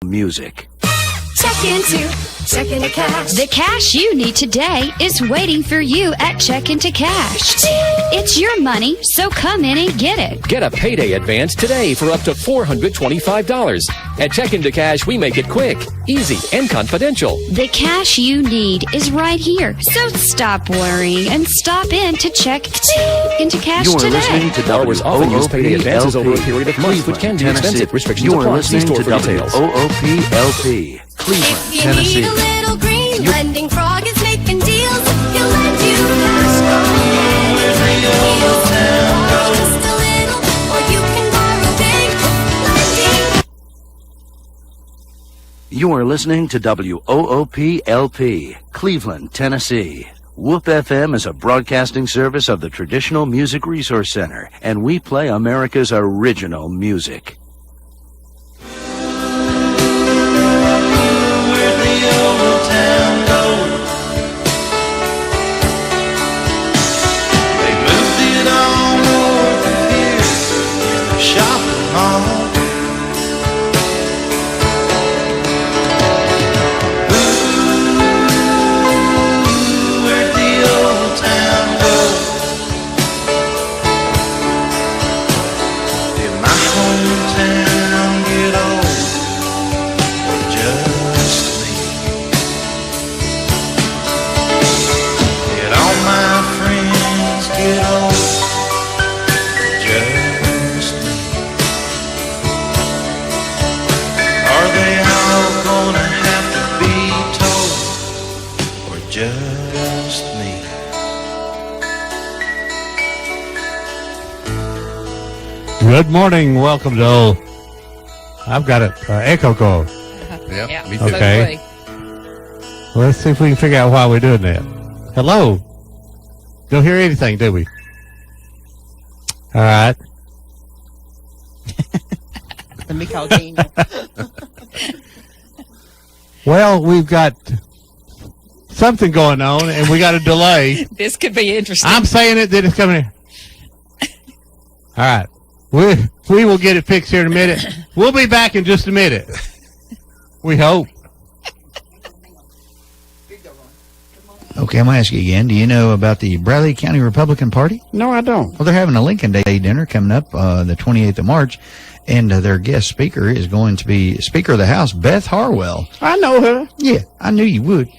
music. Check into cash. The cash you need today is waiting for you at Check Into Cash. It's your money, so come in and get it. Get a payday advance today for up to $425. At Check Into Cash, we make it quick, easy, and confidential. The cash you need is right here, so stop worrying and stop in to Check Into Cash You are today. listening to Borrowers often use payday advances over a WOOP-LP, period of months, which can be Tennessee. expensive. Restrictions You are apply. See listening store to for details. WOOP-LP, Cleveland, If you Tennessee. need a little green, Lending Frog is making deals. He'll lend you cash on just a little, or you can borrow big. Lending. You are listening to WOOP-LP, Cleveland, Tennessee. Whoop FM is a broadcasting service of the Traditional Music Resource Center, and we play America's original music. Good morning. Welcome to I've got an echo code. Yeah, me too. Okay. Let's see if we can figure out why we're doing that. Hello. Don't hear anything, do we? All right. Let me call Daniel. Well, we've got something going on, and we got a delay. This could be interesting. I'm saying it, then it's coming in. All right. We will get it fixed here in a minute. We'll be back in just a minute. We hope. Okay, I'm going to ask you again. Do you know about the Bradley County Republican Party? No, I don't. Well, they're having a Lincoln Day dinner coming up the 28th of March, and their guest speaker is going to be Speaker of the House, Beth Harwell. I know her. Yeah, I knew you would.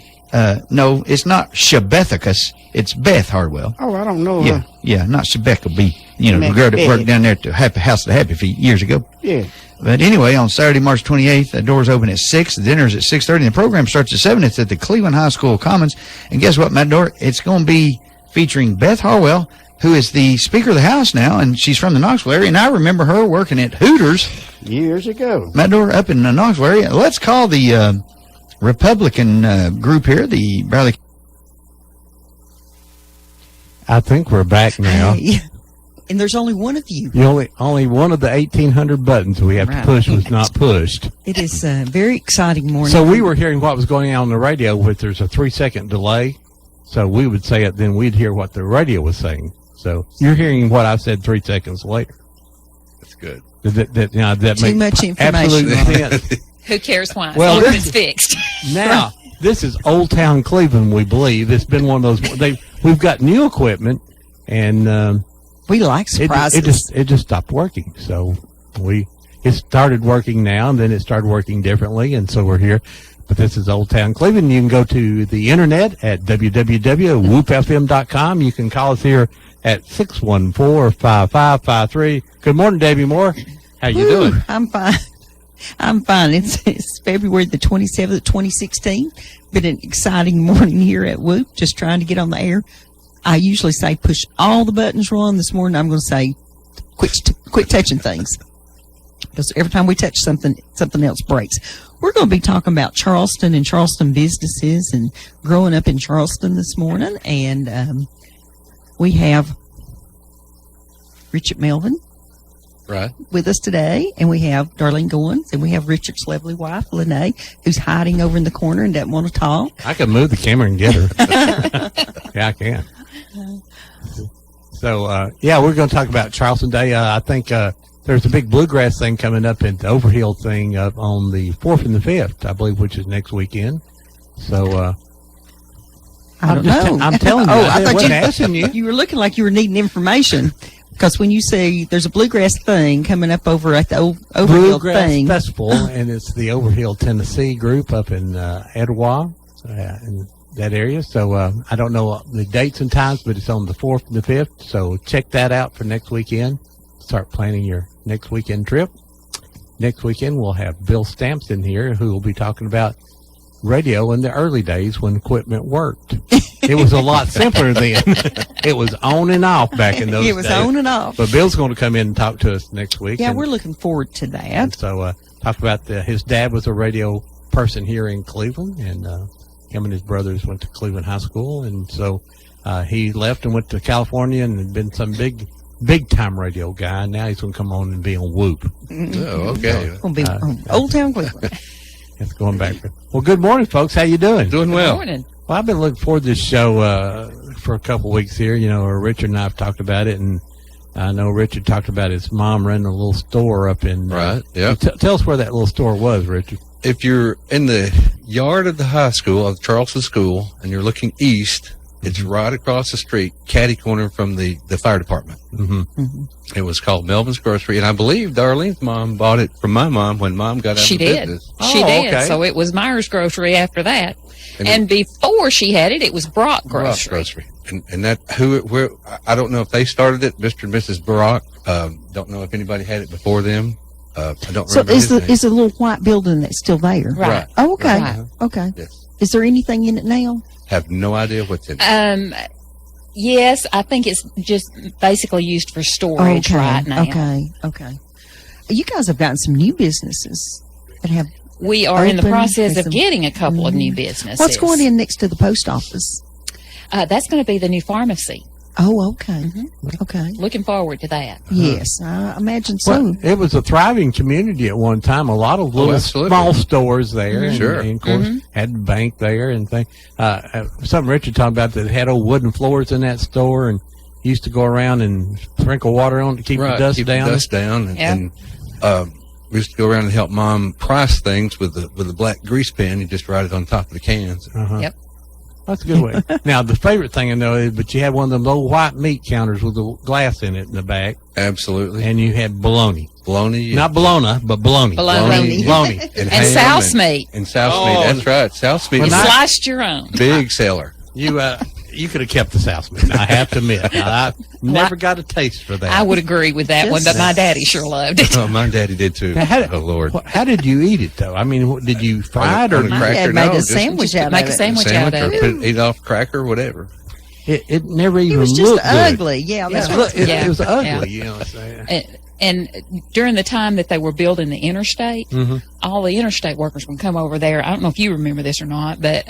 No, it's not Shebethicus. It's Beth Harwell. Oh, I don't know Yeah, her. yeah, not Shebecca B. You know, the girl that worked down there at the House of the Happy Feet years ago. Yeah. But anyway, on Saturday, March 28th, the doors open at 6, the dinner's at 6:30, and the program starts at 7. It's at the Cleveland High School Commons. And guess what, Matador? It's going to be featuring Beth Harwell, who is the Speaker of the House now, and she's from the Knoxville area. And I remember her working at Hooters Years ago. Matador up in the Knoxville area. Let's call the Republican group here, the Bradley. I think we're back now. Hey. And there's only one of you. Only one of the 1,800 buttons we have to push was not pushed. It is a very exciting morning. So we were hearing what was going on the radio, which there's a 3-second delay. So we would say it, then we'd hear what the radio was saying. So you're hearing what I said 3 seconds later. That's good. That Too much information. Absolute sense. Who cares why? Well, As long as it's fixed. Now, this is Old Town Cleveland, we believe. It's been one of those. We've got new equipment, and we like surprises. It just stopped working. So it started working now, and then it started working differently, and so we're here. But this is Old Town Cleveland. You can go to the internet at www.whoopfm.com. You can call us here at 614-5553. Good morning, Debbie Moore. How you doing? I'm fine. I'm fine. It's February the 27th, 2016. Been an exciting morning here at Whoop, just trying to get on the air. I usually say push all the buttons, Ron. This morning I'm going to say quit touching things. Because every time we touch something else breaks. We're going to be talking about Charleston and Charleston businesses and growing up in Charleston this morning. And we have Richard Melvin with us today. And we have Darlene Goins. And we have Richard's lovely wife, Lene, who's hiding over in the corner and doesn't want to talk. I can move the camera and get her. Yeah, I can. So, we're going to talk about Charleston Day. I think the there's a big bluegrass thing coming up at the Overhill thing up on the 4th and the 5th, I believe, which is next weekend. So, I don't know. I'm telling you. Oh, I I thought wasn't you, asking you. you were looking like you were needing information. Because when you say there's a bluegrass thing coming up over at the Overhill Bluegrass thing. Festival, and it's the Overhill, Tennessee group up in Etowah, in that area. So I don't know the dates and times, but it's on the 4th and the 5th. So check that out for next weekend. Start planning your next weekend trip. Next weekend, we'll have Bill Stamps in here, who will be talking about radio in the early days when equipment worked. It was a lot simpler then. It was on and off back in those days. It was on and off. But Bill's going to come in and talk to us next week. Yeah, and, we're looking forward to and that. so talk about his dad was a radio person here in Cleveland, and him and his brothers went to Cleveland High School, and so he left and went to California and had been some big time radio guy. Now he's going to come on and be on Whoop. Oh, okay. It's going to be Old Town Cleveland. That's going back. Well, good morning, folks. How you doing? Doing Good well. morning. Well, I've been looking forward to this show for a couple weeks here. You know, Richard and I have talked about it, and I know Richard talked about his mom running a little store up in. Right, yeah. Tell us where that little store was, Richard. If you're in the yard of the high school, of Charleston School, and you're looking east, it's right across the street, catty corner from the fire department. Mm-hmm. It was called Melvin's Grocery, and I believe Darlene's mom bought it from my mom when Mom got out She of did. business. She Oh, did. okay. So it was Myers Grocery after that. And And before she had it, it was Brock Ross Grocery. And that where I don't know if they started it, Mr. and Mrs. Barak. Don't know if anybody had it before them. I don't So remember is his name. the little white building that's still there? Right. Oh, okay. Right. Okay. Yes. Is there anything in it now? Have no idea what's in it. Yes, I think it's just basically used for storage right now. Okay. You guys have gotten some new businesses that have. We are in the Open process with of some- getting a couple of new businesses. What's going in next to the post office? That's going to be the new pharmacy. Oh, okay. Mm-hmm. Okay. Looking forward to that. Yes, I imagine so. Well, it was a thriving community at one time. A lot of little absolutely. small stores there, and, Sure. and of course had the bank there and things. Something Richard talked about that had old wooden floors in that store, and used to go around and sprinkle water on to keep the dust keep down. the dust down, Yeah. and we used to go around and help Mom price things with the black grease pen. You just write it on top of the cans. Uh-huh. Yep. That's a good way. Now, the favorite thing I know is, but you had one of them old white meat counters with the glass in it in the back, Absolutely, and you had bologna. bologna, Not bologna, but bologna. Bologna. Bologna. and And ham South meat. and South Oh. meat. That's right, South meat. Well, is not- a Sliced your own. big seller. You could have kept the South meat. I have to admit, I never got a taste for that. I would agree with that one, but my daddy sure loved it. Oh, my daddy did too. Now, how, Oh Lord, How did you eat it though? I mean, did you fry it, or on a My cracker? dad made No, a just sandwich out make of a it. sandwich out sandwich of or it. put it off cracker, whatever. it never It even was just looked good. ugly. Yeah, that's Yeah, what. it was ugly. Yeah. You know what I'm saying? And during the time that they were building the interstate, all the interstate workers would come over there. I don't know if you remember this or not, but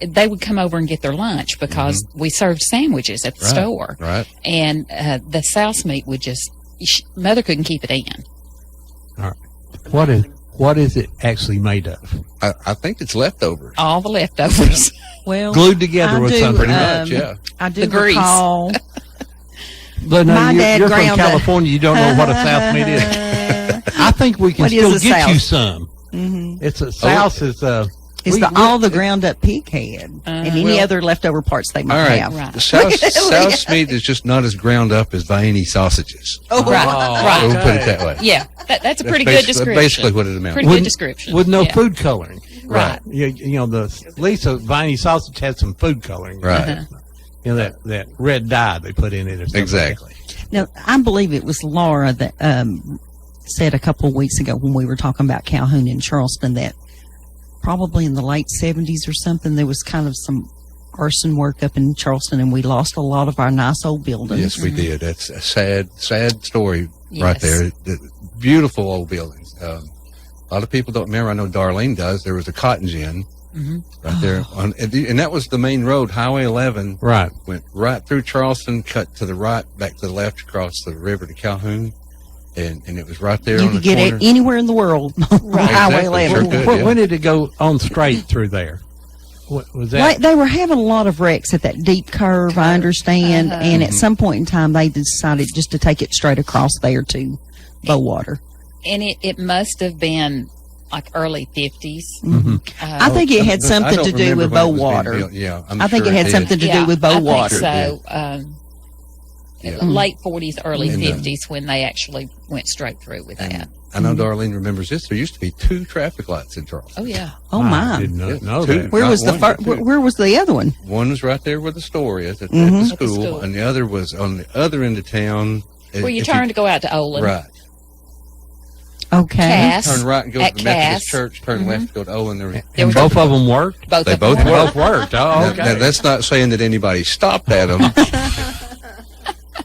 they would come over and get their lunch because we served sandwiches at the store. Right. And the South meat would just, Mother couldn't keep it in. All right. What is it actually made of? I think it's leftovers. All the leftovers. Well, Glued together I with do, something. Pretty much, yeah. I do The grease. recall. But no, My dad you're from ground it. California. You don't know what a South meat is. I think we can What is still a get you South? some. Mhm. It's a South is It's all the ground up pig head and any Well- other leftover parts they All might right. have. Right. South meat is just not as ground up as Viennese sausages. Oh, Right, right. We'll put it that way. Yeah, that's a pretty That's good description. basically what it amounts Pretty to. good description. with no Yeah. food coloring. Right. You know, at least a Viennese sausage had some food coloring. Right. You know, that red dye they put in it or something. Exactly. Now, I believe it was Laura that said a couple of weeks ago when we were talking about Calhoun and Charleston that probably in the late 70s or something, there was kind of some arson work up in Charleston and we lost a lot of our nice old buildings. Yes, we did. That's a sad story right Yes. there. Beautiful old buildings. A lot of people don't remember. I know Darlene does. There was a cotton gin right there on, and that was the main road, Highway 11. Right. Went right through Charleston, cut to the right, back to the left, across the river to Calhoun, and it was right there You on the could get corner. it anywhere in the world on Highway Exactly. 11. Sure could. Yeah. When did it go on straight through there? What was that? Like, they were having a lot of wrecks at that deep curve, I understand, and at some point in time they decided just to take it straight across there to Bowater. And it must have been like early 50s. I think it had I something don't to do remember with when it was being Bowater. built. Yeah, I'm I think sure it had did. something to do with Bowater. I think so. Late 40s, early And, 50s when they actually went straight through with that. I know Darlene remembers this. There used to be 2 traffic lights in Charleston. Oh, yeah. Oh I my! did not know Two. that. Where Not was the one, first? but two. Where was the other one? One was right there where the store is at the At the school, school. and the other was on the other end of town. Where you If turn to go out to Olin. Right. Okay. Cass. Turn right and go to At the Methodist Cass. Church. Turn left to go to Olin. There There was Both of them worked? both They of them both were- worked. Both worked. Oh, okay. Now, that's not saying that anybody stopped at them,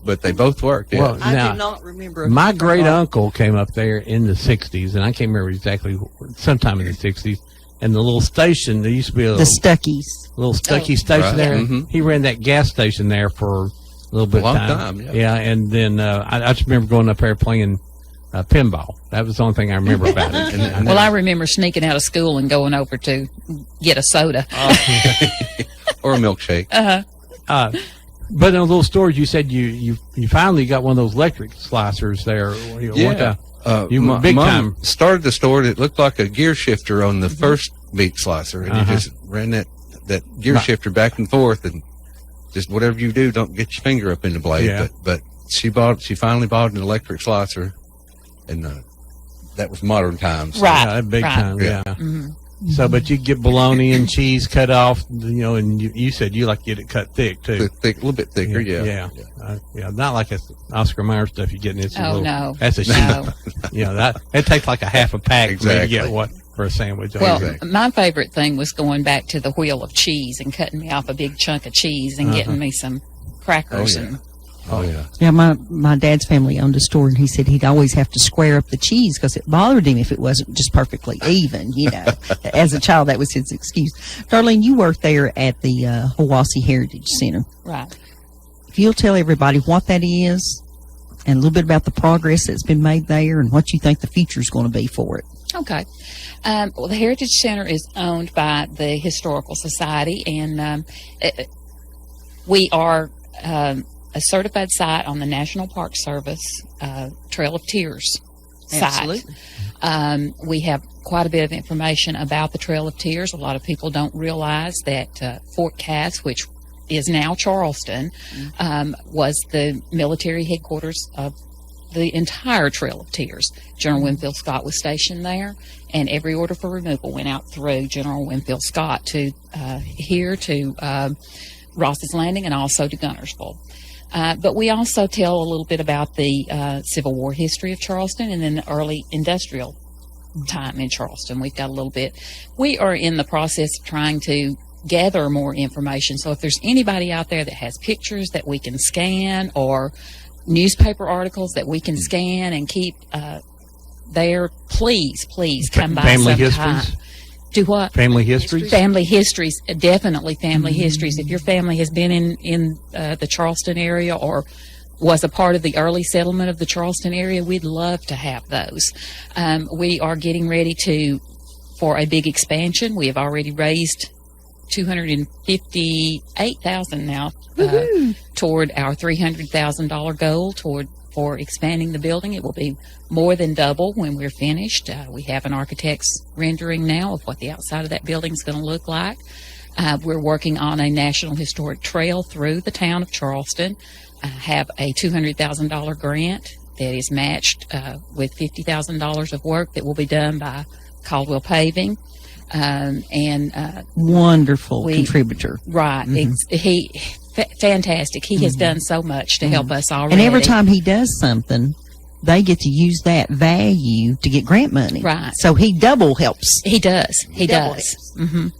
but they both worked. Yeah. Well, I now, do not remember. my great uncle came up there in the 60s, and I can't remember exactly, sometime in the 60s. And the little station, there used to be a the Stuckies. little Stuckey Oh. station Right. there. Mhm. He ran that gas station there for a little bit Long of time. time, yeah. And then I just remember going up there playing pinball. That was the only thing I remember about it. And Well, I remember sneaking out of school and going over to get a soda. Or a milkshake. but in the little stores, you said you finally got one of those electric slicers there. Yeah. You were big Mom time. started the store. It looked like a gear shifter on the first meat slicer, and you just ran that gear shifter back and forth, and just whatever you do, don't get your finger up in the blade. Yeah. But she finally bought an electric slicer, and that was modern times. Right. Big right. time, Yeah. yeah. So, but you get bologna and cheese cut off, and you said you like to get it cut thick too. Thick, a little bit thicker. Yeah. Yeah, not like a Oscar Mayer stuff you get in this. Oh, little, no. That's a sheet. No. that it takes like a half a pack for me to Exactly. get what for a sandwich. Well, Exactly. my favorite thing was going back to the wheel of cheese and cutting me off a big chunk of cheese and getting me some crackers. Oh, yeah. And Oh yeah. Yeah, my dad's family owned a store, and he said he'd always have to square up the cheese because it bothered him if it wasn't just perfectly even. As a child, that was his excuse. Darlene, you worked there at the Hiwassee Heritage Center. right. If you'll tell everybody what that is and a little bit about the progress that's been made there and what you think the future's going to be for it. Okay. Well, the Heritage Center is owned by the Historical Society, and we are a certified site on the National Park Service Trail of Tears site. Absolutely. We have quite a bit of information about the Trail of Tears. A lot of people don't realize that Fort Cass, which is now Charleston, was the military headquarters of the entire Trail of Tears. General Winfield Scott was stationed there, and every order for removal went out through General Winfield Scott to here to Ross's Landing and also to Gunnersville. But we also tell a little bit about the Civil War history of Charleston and then the early industrial time in Charleston. We've got a little bit. We are in the process of trying to gather more information. So if there's anybody out there that has pictures that we can scan or newspaper articles that we can scan and keep there, please come by Family sometime. histories? Do what? Family histories? Family histories, definitely family histories. If your family has been in the Charleston area or was a part of the early settlement of the Charleston area, we'd love to have those. We are getting ready for a big expansion. We have already raised $258,000 now toward our $300,000 goal for expanding the building. It will be more than double when we're finished. We have an architect's rendering now of what the outside of that building is going to look like. We're working on a National Historic Trail through the town of Charleston. Have a $200,000 grant that is matched with $50,000 of work that will be done by Caldwell Paving. Wonderful We- contributor. Right. Fantastic. He has done so much to help us already. And every time he does something, they get to use that value to get grant money. Right. So he double helps. He does. He double does. helps.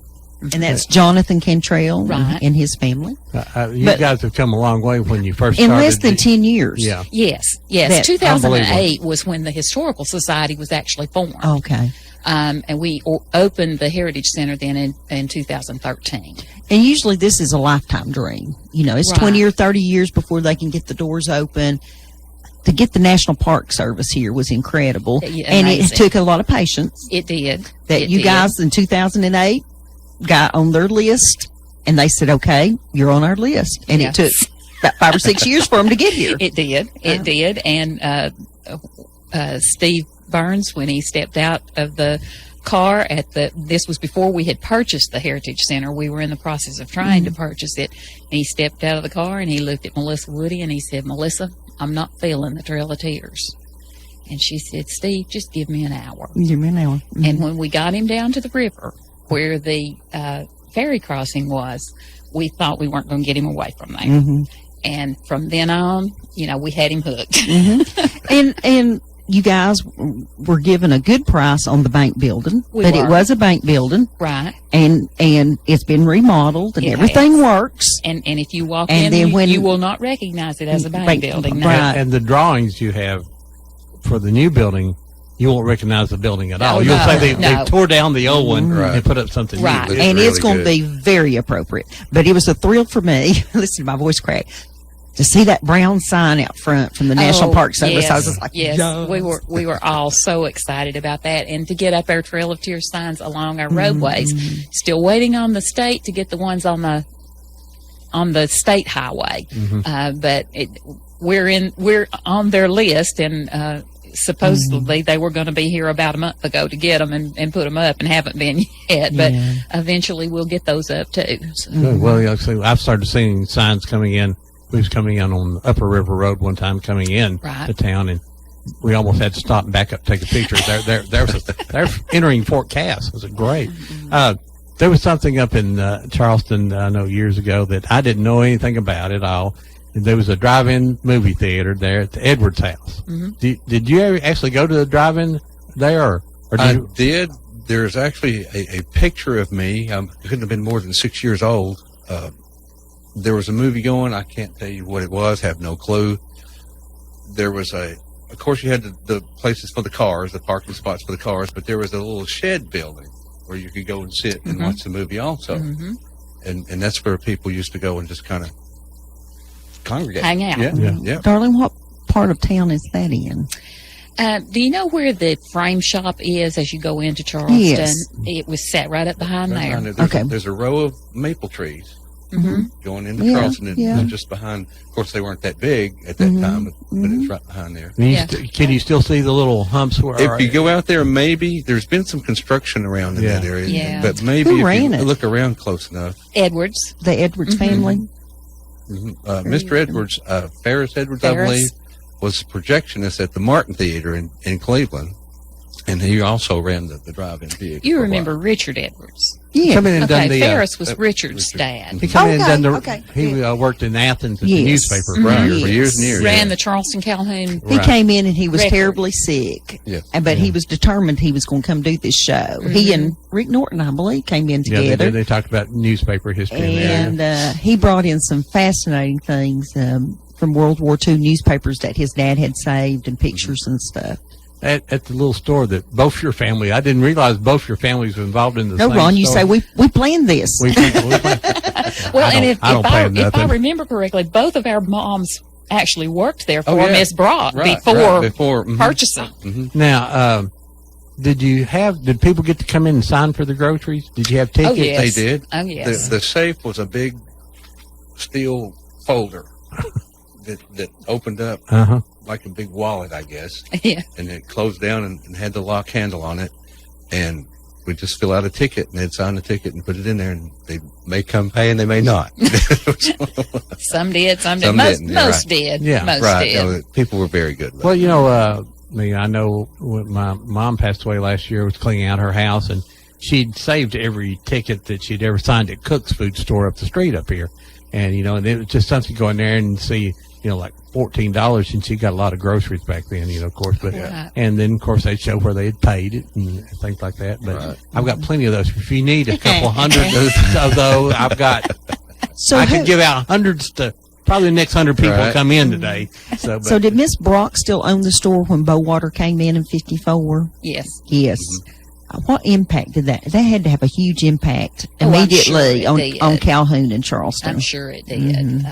And that's Jonathan Cantrell Right. and his family. You But- guys have come a long way when you first In started. less than 10 years. Yeah. Yes. That- 2008 was when the Historical Society was actually formed. Okay. And we opened the Heritage Center then in 2013. And usually this is a lifetime dream. It's Right. 20 or 30 years before they can get the doors open. To get the National Park Service here was incredible. Yeah, and it amazing. took a lot of patience It did. that It you did. guys in 2008 got on their list and they said, okay, you're on our list. And Yeah. it took about 5 or 6 years for them to get here. It did. It did. And Steve Burns when he stepped out of the car this was before we had purchased the Heritage Center. We were in the process of trying to purchase it. And he stepped out of the car and he looked at Melissa Woody and he said, "Melissa, I'm not feeling the Trail of Tears." And she said, "Steve, just give me an hour." Give me an hour. And when we got him down to the river where the ferry crossing was, we thought we weren't going to get him away from there. And from then on, we had him hooked. And you guys were given a good price on the bank building, We it were. was a bank building, Right. and it's been remodeled, and It everything has. works. And if you walk And in, then when- you will not recognize it as a bank Bank- building. right. And the drawings you have for the new building, you won't recognize the building at all. No, You'll no, say they no. tore down the old one Right. and put up something Right. new. It's And it's really going to good. be very appropriate. But it was a thrill for me, listen to my voice crack, to see that brown sign out front from the National Park Service. Yes, I was just like, yes, yes. we were all so excited about that, and to get up our Trail of Tears signs along our roadways. Still waiting on the state to get the ones on the state highway, but we're on their list, and supposedly they were going to be here about a month ago to get them and put them up, and haven't been yet. But eventually we'll get those up too. So. Good. Well, so I've started seeing signs coming in. We was coming in on Upper River Road one time coming in Right. to town, and we almost had to stop and back up to take a picture. They're entering Fort Cass. It was great. There was something up in Charleston, I know years ago, that I didn't know anything about at all. There was a drive-in movie theater there at the Edwards house. Did you ever actually go to the drive-in there, or did I you? did. There's actually a picture of me. I couldn't have been more than 6 years old. There was a movie going. I can't tell you what it was. Have no clue. There was of course, you had the places for the cars, the parking spots for the cars, but there was a little shed building where you could go and sit and watch the movie also. And that's where people used to go and just kind of congregate. Hang out. Yeah. Darling, what part of town is that in? Do you know where the frame shop is as you go into Charleston? Yes. It was set right up behind Right there. behind there. Okay. There's a row of maple trees going into Yeah, Charleston, and yeah. just behind. Of course, they weren't that big at that time, but it's right behind there. Can you still see the little humps? If you go out there, maybe there's been some construction around in that area, Yeah. but maybe Who if ran you it? look around close enough. Edwards. The Edwards family? Mr. Edwards, Ferris Edwards, I Ferris. believe, was a projectionist at the Martin Theater in Cleveland, and he also ran the drive-in theater. You for a remember while. Richard Edwards. Yeah. Come in and done Okay, the. Ferris was Richard. Richard's dad. He come in and done the. Okay. He worked in Athens at Yes. the newspaper Right, for for years and years. Ran the Charleston Calhoun. He Right. came in and he was Record. terribly sick. Yeah. But he was determined he was going to come do this show. He and Rick Norton, I believe, came in Yeah, together. they talked about newspaper history in there. And he brought in some fascinating things from World War II newspapers that his dad had saved and pictures and stuff. At the little store that both your family, I didn't realize both your families were involved in the No, same Ron, you store. say we planned this. We Well, and if I don't plan I nothing. remember correctly, both of our moms actually worked there for Oh, yeah. Miss Brock Right, before before purchasing. Now, did people get to come in and sign for the groceries? Did you have tickets? Oh, yes. They did. Oh, yes. The safe was a big steel folder that opened up Uh-huh. like a big wallet, I guess, Yeah. and it closed down and had the lock handle on it, and we just fill out a ticket, and they'd sign the ticket and put it in there, and they may come pay and they may not. Some did, some Some didn't. Most, didn't, yeah, most right. did. Yeah. Most Right. did. No, people were very good. Well, I know when my mom passed away last year, was cleaning out her house, and she'd saved every ticket that she'd ever signed at Cook's Food Store up the street up here. And, and it was just something to go in there and see, like $14, and she got a lot of groceries back then, of course. But Right. and then, of course, they'd show where they had paid it and things like that. But Right. I've got plenty of those. If you need a couple hundred of those, I've got. So I who- could give out hundreds to probably the next 100 people Right. come in today. So, So did Miss Brock still own the store when Bowater came in 54? Yes. Yes. What impact did that? That had to have a huge impact Oh, I'm immediately sure it did. on Calhoun and Charleston. I'm sure it did.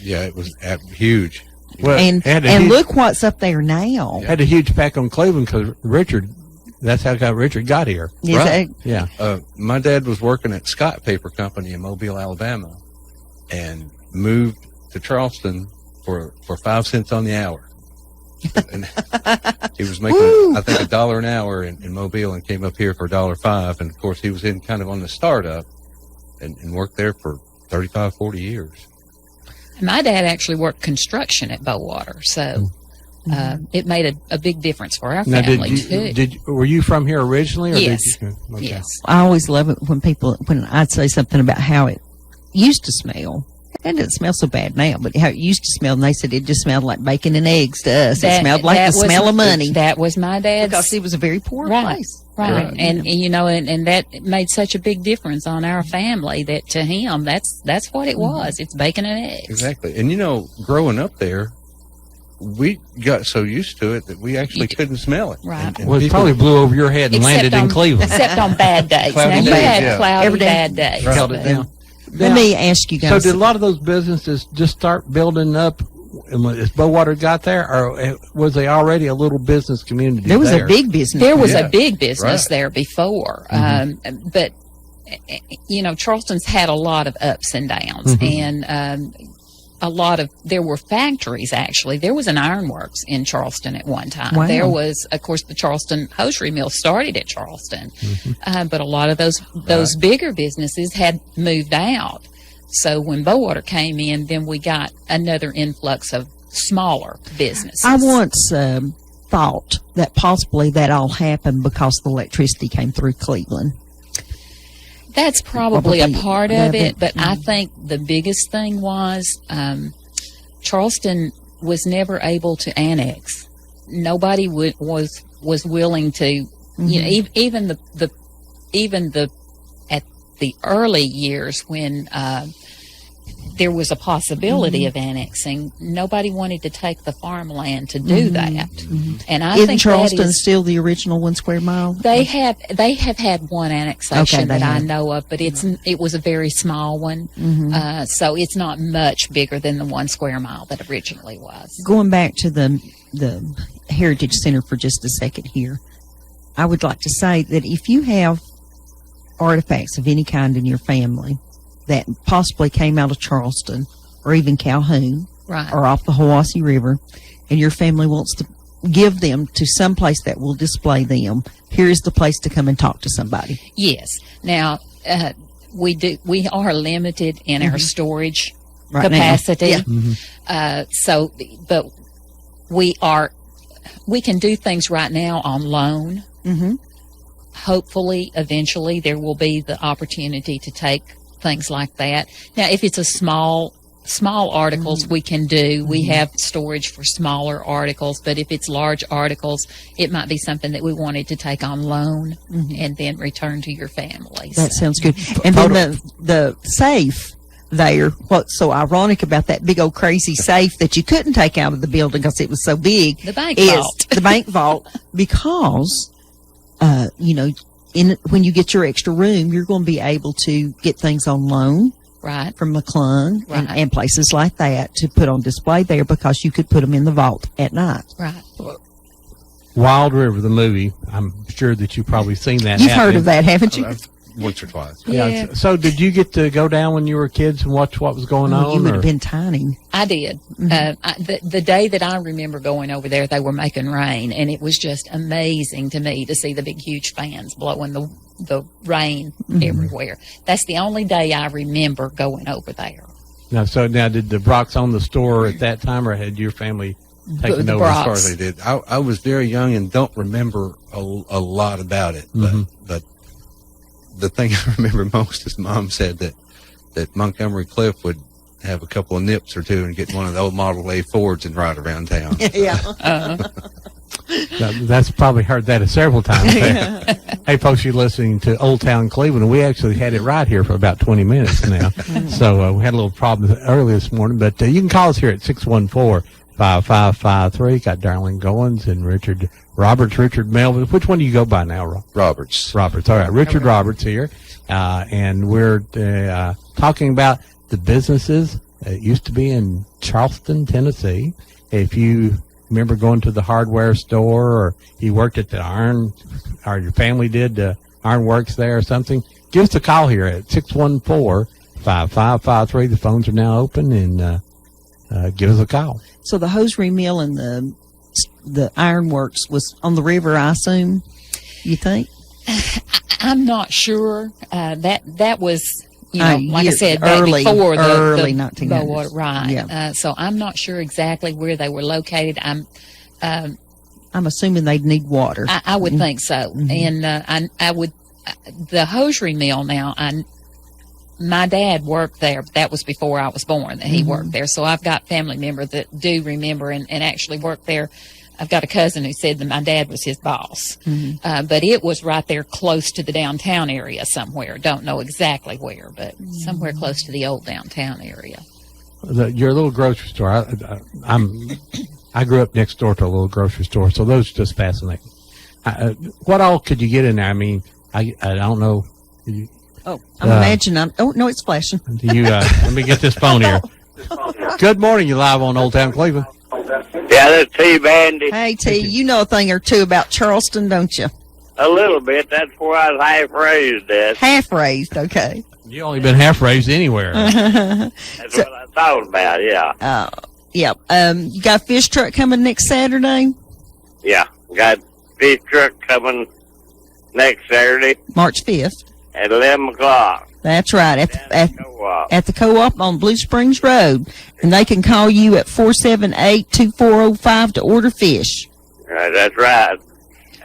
It was huge. well, And it had a and huge- look what's up there now. had a huge pack on Cleveland because Richard. That's how Richard got here. Is Right. Yeah. My dad was working at Scott Paper Company in Mobile, Alabama, and moved to Charleston for 5 cents on the hour. And he was making, I think, $1 an hour in Mobile, and came up here for $1.05. And of course, he was in kind of on the startup, and worked there for 35, 40 years. My dad actually worked construction at Bowater, so it made a big difference for our Now, family too. were you from here originally? Or Yes. Did you, okay. Yes. I always love it when I'd say something about how it used to smell. It doesn't smell so bad now, but how it used to smell, and they said it just smelled like bacon and eggs to us. It smelled like the was- smell of money. That was my dad's. Because it was a very poor Right. place. Right. And that made such a big difference on our family that to him, that's what it was. It's bacon and eggs. Exactly. And growing up there, we got so used to it that we actually couldn't smell it. Right. And Well, it people- probably blew over your head and landed in Cleveland. Except on bad days. Cloudy now, you days, had yeah. cloudy Every day. bad days. Held it down. Let me ask you So guys. did a lot of those businesses just start building up as Bowater got there, or was they already a little business community there was there? a big business. There was Yeah. a big business Right. there before, but Charleston's had a lot of ups and downs, and there were factories. Actually, there was an ironworks in Charleston at one time. Wow. There was, of course, the Charleston hosiery mill started at Charleston, but a lot of those bigger businesses had moved out. So when Bowater came in, then we got another influx of smaller businesses. I once thought that possibly that all happened because the electricity came through Cleveland. That's probably a Probably part of of it, it. but I think the biggest thing was Charleston was never able to annex. Nobody was willing to, even the at the early years when there was a possibility of annexing, nobody wanted to take the farmland to do that. And I Isn't think Charleston that is, still the original 1 square mile? they have had one annexation Okay, they that I have. know of, but it was a very small one, so it's not much bigger than the 1 square mile that originally was. Going back to the Heritage Center for just a second here, I would like to say that if you have artifacts of any kind in your family that possibly came out of Charleston or even Calhoun Right. or off the Hiwassee River, and your family wants to give them to some place that will display them, here is the place to come and talk to somebody. Yes. Now we are limited in our storage Right now. capacity. Yeah. But we can do things right now on loan. Mm-hmm. Hopefully, eventually, there will be the opportunity to take things like that. Now, if it's a small articles, we can do. We have storage for smaller articles, but if it's large articles, it might be something that we wanted to take on loan and then return to your family. That So- sounds good. And then the safe there, what's so ironic about that big old crazy safe that you couldn't take out of the building because it was so big The bank is vault. the bank vault, because when you get your extra room, you're going to be able to get things on loan right. from McClung Right. and places like that to put on display there, because you could put them in the vault at night. Right. Wild River, the movie. I'm sure that you've probably seen that. You've heard happening. of that, haven't you? Once or twice. Yeah. So did you get to go down when you were kids and watch what was going Oh, on? you would or- have been tiny. I did. The day that I remember going over there, they were making rain, and it was just amazing to me to see the big, huge fans blowing the rain everywhere. That's the only day I remember going over there. Now, did the Brock's own the store at that time, or had your family taken The over? Brock. As far as they did, I was very young and don't remember a lot about it. But the thing I remember most is Mom said that Montgomery Cliff would have a couple of nips or two and get one of the old Model A Fords and ride around town. Yeah. That's probably heard that several times. Hey, folks, you're listening to Old Town Cleveland, and we actually had it right here for about 20 minutes now. So we had a little problem earlier this morning, but you can call us here at 614-5553. Got Darlene Goins and Richard Melvin. Which one do you go by now, Rob? Roberts. Roberts. All right. Richard Roberts here. And we're talking about the businesses that used to be in Charleston, Tennessee. If you remember going to the hardware store, or you worked at the iron, or your family did Iron Works there or something, give us a call here at 614-5553. The phones are now open, and give us a call. So the hosiery mill and the the ironworks was on the river, I assume, you think? I'm not sure. That was, you know, like I years- said, back early before early the 1900s. Bowater, right? Yeah. So I'm not sure exactly where they were located. I'm assuming they'd need water. I would think so. And I would the hosiery mill now. My dad worked there. But that was before I was born that he worked there. So I've got family members that do remember and actually worked there. I've got a cousin who said that my dad was his boss, but it was right there close to the downtown area somewhere. Don't know exactly where, but somewhere close to the old downtown area. Your little grocery store. I grew up next door to a little grocery store, so those just fascinate me. What all could you get in there? I mean, I don't know. Oh, no, it's flashing. Do you? Let me get this phone here. Good morning. You live on Old Town Cleveland. Yeah, that's T-Bandy. Hey, T, you know a thing or two about Charleston, don't you? A little bit. That's where I was half raised at. Half raised, okay. You only been half raised anywhere. That's what I thought about, yeah. Yeah. You got a fish truck coming next Saturday, Yeah. Got fish truck coming next Saturday March 5th. at 11 o'clock. That's right, Co-op. at the co-op on Blue Springs Road. And they can call you at 478-2405 to order fish. Right, that's right.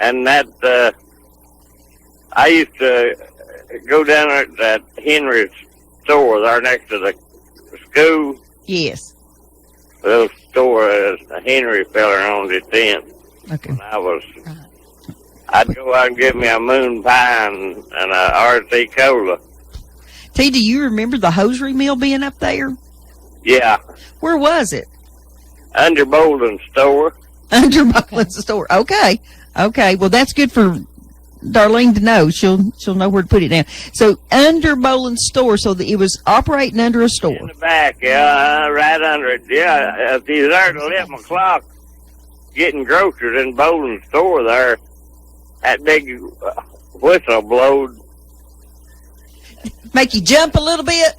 And that, I used to go down there at that Henry's store there next to the school. Yes. Little store, a Henry feller owned it then. Okay. When I'd go out and get me a moon pie and a RC cola. T, do you remember the hosiery mill being up there? Yeah, Where was it? under Bolden's store. Under Mucklin's store. Okay. Okay. Well, that's good for Darlene to know. She'll know where to put it down. So under Boland's store, so that it was operating under a store. In the back, yeah, right under it. Yeah, if you're there at 11 o'clock getting groceries in Bolden's store there, that big whistle blowed. Make you jump a little bit.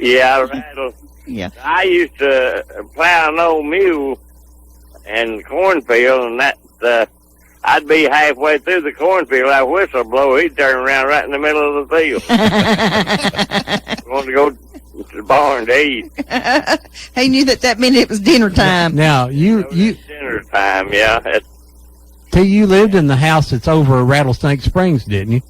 Yeah, rattle. Yeah. I used to plow an old mule in cornfield, and that I'd be halfway through the cornfield, that whistle blow, he'd turn around right in the middle of the field. Want to go to the barn to eat. He knew that meant it was dinner time. Now you Dinner time, yeah. T, you lived in the house that's over Rattlesnake Springs, didn't you?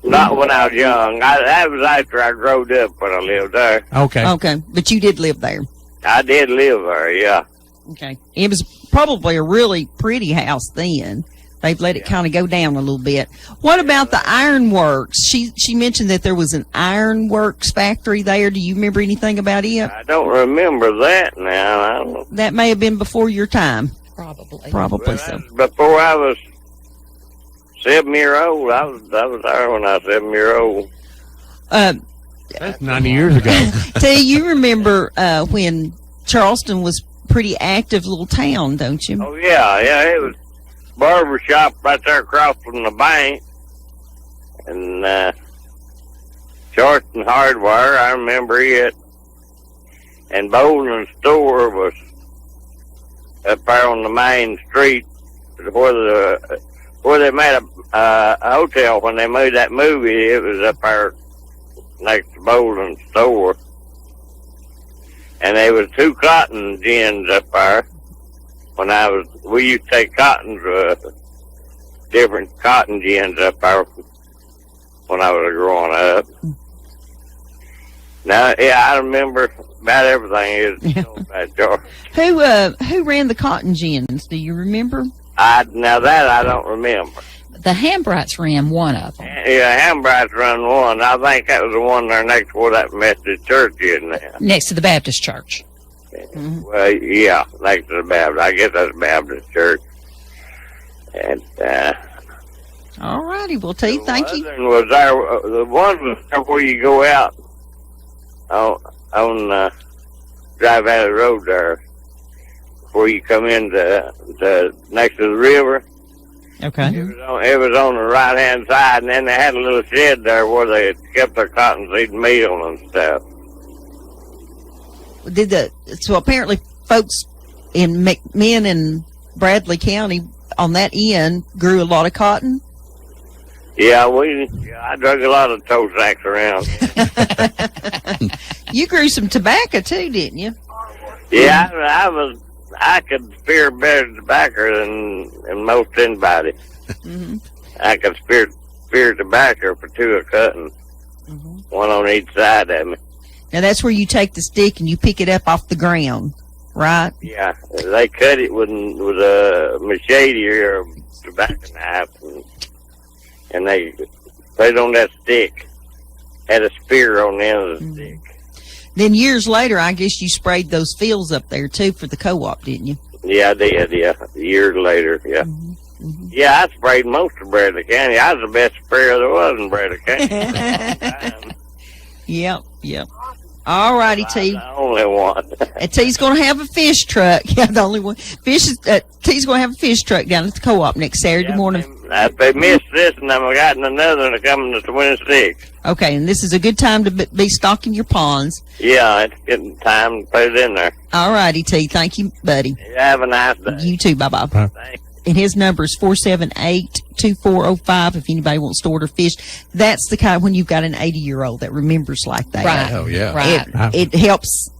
Not when I was young. That was after I growed up when I lived there. Okay. Okay. But you did live there. I did live there, yeah. Okay. It was probably a really pretty house then. They've let it kind of go down a little bit. What about the ironworks? She mentioned that there was an ironworks factory there. Do you remember anything about it? I don't remember that now. I don't, That may have been before your time. Probably. Probably so. before I was 7 year old. I was there when I was 7 year old. That's 90 years ago. T, you remember when Charleston was pretty active little town, don't you? Oh yeah, it was barber shop right there across from the bank, and Charleston Hardware. I remember it. And Bolden's store was up there on the main street where they made a hotel when they made that movie. It was up there next to Bolden's store. And there was 2 cotton gins up there. We used to take cotton to different cotton gins up there when I was growing up. Now, yeah, I remember about everything. About George. Who ran the cotton gins? Do you remember? Now that I don't remember. The Hambrights ran one of them. Yeah, Hambrights run one. I think that was the one there next to where that Methodist church is now. Next to the Baptist church. Well, yeah, next to the Baptist. I guess that's Baptist church. And All righty. Well, T, thank you. one was there. The one was there where you go out on Dry Valley Road there, where you come in to next to the river. Okay. It was on the right hand side, and then they had a little shed there where they kept their cottonseed meal and stuff. So apparently folks in McMinn and Bradley County on that end grew a lot of cotton? Yeah, I drug a lot of toe sacks around. You grew some tobacco too, didn't you? Yeah, I could spear better tobacco than most anybody. Mm-hmm. I could spear tobacco for 2 a cutting, one on each side of me. Now that's where you take the stick and you pick it up off the ground, right? Yeah, they cut it with a machete or a tobacco knife, and they put it on that stick. Had a spear on the end of the stick. Then years later, I guess you sprayed those fields up there too for the co-op, didn't you? Yeah, I did. Yeah, years later. Yeah. Yeah, I sprayed most of Bradley County. I was the best sprayer there was in Bradley County. Yep. All righty, T. The only one. And T's going to have a fish truck. Yeah, the only one. T's going to have a fish truck down at the co-op next Saturday morning. If they missed this, and I've gotten another one coming to 26. Okay, and this is a good time to be stocking your ponds. Yeah, it's getting time to put it in there. All righty, T. Thank you, buddy. Have a nice day. You too. Bye-bye. Thanks. And his number is 478-2405 if anybody wants to order fish. That's the kind when you've got an 80-year-old that remembers like that. Right. Oh, yeah. Right. It helps.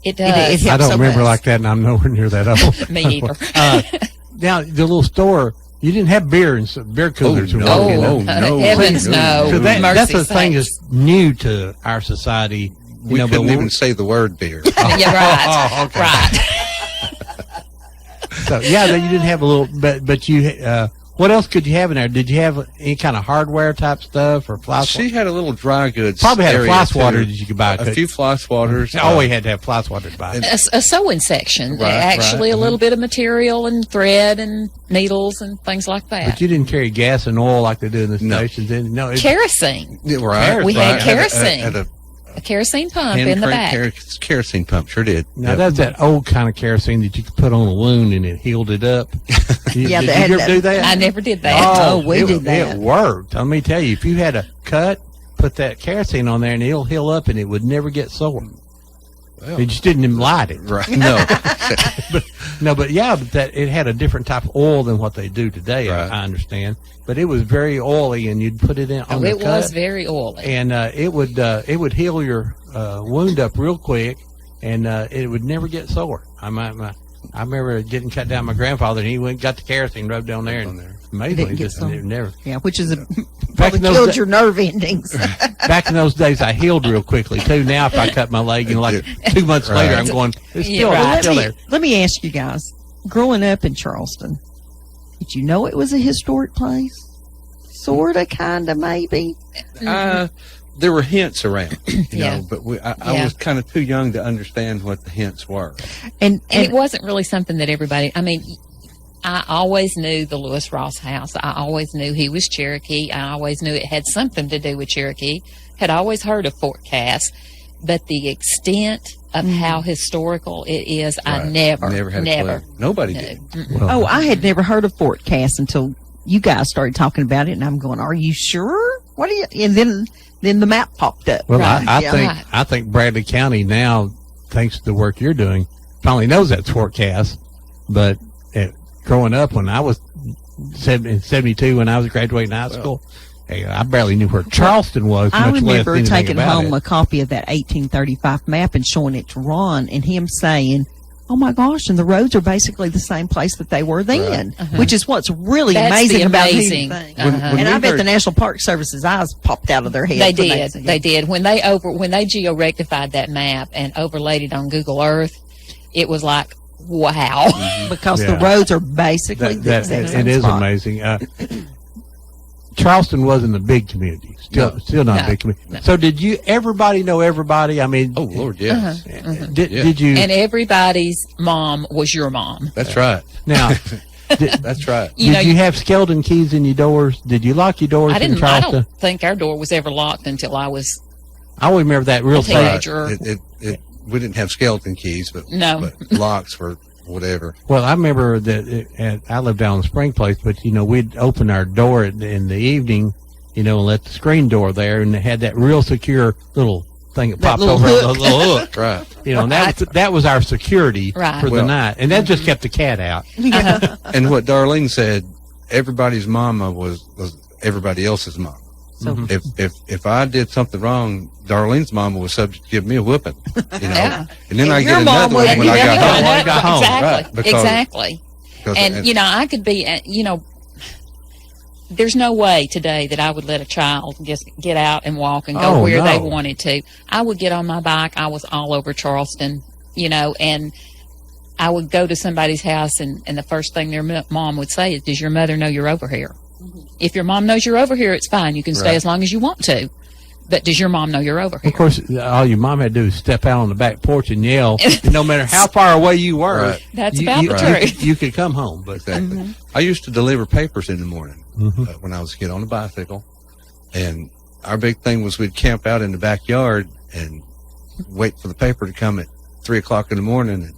It does. It I helps don't so remember much. like that, and I'm nowhere near that old. Me either. Now, the little store, you didn't have beer and beer coolers. no. and all, you know? Oh, no. Heavens no. So that's Mercy the thing sakes. is new to our society. We but couldn't when- even say the word beer. Yeah, right. Oh, okay. Right. So yeah, you didn't have a little, but you. What else could you have in there? Did you have any kind of hardware type stuff or fly? She had a little dry goods. Probably had a area, fly too. swatter that you could buy. A few fly swatters. Always had to have fly swatter to buy. A sewing section. Right, Actually, right. a little bit of material and thread and needles and things like that. But you didn't carry gas and oil like they do in the No. stations. Didn't you? No, it's- Kerosene. Yeah, right. We had right. kerosene. Had a A kerosene pump hand in the crank back. kerosene pump. Sure did. Now Yep. that's that old kind of kerosene that you could put on a wound and it healed it up. Yeah, did they you had ever that. do that? I never did that. Oh, we did that. It worked. Let me tell you, if you had a cut, put that kerosene on there and it'll heal up and it would never get sore. Well, You just didn't light it. right. No. But that it had a different type of oil than what they do today. Right. I understand, but it was very oily, and you'd put it in on Oh, the it cut, was very oily. and it would heal your wound up real quick, and it would never get sore. I remember getting cut down my grandfather, and he went and got the kerosene rubbed on there, On and there. amazingly, Didn't get just sore. it never. Yeah, which is Back probably in those killed da- your nerve endings. Back in those days, I healed real quickly too. Now, if I cut my leg, like 2 months later, I'm going, it's Yeah, still, right. it's still there. Let me ask you guys. Growing up in Charleston, did you know it was a historic place? Sorta, kinda, maybe. There were hints around, you Yeah. know, but I Yeah. was kind of too young to understand what the hints were. And And it wasn't really something that everybody, I mean, I always knew the Lewis Ross house. I always knew he was Cherokee. I always knew it had something to do with Cherokee. Had always heard of Fort Cass, but the extent of how historical it is, I Right. never had a clue. Nobody did. oh, I had never heard of Fort Cass until you guys started talking about it, and I'm going, "Are you sure? What are you?" And then the map popped up. Well, Right. Yeah. I think Bradley County now, thanks to the work you're doing, finally knows that's Fort Cass. But growing up, when I was in 72, when I was graduating high school, hey, I barely knew where Charleston was. I much less remember anything taking about home it. a copy of that 1835 map and showing it to Ron, and him saying, "Oh my gosh!" And the roads are basically the same place that they were then, which is what's really That's amazing the about amazing. anything. When And we I bet heard- the National Park Service's eyes popped out of their head. They when did. They did. When they geo-rectified that map and overlaid it on Google Earth, it was like, wow. because Yeah. the roads are basically the That, exact it same is spot. amazing. Charleston wasn't a big community. Still not No. a big community. No. So did you? Everybody know everybody? I mean, Oh, Lord, yes. did, Yeah. did you? And everybody's mom was your mom. That's right. now, did, That's right. You know, you have skeleton keys in your doors? Did you lock your doors I in didn't. I Charleston? don't think our door was ever locked until I was. I always remember that real A safe. teenager. We didn't have skeleton keys, but No. but locks were whatever. Well, I remember that I lived down in the Spring Place, but we'd open our door in the evening, and let the screen door there, and it had that real secure little thing that That popped little over, hook. the little hook. Right. You know, and that was our security Right. for the Well- night, and that just kept the cat out. Yeah. And what Darlene said, everybody's mama was everybody else's mama. So If I did something wrong, Darlene's mama was subject to give me a whooping. You know, Yeah. and then I And get your mom another would one when I give got you home. another- When I got home, Exactly. right, because- Exactly. Because- And, you know, I could be, you know, there's no way today that I would let a child just get out and walk and go Oh, where they no. wanted to. I would get on my bike. I was all over Charleston, you know, and I would go to somebody's house and the first thing their mom would say is, does your mother know you're over here? If your mom knows you're over here, it's fine. You can stay Right. as long as you want to. But does your mom know you're over here? Of course, all your mom had to do is step out on the back porch and yell. And no matter how far away you were, Right. That's you, about you, the you truth. could- you could come home. But Exactly. I used to deliver papers in the morning Mhm. when I was a kid on a bicycle, and our big thing was we'd camp out in the backyard and wait for the paper to come at 3:00 in the morning and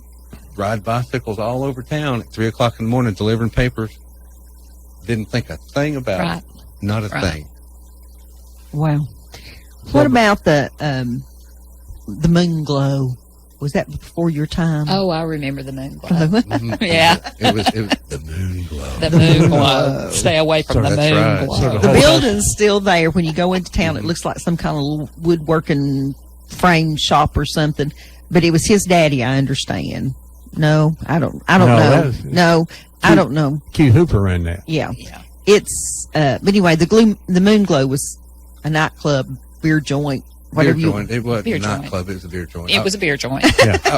ride bicycles all over town at 3:00 in the morning delivering papers. Didn't think a thing about Right. it. Not a Right. thing. wow. What about the moon glow? Was that before your time? Oh, I remember the moon glow. Mhm. Yeah. It was the moon glow. The moon glow. Stay away from the That's moon right. glow. Sort of The whole building's still there. When you go into town, it looks like some kind of woodworking frame shop or something. But it was his daddy, I understand. No, I don't No, know. that was- No, I don't know. Q Hooper in that. Yeah. Yeah. It's, but anyway, the moon glow was a nightclub, beer joint, whatever Beer you joint. It wasn't Beer a joint. nightclub. It was a beer joint. It was a beer joint.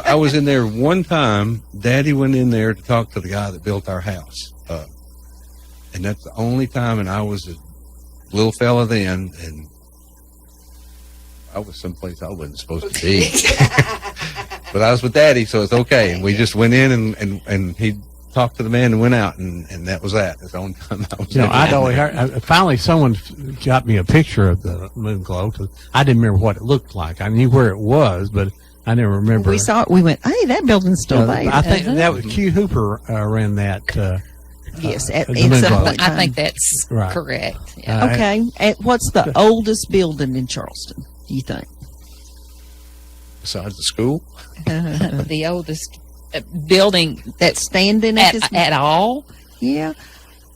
I was in there one time. Daddy went in there to talk to the guy that built our house. And that's the only time, and I was a little fella then, and I was someplace I wasn't supposed to be. But I was with Daddy, so it's okay. And we just went in and he talked to the man and went out, and that was that. That's the only time I was You know, ever I'd in always there. heard, finally someone got me a picture of the moon glow because I didn't remember what it looked like. I knew where it was, but I never remember. We saw it. We went, hey, that building's still there. I think that was Q Hooper ran that. Yes, at the some moon glow. point in I time. think that's Right. correct. Yeah. Okay. And what's the oldest building in Charleston, do you think? Besides the school, The oldest building That's standing at this at all. Yeah.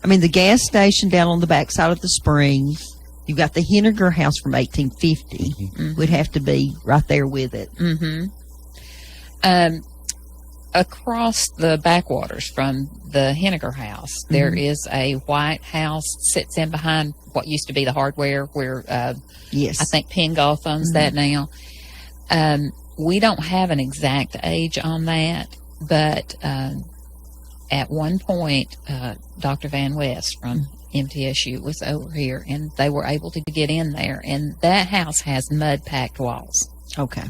I mean, the gas station down on the backside of the Springs. You've got the Henniger house from 1850. Would have to be right there with it. Mm-hmm. Across the backwaters from the Henniger house, there is a white house sits in behind what used to be the hardware where Yes. I think Penn Golf owns that now. We don't have an exact age on that, but at one point, Dr. Van West from MTSU was over here, and they were able to get in there, and that house has mud-packed walls. Okay.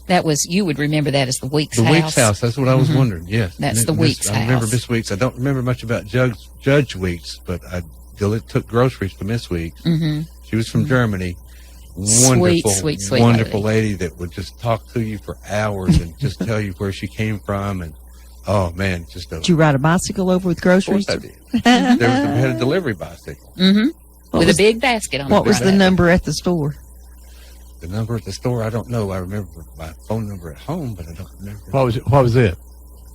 That was, you would remember that as the Weeks the house. Weeks house. That's what I was wondering. Yes, That's the Miss- Weeks I remember house. Miss Weeks. I don't remember much about Judge Weeks, but I took groceries to Miss Weeks. Mm-hmm. She was from Germany. Sweet, Wonderful, sweet wonderful lady that would just talk to you for hours and just tell you where she came from. And oh man, just a. Did you ride a bicycle over with Of groceries? course I did. We had a delivery bicycle. Mm-hmm. With was- a big basket on What the was the back. number at the store? The number at the store, I don't know. I remember my phone number at home, but I don't remember. What was it?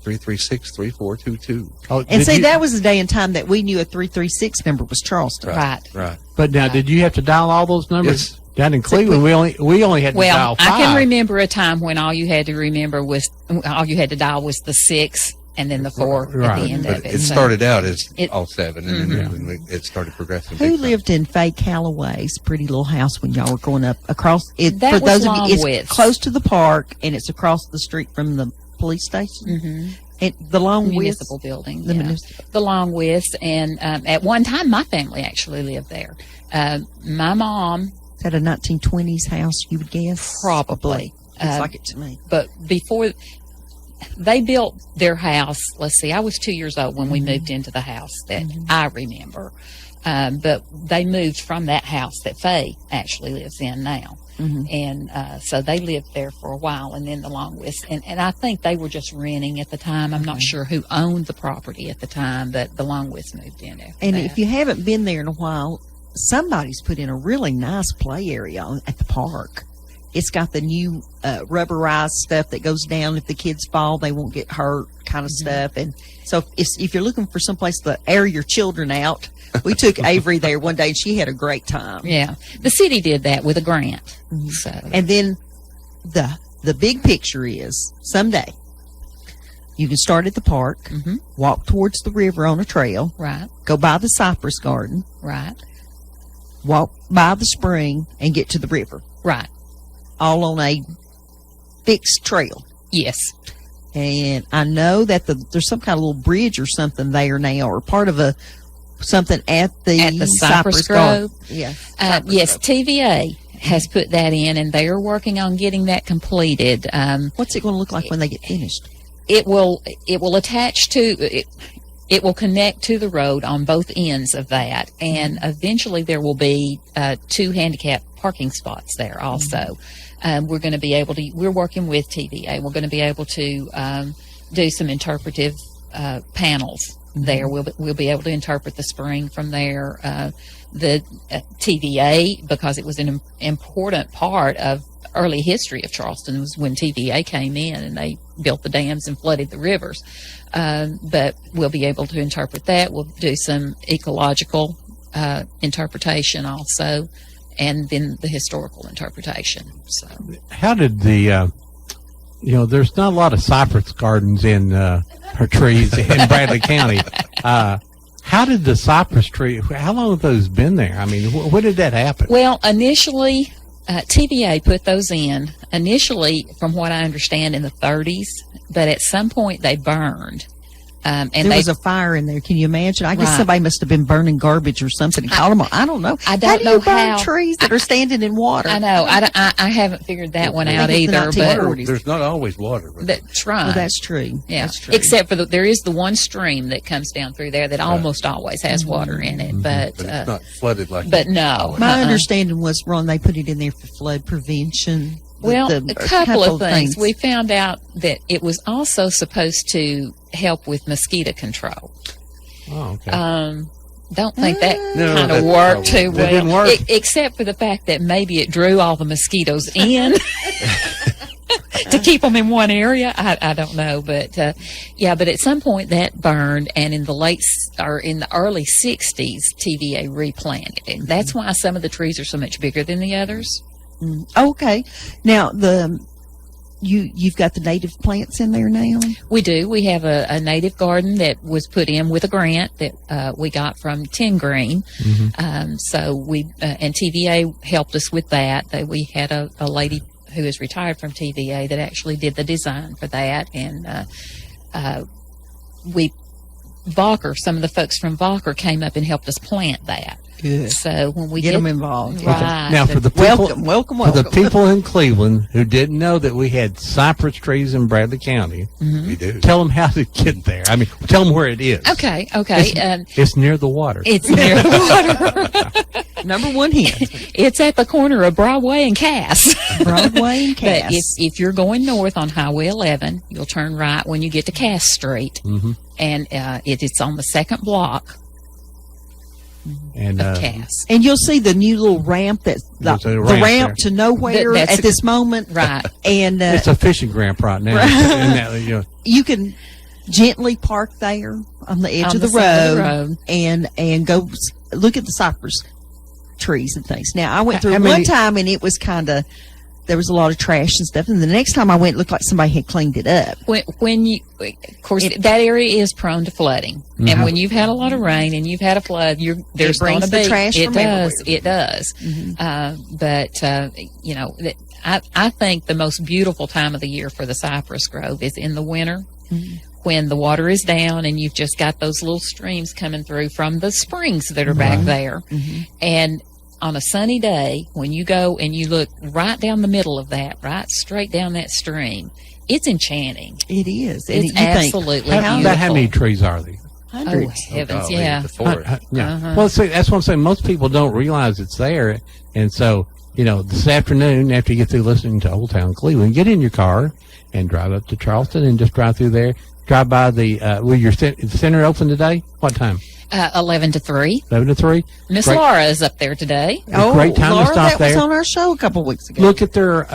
336-3422. Oh, And did see, you- that was the day and time that we knew a 336 number was Charleston. Right. Right. But now, did you have to dial all those numbers? Yes. Down in Cleveland, we only had to Well, dial 5. I can remember a time when all you had to dial was the 6 and then the 4 at Right. the end But of it. it So- started out as It- all 7, and then it started progressing. Who big time. lived in Faye Calloway's pretty little house when y'all were growing up? Across it That for was those of you, it's Longwoods. close to the park and it's across the street from the police station. Mhm. The Long municipal building. The yeah. municipal. The Long West, and at one time my family actually lived there. My mom Is that a 1920s house? You would guess probably, Looks like it to me. but before they built their house, let's see, I was 2 years old when we moved into the house that I remember. But they moved from that house that Faye actually lives in now. And so they lived there for a while, and then the Long West. And I think they were just renting at the time. I'm not sure who owned the property at the time, but the Long West moved in after And that. if you haven't been there in a while, somebody's put in a really nice play area at the park. It's got the new rubberized stuff that goes down. If the kids fall, they won't get hurt, kind of stuff. And so if you're looking for someplace to air your children out, we took Avery there one day, and she had a great time. Yeah. The city did that with a grant. So. And then the big picture is someday you can start at the park, walk towards the river on a trail, Right. go by the cypress garden, Right. walk by the spring, and get to the river, Right. all on a fixed trail. Yes. And I know that there's some kind of little bridge or something there now, or part of something at the Cypress Garden. Grove. Yeah. Yes, TVA has put that in, and they are working on getting that completed. What's it going to look like when they get finished? It will attach to it. It will connect to the road on both ends of that, and eventually there will be 2 handicap parking spots there also. We're going to be able to. We're working with TVA. We're going to be able to do some interpretive panels there. We'll be able to interpret the spring from there. The TVA, because it was an important part of early history of Charleston, was when TVA came in and they built the dams and flooded the rivers. But we'll be able to interpret that. We'll do some ecological interpretation also, and then the historical interpretation. So, How did the, there's not a lot of cypress gardens in or trees in Bradley County. How did the cypress tree? How long have those been there? I mean, when did that happen? well, initially, TVA put those in initially, from what I understand, in the 30s, but at some point they burned. And there was a fire in there. Can you imagine? I guess Right. somebody must have been burning garbage or something. And caught them all. I don't know. I don't how do know you burn how. trees that are standing in water? I know. I haven't figured that one I out think it's the either. But 1940s. There's not always water. But that's right. Well, that's true. Yeah. That's true. Except for there is the one stream that comes down through there that almost always has water in it. But it's not flooded like but no. My Uh-uh. understanding was, Ron, they put it in there for flood prevention. Well, a couple of things. We found out that it was also supposed to help with mosquito control. Oh, okay. Don't think that No, kind of that worked probably- too That well. didn't work. Except for the fact that maybe it drew all the mosquitoes in to keep them in one area. I don't know, but but at some point that burned, and in the early '60s, TVA replanted it. That's why some of the trees are so much bigger than the others. Okay. Now, you've got the native plants in there now? We do. We have a native garden that was put in with a grant that we got from Ten Green. So and TVA helped us with that. We had a lady who is retired from TVA that actually did the design for that, and some of the folks from Valker came up and helped us plant that. Good. So when we Get them involved. right. Now, for the people, Welcome. for the people in Cleveland who didn't know that we had cypress trees in Bradley County, we do. tell them how to get there. I mean, tell them where it is. Okay. It's near the water. It's near the water. Number one hint. It's at the corner of Broadway and Cass. Broadway and Cass. But if you're going north on Highway 11, you'll turn right when you get to Cass Street, and it's on the second block And of Cass. And you'll see the new little ramp the There's a ramp ramp to nowhere That's at this moment. Right. And it's a fishing ramp right now. Isn't that, you can gently park there on the edge On of the the side of the road, road. and go look at the cypress trees and things. Now, I went through How it many- one time, and it was kind of, there was a lot of trash and stuff. And the next time I went, it looked like somebody had cleaned it up. When you, of course, that area is prone to flooding, and when you've had a lot of rain and you've had a flood, there's going brings to be the trash It from does. everywhere. It does. I think the most beautiful time of the year for the cypress grove is in the winter. When the water is down and you've just got those little streams coming through from the springs that are back there. And on a sunny day, when you go and you look right down the middle of that, right straight down that stream, it's enchanting. It is. And It's you think, absolutely how beautiful. many trees are there? Oh, hundreds. heavens, golly, yeah. The forest. Yeah. Well, see, that's what I'm saying. Most people don't realize it's there. And so, this afternoon, after you get through listening to Old Town Cleveland, get in your car and drive up to Charleston and just drive through there. Drive by will your center open today? What time? 11 to 3. 11 to 3. Miss Great. Laura is up there today. Oh, great time to Laura, stop that there. was on our show a couple of weeks ago. Look at their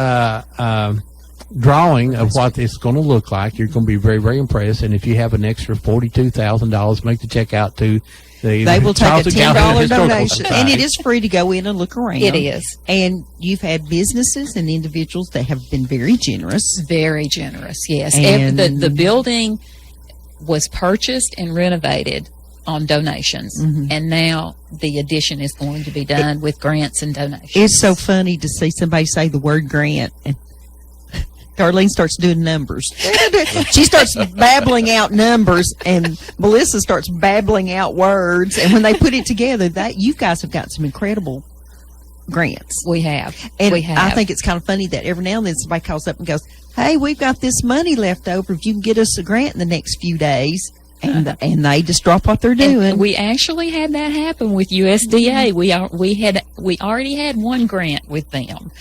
drawing of what it's going to look like. You're going to be very, very impressed. And if you have an extra $42,000, make the check out to the They will take a Charleston County $10 Historical donation, and Society. it is free to go in and look around. It is. And you've had businesses and individuals that have been very generous. Very generous, yes. And- The building was purchased and renovated on donations, and now the addition is going to be done with grants and donations. It's so funny to see somebody say the word grant, and Darlene starts doing numbers. She starts babbling out numbers, and Melissa starts babbling out words. And when they put it together, that you guys have got some incredible grants. We have. And we have. I think it's kind of funny that every now and then somebody calls up and goes, "Hey, we've got this money left over. If you can get us a grant in the next few days," and they just drop what they're doing. And we actually had that happen with USDA. We already had one grant with them,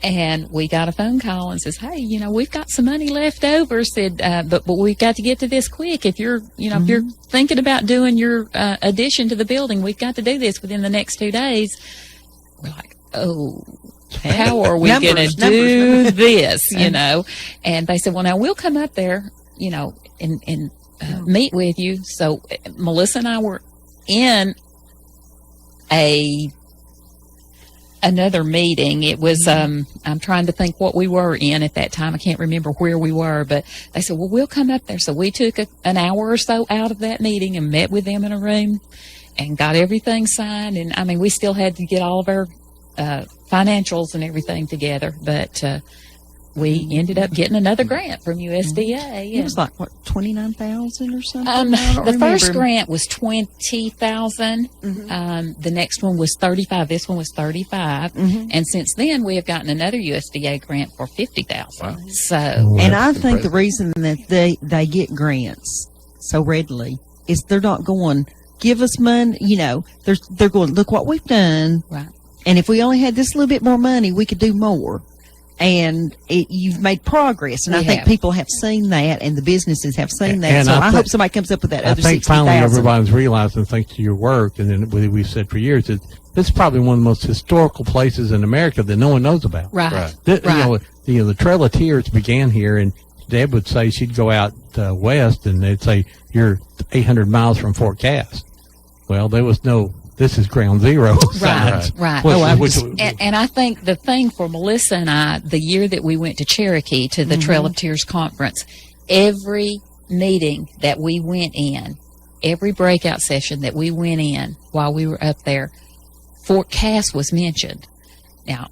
and we got a phone call and says, "Hey, we've got some money left over." Said, but we've got to get to this quick. If you're if you're thinking about doing your addition to the building, we've got to do this within the next 2 days. We're like, oh. How are we going to do this? And they said, well, now we'll come up there, and meet with you. So Melissa and I were in another meeting. It was, I'm trying to think what we were in at that time. I can't remember where we were, but they said, well, we'll come up there. So we took an hour or so out of that meeting and met with them in a room and got everything signed. And I mean, we still had to get all of our financials and everything together, but we ended up getting another grant from USDA. It was like what, 29,000 or something. The first grant was 20,000. The next one was 35. This one was 35. And since then, we have gotten another USDA grant for 50,000. Wow. So, And I think the reason that they get grants so readily is they're not going, give us money, they're going, look what we've done. Right. And if we only had this little bit more money, we could do more. And you've made progress. And We I think have. people have seen that, and the businesses have seen that. And So I I thi- hope somebody comes up with that I other think finally 60,000. everybody's realizing, thanks to your work, and then we've said for years, that this is probably one of the most historical places in America that no one knows about. right. Right. The Trail of Tears began here, and Deb would say she'd go out west, and they'd say, you're 800 miles from Fort Cass. Well, there was no, this is ground zero. signs. Right. And I think the thing for Melissa and I, the year that we went to Cherokee to the Trail of Tears conference, every meeting that we went in, every breakout session that we went in while we were up there, Fort Cass was mentioned. Now,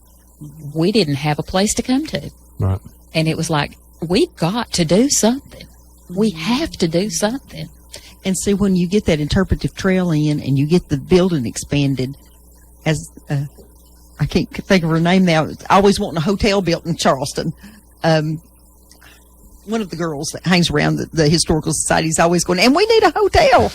we didn't have a place to come to. Right. And it was like, we've got to do something. We have to do something. And see, when you get that interpretive trail in and you get the building expanded, as I can't think of her name now, I always wanting a hotel built in Charleston. One of the girls that hangs around the Historical Society is always going, and we need a hotel.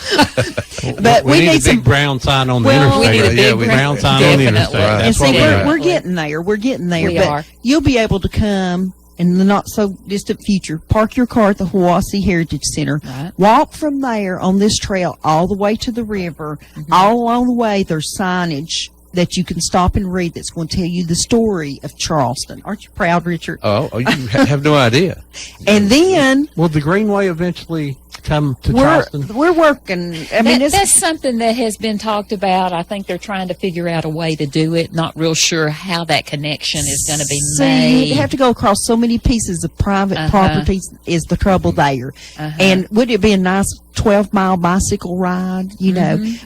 But we need a some big brown sign on the Well, we interstate. need a big brown sign on the definitely. interstate. Right. And That's see, what we we're, need. we're getting there. We're getting there. We but are. you'll be able to come in the not so distant future, park your car at the Hiwassee Heritage Center, Right. walk from there on this trail all the way to the river. All along the way, there's signage that you can stop and read that's going to tell you the story of Charleston. Aren't you proud, Richard? Oh, you have no idea. And then Will the Greenway eventually come to we're Charleston? working. I mean, That's something that has been talked about. I think they're trying to figure out a way to do it. Not real sure how that connection is going to be made. You have to go across so many pieces of private properties is the trouble there. And would it be a nice 12-mile bicycle ride?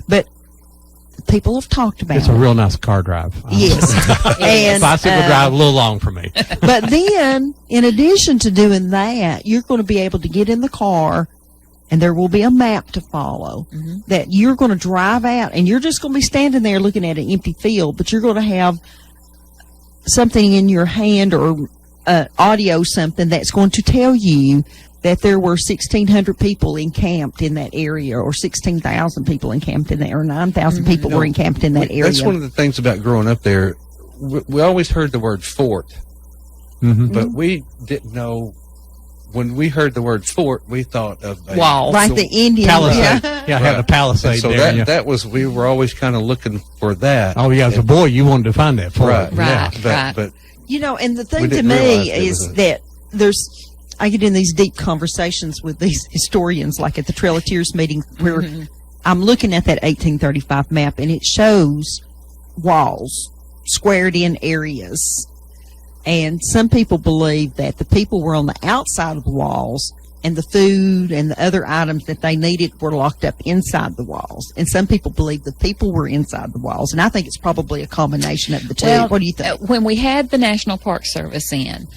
But people have talked about It's a it. real nice car drive. Yes. And Bicycle drive a little long for me. but then, in addition to doing that, you're going to be able to get in the car, and there will be a map to follow that you're going to drive out, and you're just going to be standing there looking at an empty field, but you're going to have something in your hand or audio something that's going to tell you that there were 1,600 people encamped in that area, or 16,000 people encamped in that, or 9,000 people were encamped in that area. That's one of the things about growing up there. We always heard the word fort, Mm-hmm. but we didn't know when we heard the word fort, we thought of a Wall. Like the Indian. Palisade. Yeah. Yeah, had a Right. palisade And so there. that yeah. that was, we were always kind of looking for that. Oh yeah, as a boy, you wanted to find that for Right. it. Yeah. Right. But You know, and the thing We to didn't me realize it is was a- that I get in these deep conversations with these historians, like at the Trail of Tears meeting, where I'm looking at that 1835 map, and it shows walls, squared in areas. And some people believe that the people were on the outside of the walls, and the food and the other items that they needed were locked up inside the walls. And some people believe the people were inside the walls. And I think it's probably a combination of the two. What do you think? When we had the National Park Service in,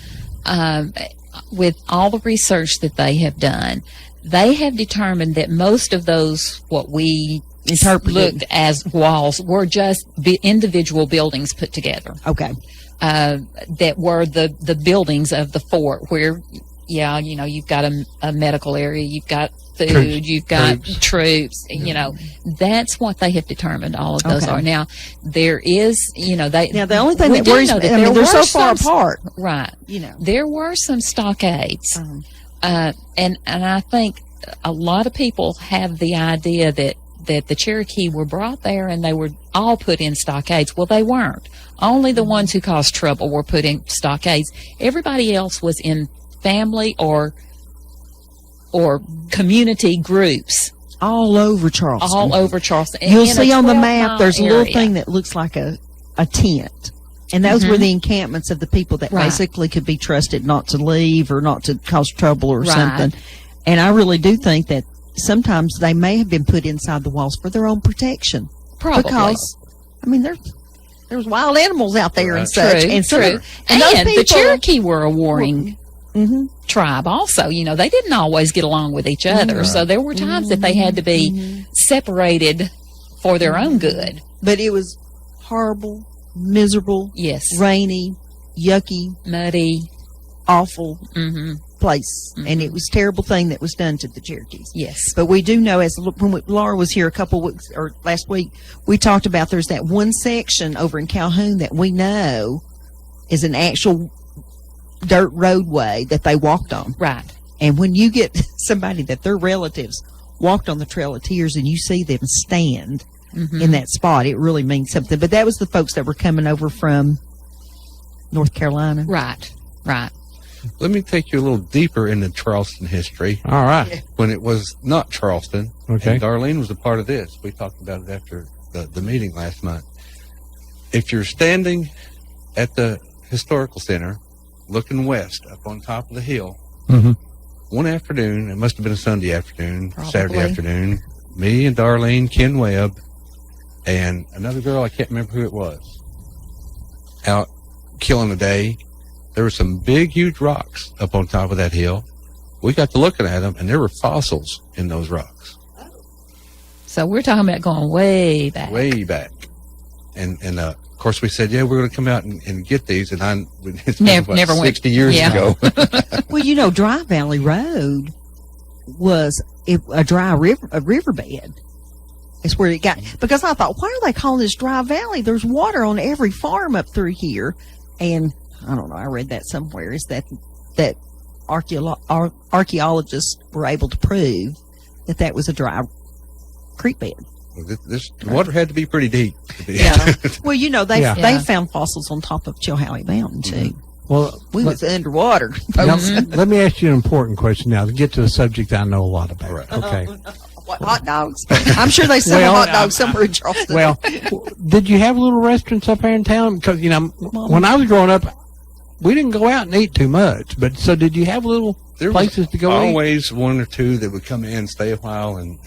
with all the research that they have done, they have determined that most of those, what we Interpreted. looked as walls, were just individual buildings put together. Okay. That were the buildings of the fort, where, yeah, you know, you've got a medical area, you've got food, Troops. you've got troops, you know, that's what they have determined all of those Okay. are. Now, there is, you know, Now, the only thing we that do worries know me, that I mean, there they're so were far some- apart, Right. you know. There were some stockades. And I think a lot of people have the idea that the Cherokee were brought there and they were all put in stockades. Well, they weren't. Only the ones who caused trouble were put in stockades. Everybody else was in family or community groups All over Charleston. all over Charleston. You'll in a see on the 12-mile map, there's a little area. thing that looks like a tent. And those were the encampments of the people that Right. basically could be trusted not to leave or not to cause trouble or Right. something. And I really do think that sometimes they may have been put inside the walls for their own protection. Probably. Because, I mean, there's wild animals out there and True, such. And some true. of- and those And the people- Cherokee were a warring Mhm. tribe also. You know, they didn't always get along with each other. So there were times that they had to be separated for their own good. But it was horrible, miserable, Yes. rainy, yucky, Muddy. awful Mm-hmm. place. And it was a terrible thing that was done to the Cherokees. Yes. But we do know, when Laura was here a couple weeks or last week, we talked about there's that one section over in Calhoun that we know is an actual dirt roadway that they walked on. Right. And when you get somebody that their relatives walked on the Trail of Tears and you see them stand in that spot, it really means something. But that was the folks that were coming over from North Carolina. Right. Right. let me take you a little deeper into Charleston history. All right. When it was not Charleston, Okay. and Darlene was a part of this. We talked about it after the meeting last month. If you're standing at the historical center, looking west up on top of the hill, Mhm. one afternoon, it must have been a Sunday afternoon, Saturday Probably. afternoon, me and Darlene, Ken Webb, and another girl, I can't remember who it was, out killing the day. There were some big, huge rocks up on top of that hill. We got to looking at them, and there were fossils in those rocks, So we're talking about going way back. way back. And of course, we said, yeah, we're going to come out and get these. And it's been Never- about never went. 60 years Yeah. ago. Well, you know, Dry Valley Road was a dry riverbed. It's where it got, because I thought, why are they calling this Dry Valley? There's water on every farm up through here. And I don't know, I read that somewhere, is that archaeologists were able to prove that was a dry creek bed. This water had to be pretty deep. To be, Yeah. Well, you know, they Yeah. Yeah. found fossils on top of Chilhowie Mountain too. Well, We was underwater. now, Mm-hmm. let me ask you an important question now to get to the subject I know a lot about. Right. Okay. What, hot dogs? I'm sure they sell Well, hot dogs somewhere in Charleston. Well, did you have little restaurants up here in town? Because, you know, when I was growing up, we didn't go out and eat too much. But so did you have little There places was to go eat? always one or two that would come in, stay a while, and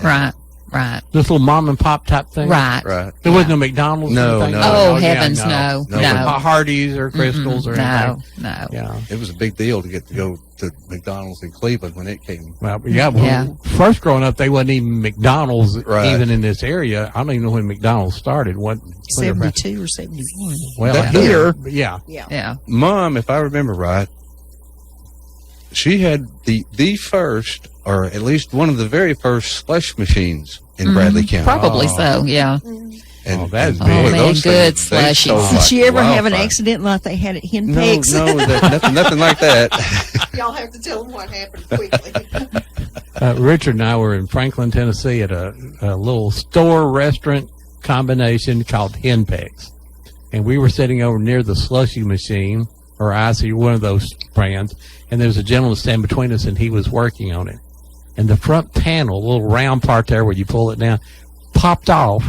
Right. Right. This little mom and pop type thing? Right. right. There wasn't no McDonald's? or No, anything? no. Oh, yeah, heavens, no. No. No. Hardee's or Crystals or No. anything? No. Yeah. It was a big deal to get to go to McDonald's in Cleveland when it came. Well, yeah. Well, Yeah. First growing up, they wasn't even McDonald's Right. even in this area. I don't even know when McDonald's started. When 72 or 71. Well, That- here, yeah. Yeah. Mom, if I remember right, she had the first, or at least one of the very first slush machines in Bradley County. Probably so. Yeah. And, Oh, that's and big. boy, Oh, man, those good things, they slushies. sold Did like you ever have an wildfire. accident like they had at No, Henpeck's? nothing like that. Y'all have to tell them what happened quickly. Richard and I were in Franklin, Tennessee at a little store restaurant combination called Henpeck's. And we were sitting over near the slushy machine, or Icy, one of those brands, and there was a gentleman standing between us, and he was working on it. And the front panel, the little round part there where you pull it down, popped off,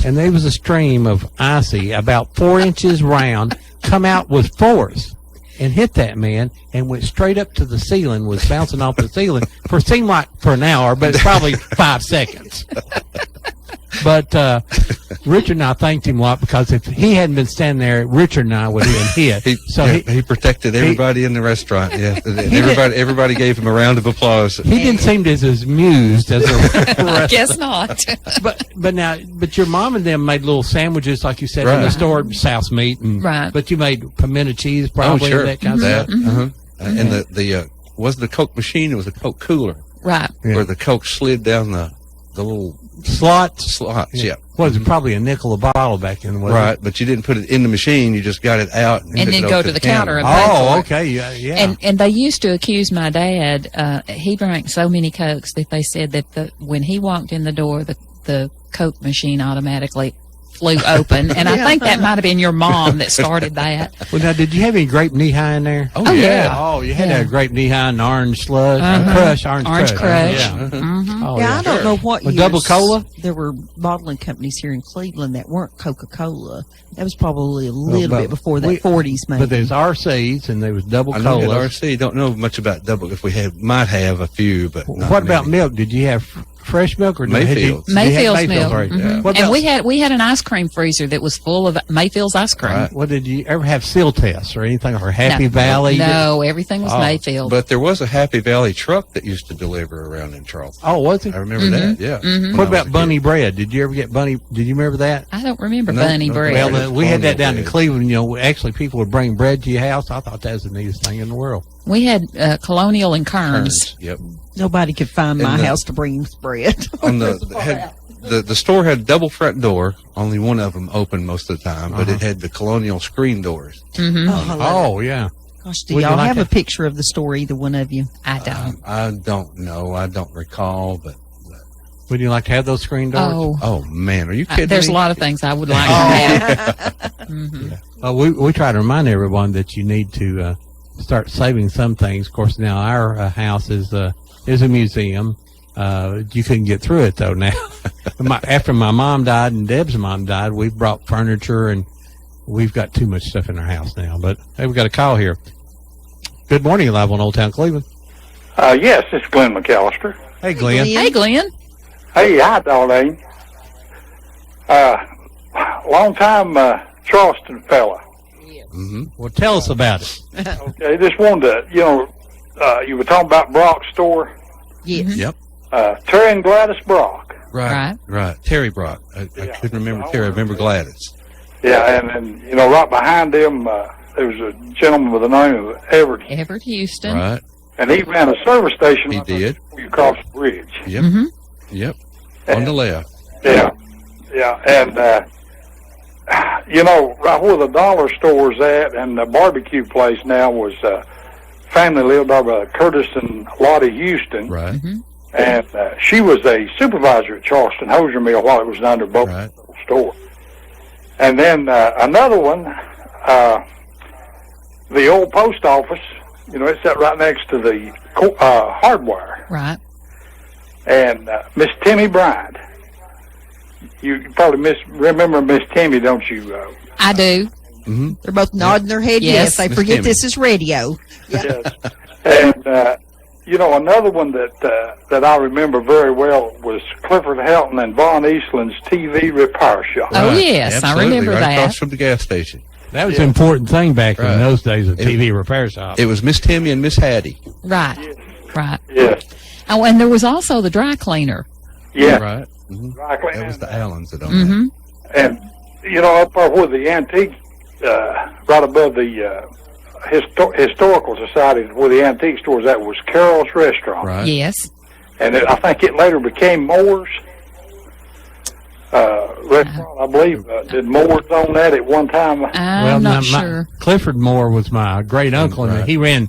and there was a stream of Icy about 4 inches round come out with force and hit that man and went straight up to the ceiling, was bouncing off the ceiling for seemed like for an hour, but it's probably 5 seconds. But Richard and I thanked him a lot, because if he hadn't been standing there, Richard and I would have been hit. He protected everybody in the restaurant. Yeah, everybody gave him a round of applause. He didn't seem as amused as the I rest. guess not. But your mom and them made little sandwiches, like you said, in the Right. store, South's meat, and Right. But you made pimento cheese, probably, sure. and that kind That, of stuff. And the wasn't the Coke machine; it was a Coke cooler Right. Yeah. where the Coke slid down the little Slots. slots. Yeah. Was it probably a nickel a bottle back in? wasn't Right, but you didn't put it in the machine. You just got it out and, And took then it go over to the counter and pay Oh, for it. okay, yeah. And they used to accuse my dad. He drank so many Cokes that they said that when he walked in the door, the Coke machine automatically flew open. And I think that might have been your mom that started that. Well, now, did you have any grape knee-high in there? Oh, yeah. Oh, you had Yeah. a grape knee-high and orange slush, Uh-huh. orange crush. Crush. Yeah. Oh, Yeah, I don't know what With years double cola? there were bottling companies here in Cleveland that weren't Coca-Cola. That was probably a little but bit before that we- 40s, maybe. But there's RCs and there was double I know cola. at RC. Don't know much about double. If we might have a few, but not What about many. milk? Did you have fresh milk or Mayfield's. did you have Mayfield's milk. right? Yeah. What And about, we had an ice cream freezer that was full of Mayfield's ice cream. Right. what did you ever have seal tests or anything, or Happy No. Valley? No, everything was Oh, Mayfield. But there was a Happy Valley truck that used to deliver around in Charleston. Oh, was it? I remember that. Yeah. When I What was about a bunny kid. bread? Did you ever get bunny? Did you remember that? I don't remember No, bunny no, bread. Well, we had that down in bread. Cleveland. You know, actually, people would bring bread to your house. I thought that was the neatest thing in the world. We had Colonial and Kearns. Yep. Nobody could find my And the- house to bring him bread. On the store had a double front door. Only one of them open most of the time, but it had the Colonial screen doors. Oh, yeah. Gosh, do Would you y'all like have to- a picture of the store, either one of you? I don't. I don't know. I don't recall, but Would you like to have those screen doors? oh man, are you kidding There's me? a lot of things I would like to have. We try to remind everyone that you need to start saving some things. Of course, now our house is a museum. You couldn't get through it though. Now, after my mom died and Deb's mom died, we brought furniture and we've got too much stuff in our house now. But hey, we got a call here. Good morning, live on Old Town Cleveland. Yes, it's Glenn McAllister. Hey, Glenn. Hey, Glenn. Hey, hi, Darlene. Long time Charleston fella. Well, tell us about it. Okay, just wanted to, you were talking about Brock's store. Yes. Yep. Terry and Gladys Brock. Right. Terry Brock. I couldn't remember Terry. I remember Gladys. Yeah, and right behind them, there was a gentleman with the name of Everett, Everett Houston. Right. and he ran a service station. He did. Before you cross the bridge. Yep. Yep. On the left. Yeah, and right where the dollar store's at and the barbecue place now was family lived over Curtis and Lottie Houston, Right. and she was a supervisor at Charleston Hosier Mill while it was under both Right. store. And then another one, the old post office. It's sat right next to the hardware. Right. And Miss Timmy Bryant. You probably remember Miss Timmy, don't you? I do. They're both nodding their head yes. They Miss forget Timmy. this is radio. Yes. And another one that I remember very well was Clifford Helton and Von Eastland's TV repair shop. Oh, Right. yes, I Absolutely. remember right that. across from the gas station. That was an important thing back Right. in those days of It- TV repair shop. It was Miss Timmy and Miss Hattie. Right. Right. Yes. Oh, and there was also the dry cleaner. Yeah. Right. Exactly. That was the Allens that owned Mm-hmm. And up there where the antique, right above the historical society, where the antique store is at, was Carol's Restaurant. that. Right. Yes. And I think it later became Moore's. restaurant, I believe. Did Moore's own that at one time? I'm not sure. Clifford Moore was my great uncle, and Right. he ran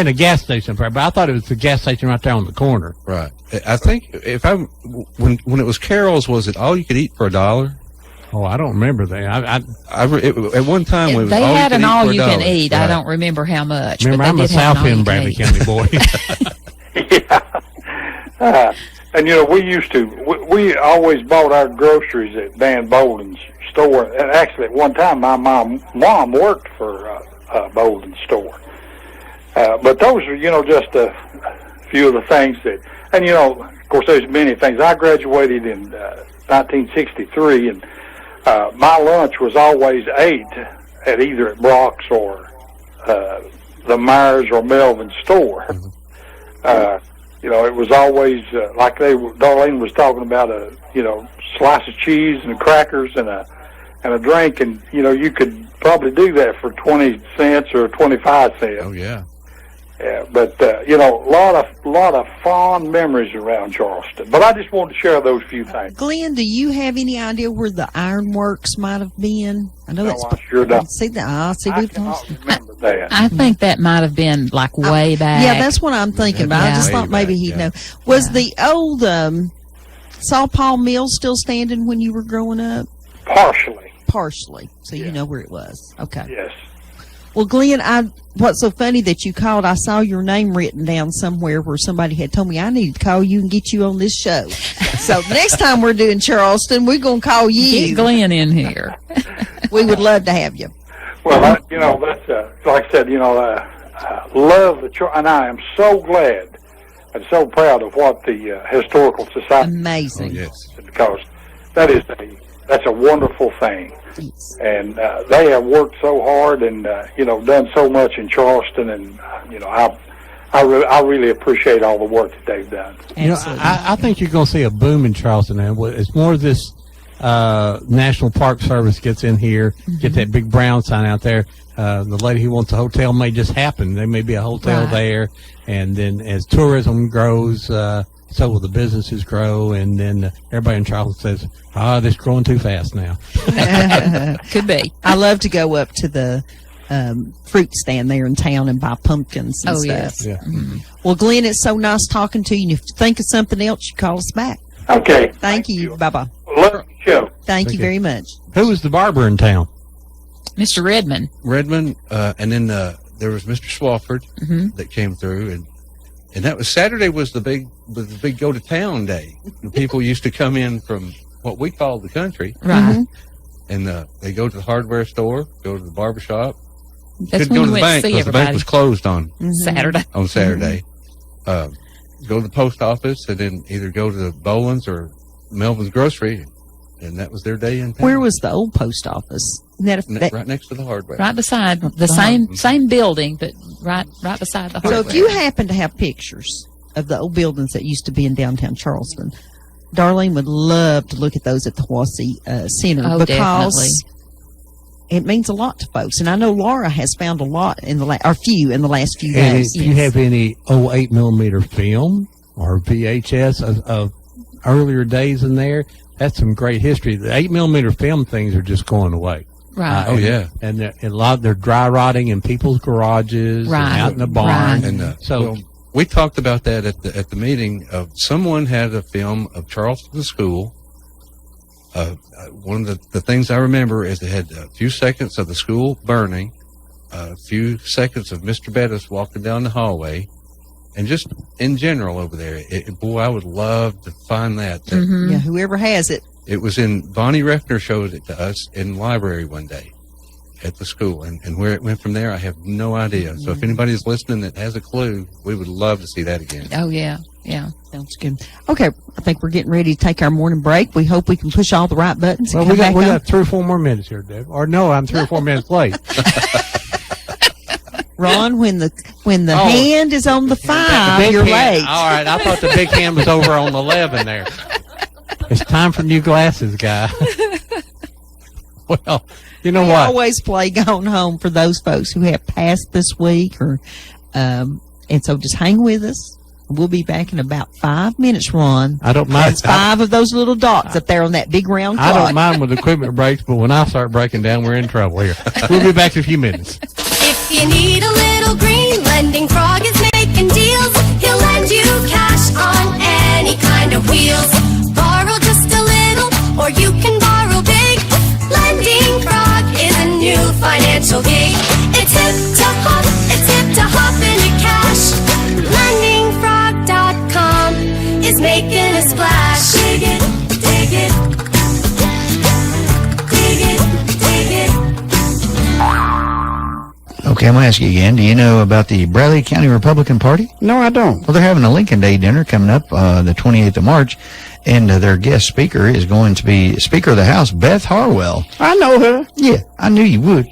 a gas station, but I thought it was the gas station right there on the corner. Right. I think when it was Carol's, was it all you could eat for $1? Oh, I don't remember that. At one time, it was They all had you an could eat all for you can $1. eat. I Right. don't remember how much. Remember, but I'm they a did have South an all End you can Bradley eat. County boy. Yeah. And, you know, we always bought our groceries at Dan Bolden's store. And actually, at one time, my mom worked for Bolden's store. But those are, you know, just a few of the things that, and, you know, of course, there's many things. I graduated in 1963, and my lunch was always ate at either at Brock's or the Myers or Melvin store. You know, it was always like Darlene was talking about a slice of cheese and crackers and a drink, and you know you could probably do that for 20 cents or 25 cents. Oh yeah. Yeah, but you know, a lot of fond memories around Charleston. But I just wanted to share those few things. Glenn, do you have any idea where the ironworks might have been? I know No, that's. I sure don't. See that? I we've cannot lost. remember that. I think that might have been like way back. Yeah, that's what I'm thinking about. I Yeah. just Way thought maybe back, he'd yeah. know. Was the old Saw Paul Mill still standing when you were growing up? Partially, Partially. So you Yeah. know where it was. Okay. yes. Well, Glenn, what's so funny that you called, I saw your name written down somewhere where somebody had told me I needed to call you and get you on this show. So next time we're doing Charleston, we're going to call Get you. Glenn in here. We would love to have you. Well, you know, that's like I said, you know, I love and I am so glad and so proud of what the Historical Society Amazing. Oh, yes. because that's a wonderful thing. Yes. And they have worked so hard and you know done so much in Charleston, and you know I really appreciate all the work that they've done. You know, I think you're going to see a boom in Charleston now. It's more of this National Park Service gets in here, get that big brown sign out there. The lady who wants a hotel may just happen. There may be a hotel Right. there, and then as tourism grows, so will the businesses grow, and then everybody in Charleston says, this is growing too fast now. Could be. I love to go up to the fruit stand there in town and buy pumpkins and Oh, stuff. yes. Yeah. Well, Glenn, it's so nice talking to you. And if you think of something else, you call us back. Okay, Thank you. Bye-bye. Love the show. Thank you you. very much. Who was the barber in town? Mr. Redmond. Redmond, and then there was Mr. Swafford that came through, and that was Saturday was the big go to town day. The people used to come in from what we call the country, Right. and they go to the hardware store, go to the barber shop. That's Couldn't when go we to the went bank to see because the bank everybody. was closed on Saturday. Saturday. Go to the post office and then either go to the Boland's or Melvin's Grocery, and that was their day in town. Where was the old post office? Isn't that Right next to the hardware. Right beside the same building, but right beside the So hardware. if you happen to have pictures of the old buildings that used to be in downtown Charleston, Darlene would love to look at those at the Huassee Center Oh, because definitely. it means a lot to folks. And I know Laura has found a lot in the last few And days. if you have any 8mm film or VHS of earlier days in there, that's some great history. The 8mm film things are just going away. Right. Oh, yeah. And a lot they're dry rotting in people's garages Right. and out in the barn. Right. And So- well, we talked about that at the meeting. Someone had a film of Charleston School. One of the things I remember is it had a few seconds of the school burning, a few seconds of Mr. Bettis walking down the hallway, and just in general over there. Boy, I would love to find that. Yeah, whoever has it. It was in Bonnie Refner showed it to us in the library one day at the school, and where it went from there, I have no idea. So if anybody's listening that has a clue, we would love to see that again. Oh, yeah. Yeah. Sounds good. Okay, I think we're getting ready to take our morning break. We hope we can push all the right buttons and Well, come we back on. got 3 or 4 more minutes here, Dave. Or no, I'm 3 or 4 minutes late. Ron, when the Oh. hand is on the 5, Big you're hand. late. All right, I thought the big hand was over on 11 there. It's time for new glasses, guy. Well, you know We what? always play Gone Home for those folks who have passed this week, or and so just hang with us. We'll be back in about 5 minutes, Ron. I don't mind. That's 5 of those little dots up there on that big round clock. I don't mind when the equipment breaks, but when I start breaking down, we're in trouble here. We'll be back in a few minutes. If you need a little green, Lending Frog is making deals. He'll lend you cash on any kind of wheels. Borrow just a little, or you can borrow big. Lending Frog is a new financial gig. It's hip to hop into cash. LendingFrog.com is making a splash. Dig it, dig it. Dig it, dig it. Okay, I'm going to ask you again. Do you know about the Bradley County Republican Party? No, I don't. Well, they're having a Lincoln Day dinner coming up the 28th of March, and their guest speaker is going to be Speaker of the House, Beth Harwell. I know her. Yeah, I knew you would.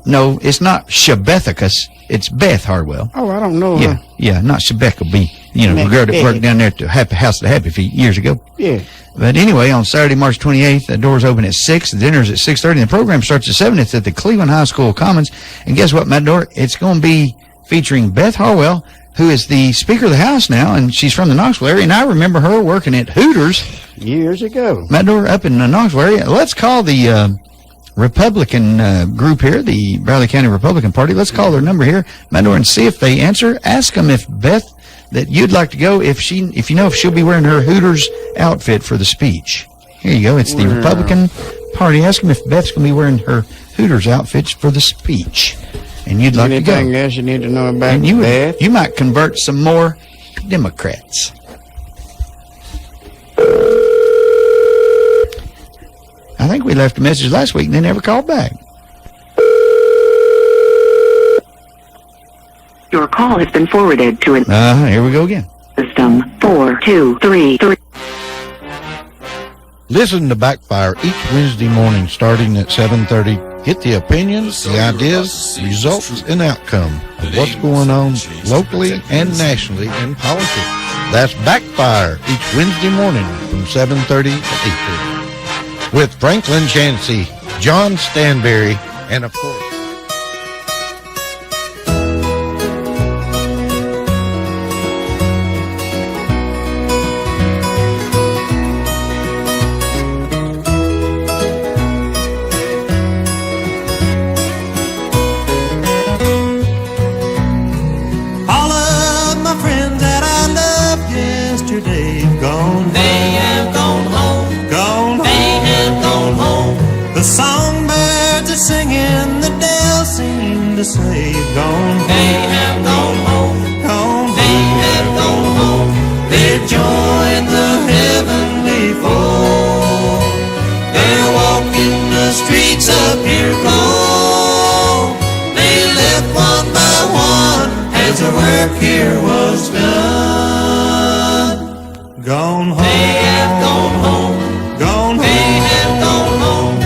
No, it's not Shebethicus. It's Beth Harwell. Oh, I don't know Yeah, her. yeah, not Shebecca B. You know, the girl that worked down there at the House of the Happy Feet years ago. Yeah. But anyway, on Saturday, March 28th, the doors open at 6, the dinner's at 6:30, and the program starts at 7. It's at the Cleveland High School Commons. And guess what, Matador? It's going to be featuring Beth Harwell, who is the Speaker of the House now, and she's from the Knoxville area, and I remember her working at Hooters. Years ago. Matador, up in the Knoxville area. Let's call the Republican group here, the Bradley County Republican Party. Let's call their number here, Matador, and see if they answer. Ask them if Beth, that you'd like to go, if you know if she'll be wearing her Hooters outfit for the speech. Here you go. It's the Republican Party. Ask them if Beth's going to be wearing her Hooters outfits for the speech. And you'd like to go. Anything else you need to know about And Beth? you might convert some more Democrats. I think we left a message last week and they never called back. Your call has been forwarded to an Here we go again. system 4233. Listen to Backfire each Wednesday morning starting at 7:30. Get the opinions, the ideas, results, and outcome of what's going on locally and nationally in politics. That's Backfire each Wednesday morning from 7:30 to 8:30. With Franklin Chansey, John Stanberry, and of course... All of my friends that I loved yesterday have gone. They have gone home. Gone home. They have gone home. The songbirds are singing, the dell seem to say, gone. They have gone home. Gone. They have gone home. They've joined the heavenly fold. They're walking the streets up here cold. They left one by one as the work here was done. Gone home. They have gone home. Gone home. They have gone home.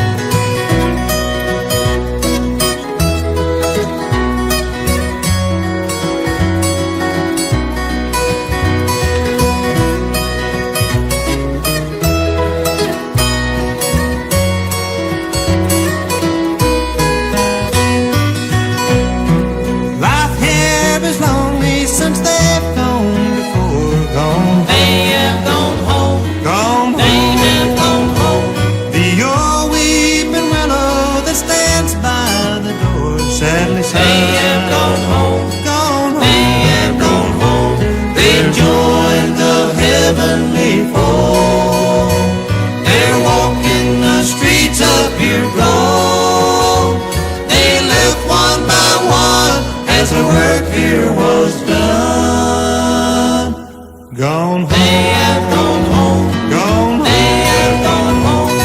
Life here is lonely since they've gone before. Gone. They have gone home. Gone. They have gone home. The old weeping willow that stands by the door sadly says, they have gone home. Gone home. They have gone home. They've joined the heavenly fold. They're walking the streets up here gold. They left one by one as the work here was done. Gone home. They have gone home. Gone. They have gone home.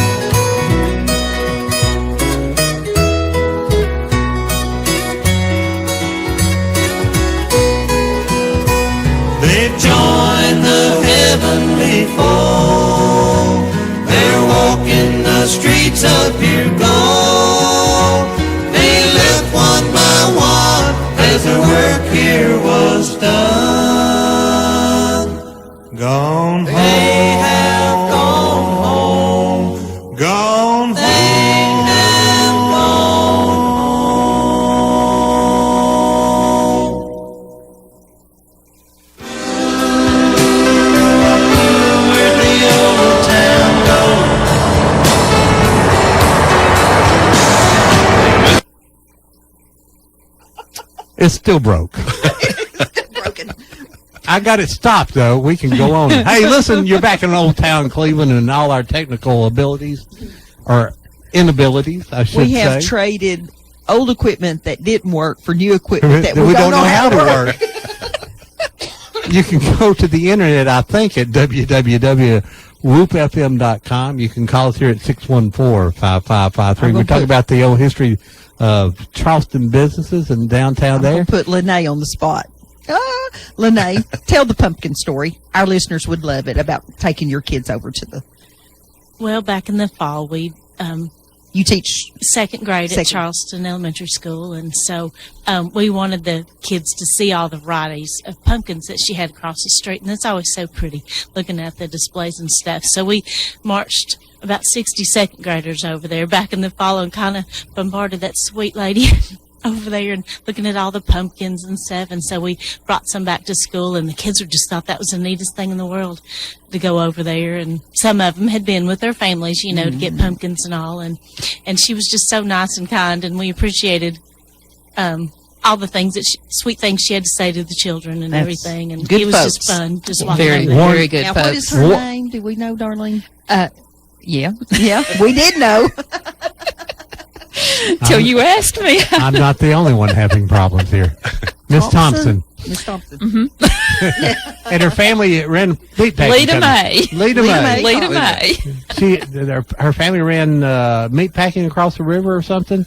It's still broke. I got it stopped, though. We can go on. Hey, listen, you're back in Old Town Cleveland, and all our technical abilities, or inabilities, I should We have say. traded old equipment that didn't work for new equipment that we don't know how to work. You can go to the internet, I think, at www.whoopfm.com. You can call us here at 614-5553. We're talking about the old history of Charleston businesses and downtown there. Put Lene on the spot. Lene, tell the pumpkin story. Our listeners would love it about taking your kids over to the. Well, back in the fall, we you teach second grade second. at Charleston Elementary School, and so we wanted the kids to see all the varieties of pumpkins that she had across the street, and it's always so pretty looking at the displays and stuff. So we marched about 60 second graders over there back in the fall and kind of bombarded that sweet lady over there and looking at all the pumpkins and stuff. And so we brought some back to school, and the kids were just thought that was the neatest thing in the world to go over there. And some of them had been with their families, you know, to get pumpkins and all. And she was just so nice and kind, and we appreciated all the things that sweet things she had to say to the children and everything. And good it was folks. just fun, just walking Very, over there. very good Now, folks. what is her name? Do we know, Darlene? Yeah. Yeah, we did know. Till you asked me. I'm not the only one having problems here. Miss Thompson. Miss Thompson. And her family ran meat packing Lita May. Lita May. Lita May. Her family ran meat packing across the river or something?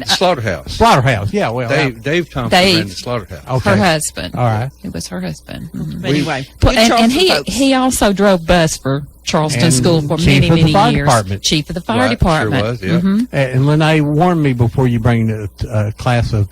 Slaughterhouse. Slaughterhouse, yeah. Well, Dave Thompson ran the slaughterhouse. Okay. Her husband. All right. It was her husband. Mhm. But anyway, Well, good and Charleston he folks. he also drove bus for Charleston And School for chief many, of the many fire years. department. Chief of the fire Right, sure department. was, yeah. Mhm. And Lene, warn me before you bring a class of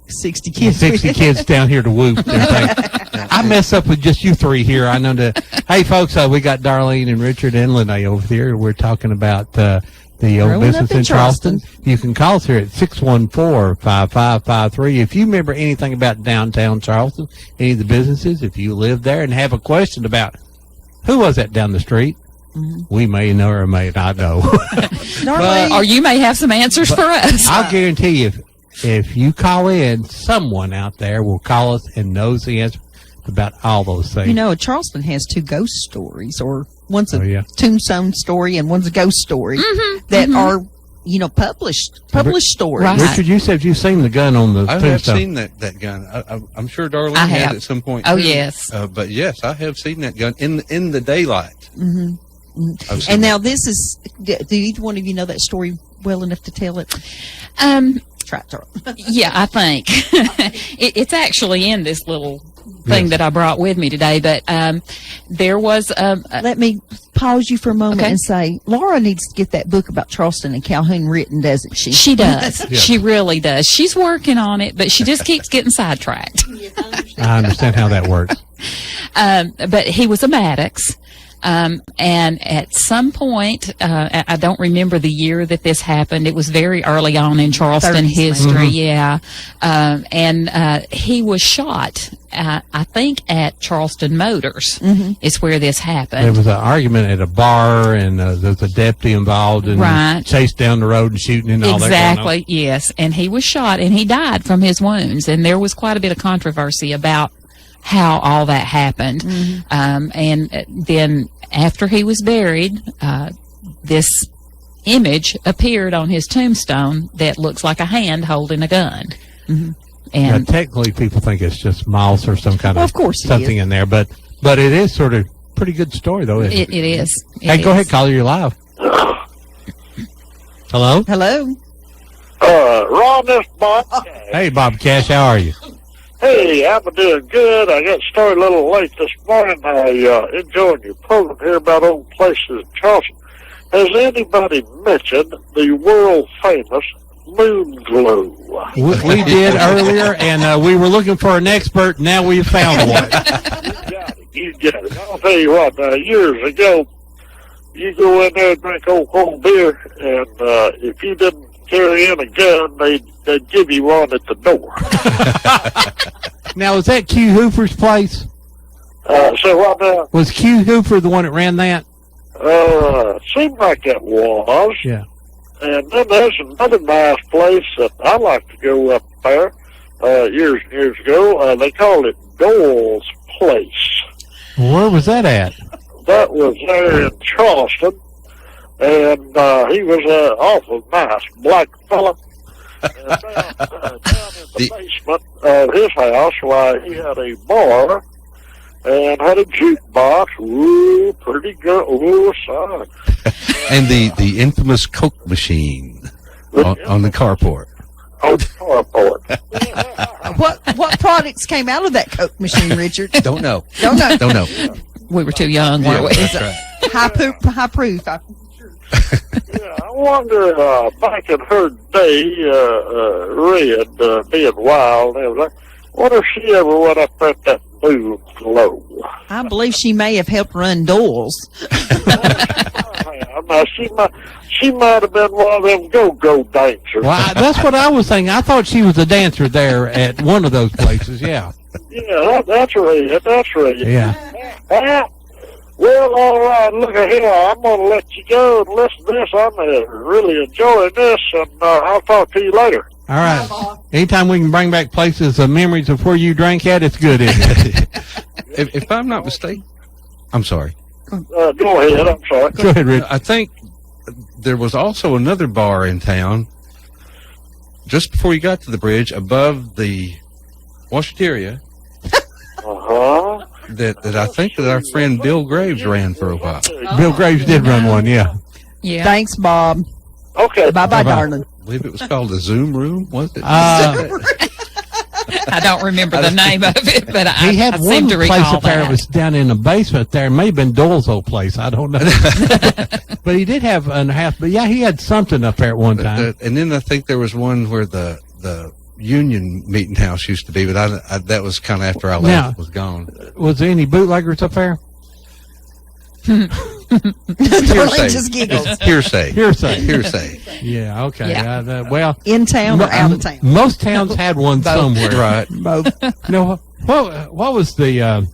60 kids. 60 kids down here to whoop. and everything. I mess up with just you three here. I know that. Hey, folks, we got Darlene and Richard and Lene over here. We're talking about the old Growing business up in in Charleston. You can call us here at 614-5553. If you remember anything about downtown Charleston, any of the businesses, if you live there and have a question about who was that down the street, we may know or may not know. Darlene, Or you may have some answers for us. I'll guarantee you, if you call in, someone out there will call us and knows the answer about all those things. you know, Charleston has two ghost stories, or one's a Oh, yeah. tombstone story and one's a ghost story that are, you know, published stories. Right. Richard, you said you've seen the gun on the I have tombstone. seen that gun. I'm sure Darlene I has have. at some point. Oh, too. yes. But yes, I have seen that gun in the daylight. Mhm. I've seen And now that. this is, do either one of you know that story well enough to tell it? Try it, Darlene. Yeah, I think it's actually in this little thing that I brought with me today. But there was Let me pause you for a moment Okay. and say, Laura needs to get that book about Charleston and Calhoun written, doesn't she? She does. Yeah. She really does. She's working on it, but she just keeps getting sidetracked. I understand how that works. But he was a Maddox. And at some point, I don't remember the year that this happened. It was very early on in Charleston 30s, history, maybe. yeah. And he was shot, I think, at Charleston Motors is where this happened. There was an argument at a bar, and there was a deputy involved, and Right. chased down the road and shooting and all that. Exactly, yes. And he was shot, and he died from his wounds. And there was quite a bit of controversy about how all that happened. And then after he was buried, this image appeared on his tombstone that looks like a hand holding a gun. Now, And technically, people think it's just mouse or some kind Well, of, of course it something is. in there, but it is sort of pretty good story, though. Isn't it is. It Hey, go is. ahead, caller, you're live. Hello? Hello? Ron, this Bob. Hey, Bob Cash, how are you? Hey, I'm doing good. I got started a little late this morning. I enjoyed your program here about old places in Charleston. Has anybody mentioned the world famous moon glow? We did earlier, and we were looking for an expert. Now we've found one. You got it. I'll tell you what, years ago, you go in there and drink old cold beer, and if you didn't carry in a gun, they'd give you one at the door. Now, was that Q Hooper's place? So what now? Was Q Hooper the one that ran that? Seemed like it was. Yeah. And then there's another nice place that I like to go up there, years and years ago. They called it Dole's Place. Where was that at? That was there in Charleston, and he was an awful nice black fella. And down in the basement of his house, why he had a bar and had a jukebox. Ooh, pretty good. Ooh, son. And the infamous Coke machine on the carport. On the carport. What products came out of that Coke machine, Richard? Don't know. Don't know. Don't know. We were too young, weren't we? That's right. High proof. Yeah, I wonder, back in her day, Red, being wild and everything, wonder if she ever went up at that Blue Glow. I believe she may have helped run Dole's. Now, she might have been one of them go-go dancers. Well, that's what I was thinking. I thought she was a dancer there at one of those places, yeah. Yeah, that's right. That's right. Yeah. Well, all right, look at here. I'm going to let you go and listen to this. I'm really enjoying this, and I'll talk to you later. All right. Anytime we can bring back places of memories of where you drank at, it's good, isn't it? If I'm not mistaken, I'm sorry. Go ahead. I'm sorry. Go ahead, Rich. I think there was also another bar in town just before you got to the bridge above the washateria. Uh-huh. That I think that our friend Bill Graves ran for a while. Bill Graves did run one, yeah. Yeah. Thanks, Bob. Okay. Bye-bye, darling. I believe it was called the Zoom Room, was it? I don't remember the name of it, but He had I one seem to place recall up there. It that. was down in the basement there. It may have been Dole's old place. I don't know. But he did have a half. But yeah, he had something up there at one time. And then I think there was one where the Union Meeting House used to be, but I that was kind of after I left. Now, It was gone. Was there any bootleggers up there? Darlene just giggles. Hearsay. Hearsay. Yeah, okay. Yeah. Well, In town or out of town? Most towns had one somewhere. Right. Both. No, what was the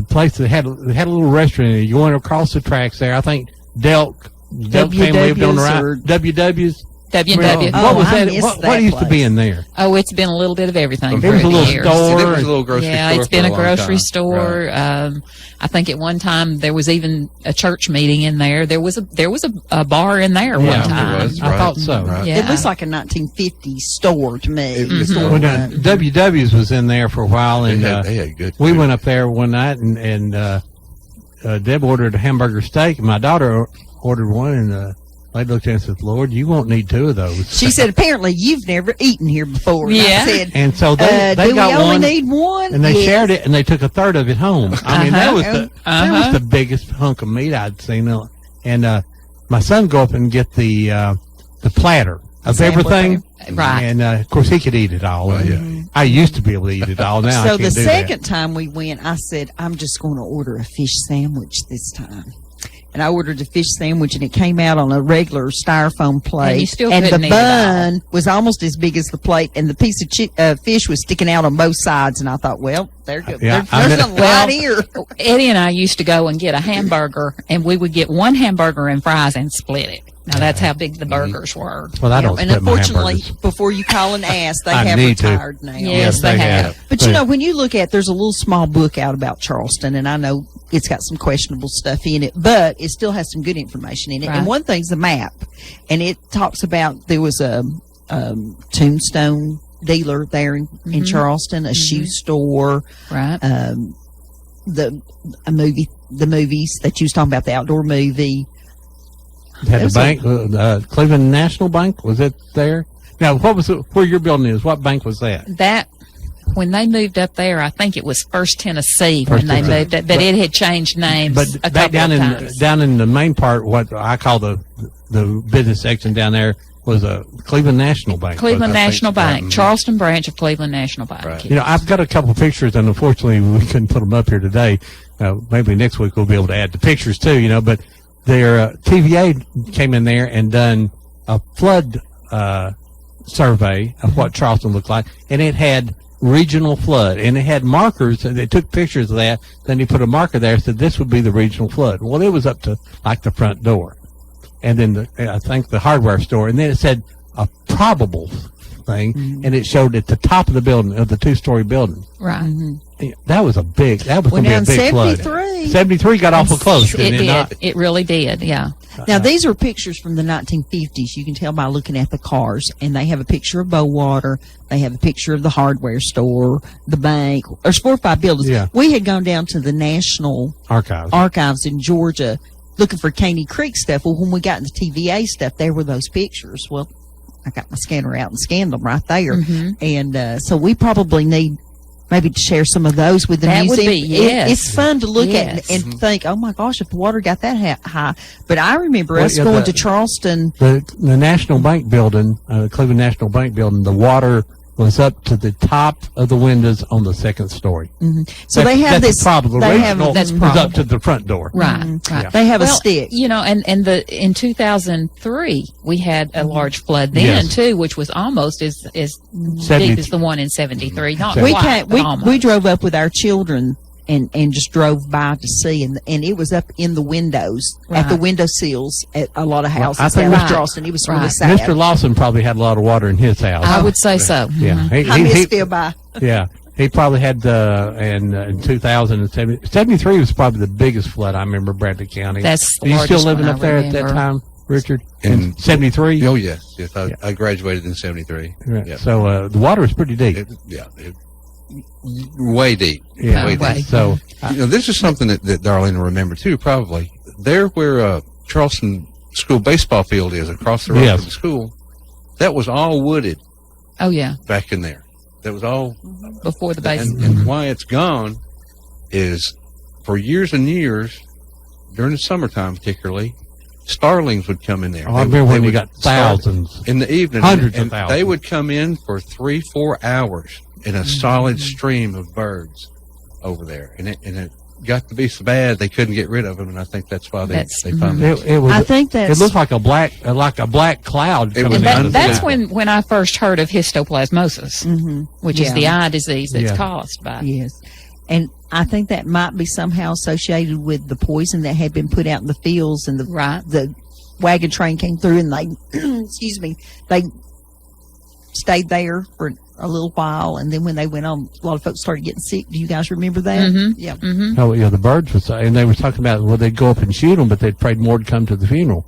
place that had a little restaurant in it? You went across the tracks there. I think Delk family lived on the right. WW's. W&W. What was I that? missed What that used to be place. in there? Oh, it's been a little bit of everything. There was a little years. store. It was a little grocery Yeah, store. it's been for a long grocery time. store. Right. I think at one time there was even a church meeting in there. There was a bar in there one Yeah, time. There was, I right. thought so. Right. Yeah. It looks like a 1950s store to me. It's Well, now, WW's was in there for a while, and They had good we food. went up there one night, and Deb ordered a hamburger steak, and my daughter ordered one, and I looked at it and said, "Lord, you won't need two of those." She said, apparently you've never eaten here before. And Yeah. I said, And so they do got we only one, need one? and they Yes. shared it, and they took a third of it home. I mean, that was that Uh-huh. was the biggest hunk of meat I'd seen. And my son go up and get the platter of Sample everything, Right. and of course he could eat it all. Well, yeah. I used to be able to eat it all. Now I So can't the do second time we went, I said, I'm just going to order a fish sandwich this time. And I ordered a fish sandwich, and it came out on a regular styrofoam plate. And you still and couldn't the eat it all. bun was almost as big as the plate, and the piece of fish was sticking out on both sides. And I thought, well, there goes. Yeah, There's a Well, lot here. Eddie and I used to go and get a hamburger, and we would get one hamburger and fries and split it. Now that's how big the burgers were. that. Well, I don't And split my unfortunately, hamburgers. before you call and ask, they I have need to. retired now. Yes, they have. But you know, when you look at, there's a little small book out about Charleston, and I know it's got some questionable stuff in it, but it still has some good information in it. Right. And one thing's the map, and it talks about there was a tombstone dealer there in Charleston, a shoe store, Right. the movies that you was talking about, the outdoor movie. Had the There's bank, Cleveland National Bank, was it there? Now, what was it, where your building is? What bank was that? That when they moved up there, I think it was First Tennessee First when they Tennessee. moved up, but it had changed names But a back couple down of in times. down in the main part, what I call the business section down there was a Cleveland National Bank. Cleveland I think National so. Bank, Mhm. Charleston branch of Cleveland National Bank. Right. You know, I've got a couple of pictures, and unfortunately, we couldn't put them up here today. Maybe next week we'll be able to add the pictures too. You know, but their TVA came in there and done a flood survey of what Charleston looked like, and it had regional flood, and it had markers, and they took pictures of that. Then they put a marker there, said this would be the regional flood. Well, it was up to like the front door, and then I think the hardware store, and then it said a probable thing, and it showed at the top of the building, of the 2-story building. Right. That was going to be a Well, now, big flood. 73 got awful close, It didn't it did. not? It really did. Yeah. Now, these are pictures from the 1950s. You can tell by looking at the cars. And they have a picture of Bowater. They have a picture of the hardware store, the bank. There's 4 or 5 buildings. Yeah. We had gone down to the National Archives in Georgia looking for Caney Creek stuff. Well, when we got into TVA stuff, there were those pictures. Well, I got my scanner out and scanned them right there. Mhm. And so we probably need maybe to share some of those with the That would museum. be, yes. It's fun to look Yes. at and think, oh my gosh, if the water got that high. But I remember Well, us yeah, going the- to Charleston. The National Bank building, Cleveland National Bank building, the water was up to the top of the windows on the 2nd story. So they have that's this. The problem. The they have original that's was up to the front door. Right. Right. Yeah. They have a Well, stick. You know, and in 2003 we had a large flood then Yes. too, which was almost as deep as the one in 73. Not we quite, can't. but almost. We drove up with our children and just drove by to see, and it was up in the windows at the Right. window sills at a lot of Well, houses I think down in Mr. Charleston. It was really sad. Mr. Lawson probably had a lot of water in his house. I would say so. Yeah. Mhm. I miss Phil by. Yeah. He probably had in 2007, 73 was probably the biggest flood I remember Bradley County. That's the Are you still largest living one up I there at that remember. time, Richard? In- In 73? Oh, yes. I graduated in 73. Right. Yeah. So the water was pretty deep. Way deep. Yeah. Way Way. deep. So this is something that Darlene will remember too, probably. There where Charleston School baseball field is, across the road Yes. from the school, that was all wooded Oh yeah, back in there. That was all. before the base. And why it's gone is for years and years, during the summertime particularly, starlings would come in there. I remember when you got thousands. in the evening, Hundreds of and thousands. they would come in for 3-4 hours in a solid stream of birds over there, and it got to be so bad they couldn't get rid of them, and I think that's why they finally. it was. I think that's. It looked like a black cloud It coming was down. And that's when I first heard of histoplasmosis, which is Yeah. the eye disease that's Yeah. caused by. Yes. And I think that might be somehow associated with the poison that had been put out in the fields, and the wagon train came through, and they, excuse me, they stayed there for a little while, and then when they went on, a lot of folks started getting sick. Do you guys remember that? Mhm. Yeah. Oh yeah, the birds was, and they were talking about they'd go up and shoot them, but they'd prayed more to come to the funeral.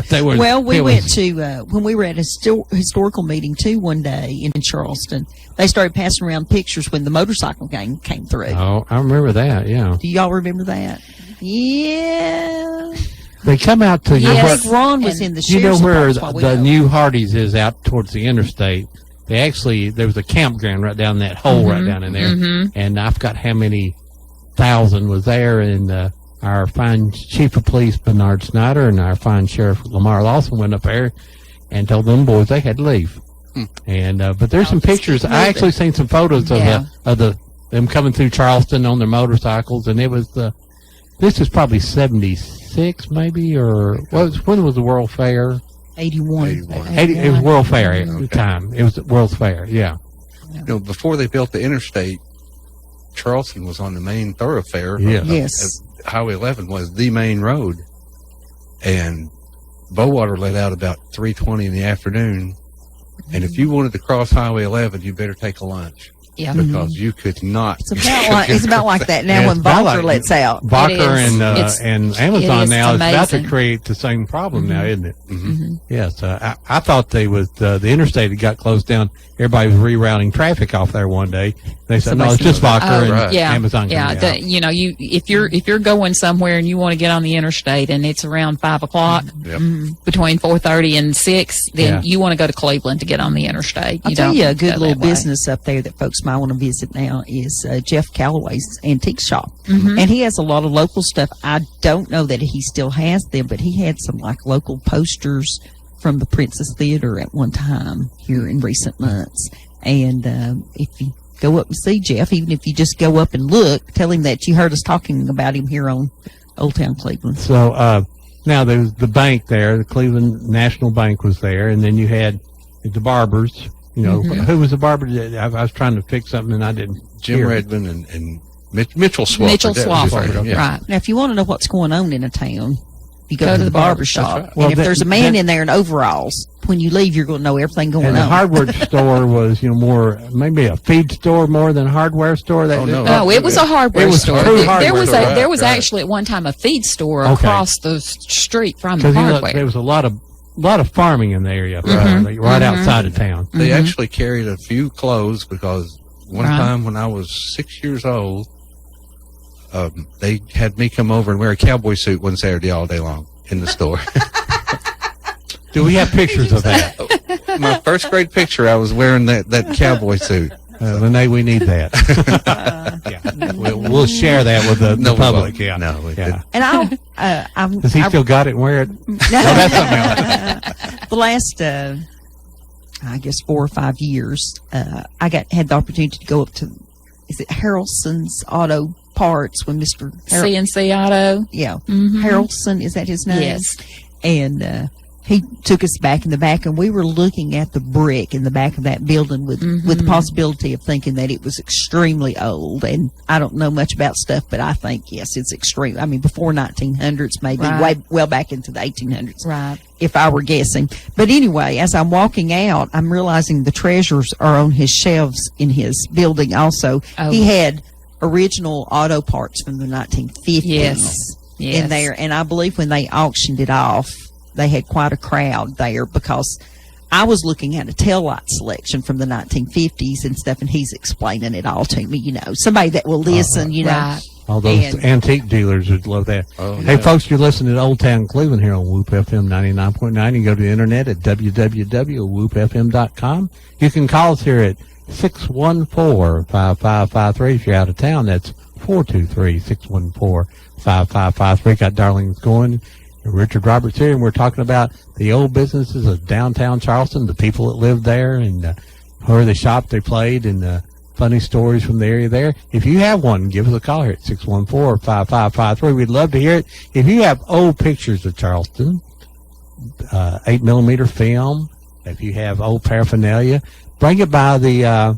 They were. Well, we it was- went to when we were at a historical meeting too one day in Charleston. They started passing around pictures when the motorcycle gang came through. Oh, I remember that. Yeah, Do y'all remember that? Yeah. they come out to. I think Ron was in the You know sheriff's where department while we the go. new Hardee's is out towards the interstate. They actually there was a campground right down that hole right down in there, Mhm. and I forgot how many thousand was there. And our fine chief of police Bernard Snyder and our fine sheriff Lamar Lawson went up there and told them boys they had to leave. And but there's some pictures. I actually seen some photos of Yeah. them coming through Charleston on their motorcycles, and it was this is probably 76 maybe, or when was the World Fair? 81. 80, it was World Fair at the time. It was World's Fair, yeah. You know, before they built the interstate, Charleston was on the main thoroughfare. Yes. Yes. Highway 11 was the main road, and Bowater let out about 3:20 in the afternoon. And if you wanted to cross Highway 11, you better take a lunch. Yeah. Because you could not. It's about like that now Yeah, when it's about Valker like- lets out. Valker It is. and It Amazon is now is about to amazing. create the same problem now, isn't it? Mm-hmm. Yes. I thought they was the interstate had got closed down. Everybody was rerouting traffic off there one day. They said, no, it's just Valker and yeah, Amazon. yeah. coming out. You know, if you're going somewhere and you want to get on the interstate and it's around 5 o'clock, Yep. between 4:30 and 6, then Yeah. you want to go to Cleveland to get on the interstate. I'll tell don't you a good go little that way. business up there that folks might want to visit now is Jeff Calloway's Antique Shop. Mhm. And he has a lot of local stuff. I don't know that he still has them, but he had some like local posters from the Princess Theater at one time here in recent months. And if you go up and see Jeff, even if you just go up and look, tell him that you heard us talking about him here on Old Town Cleveland. So now there was the bank there. The Cleveland National Bank was there, and then you had the barbers. You know, who was the barber? I was trying to fix something and I didn't. Jim hear. Redmond and Mitchell Swafford. Mitchell that was his Swafford, name, yeah. right? Now, if you want to know what's going on in a town, You go to the barber shop. right. Well, And if there's a man that- in there in overalls, when you leave, you're going to know everything going And on. the hardware store was, more maybe a feed store more than a hardware store. No, it was a hardware It was store. true There hardware was store. there was Right. actually at one time a feed store Okay. across the street from the Because hardware. there was a lot of farming in the area, Mhm. right Mhm. outside of town. They actually carried a few clothes because one Right. time when I was 6 years old, they had me come over and wear a cowboy suit one Saturday all day long in the store. Do we have pictures of that? My first grade picture, I was wearing that cowboy suit. Renee, we need that. Yeah. We'll share that with the No, we public. won't. Yeah. No, we yeah. And I'm. Does he still got it and wear it? No, that's something else. The last, I guess, 4 or 5 years, I had the opportunity to go up to, is it Harrelson's Auto Parts when Mr. CNC Auto. Yeah. Mhm. Harrelson, is that his name? Yes. And he took us back in the back, and we were looking at the brick in the back of that building with the possibility of thinking that it was extremely old. And I don't know much about stuff, but I think, yes, it's extreme. I mean, before 1900s, maybe Right. way well back into the 1800s. Right. If I were guessing. But anyway, as I'm walking out, I'm realizing the treasures are on his shelves in his building also. Oh. He had original auto parts from the 1950s Yes. Yes. in there. And I believe when they auctioned it off, they had quite a crowd there because I was looking at a taillight selection from the 1950s and stuff, and he's explaining it all to me, somebody that will listen, Right. All those And- antique dealers would love that. Oh, Hey, yeah. folks, you're listening to Old Town Cleveland here on Whoop FM 99.9. You can go to the internet at www.whoopfm.com. You can call us here at 614-5553. If you're out of town, that's 423-614-5553. Got Darling's going. Richard Roberts here, and we're talking about the old businesses of downtown Charleston, the people that lived there, and where they shopped, they played, and funny stories from the area there. If you have one, give us a call here at 614-5553. We'd love to hear it. If you have old pictures of Charleston, 8mm film, if you have old paraphernalia, bring it by the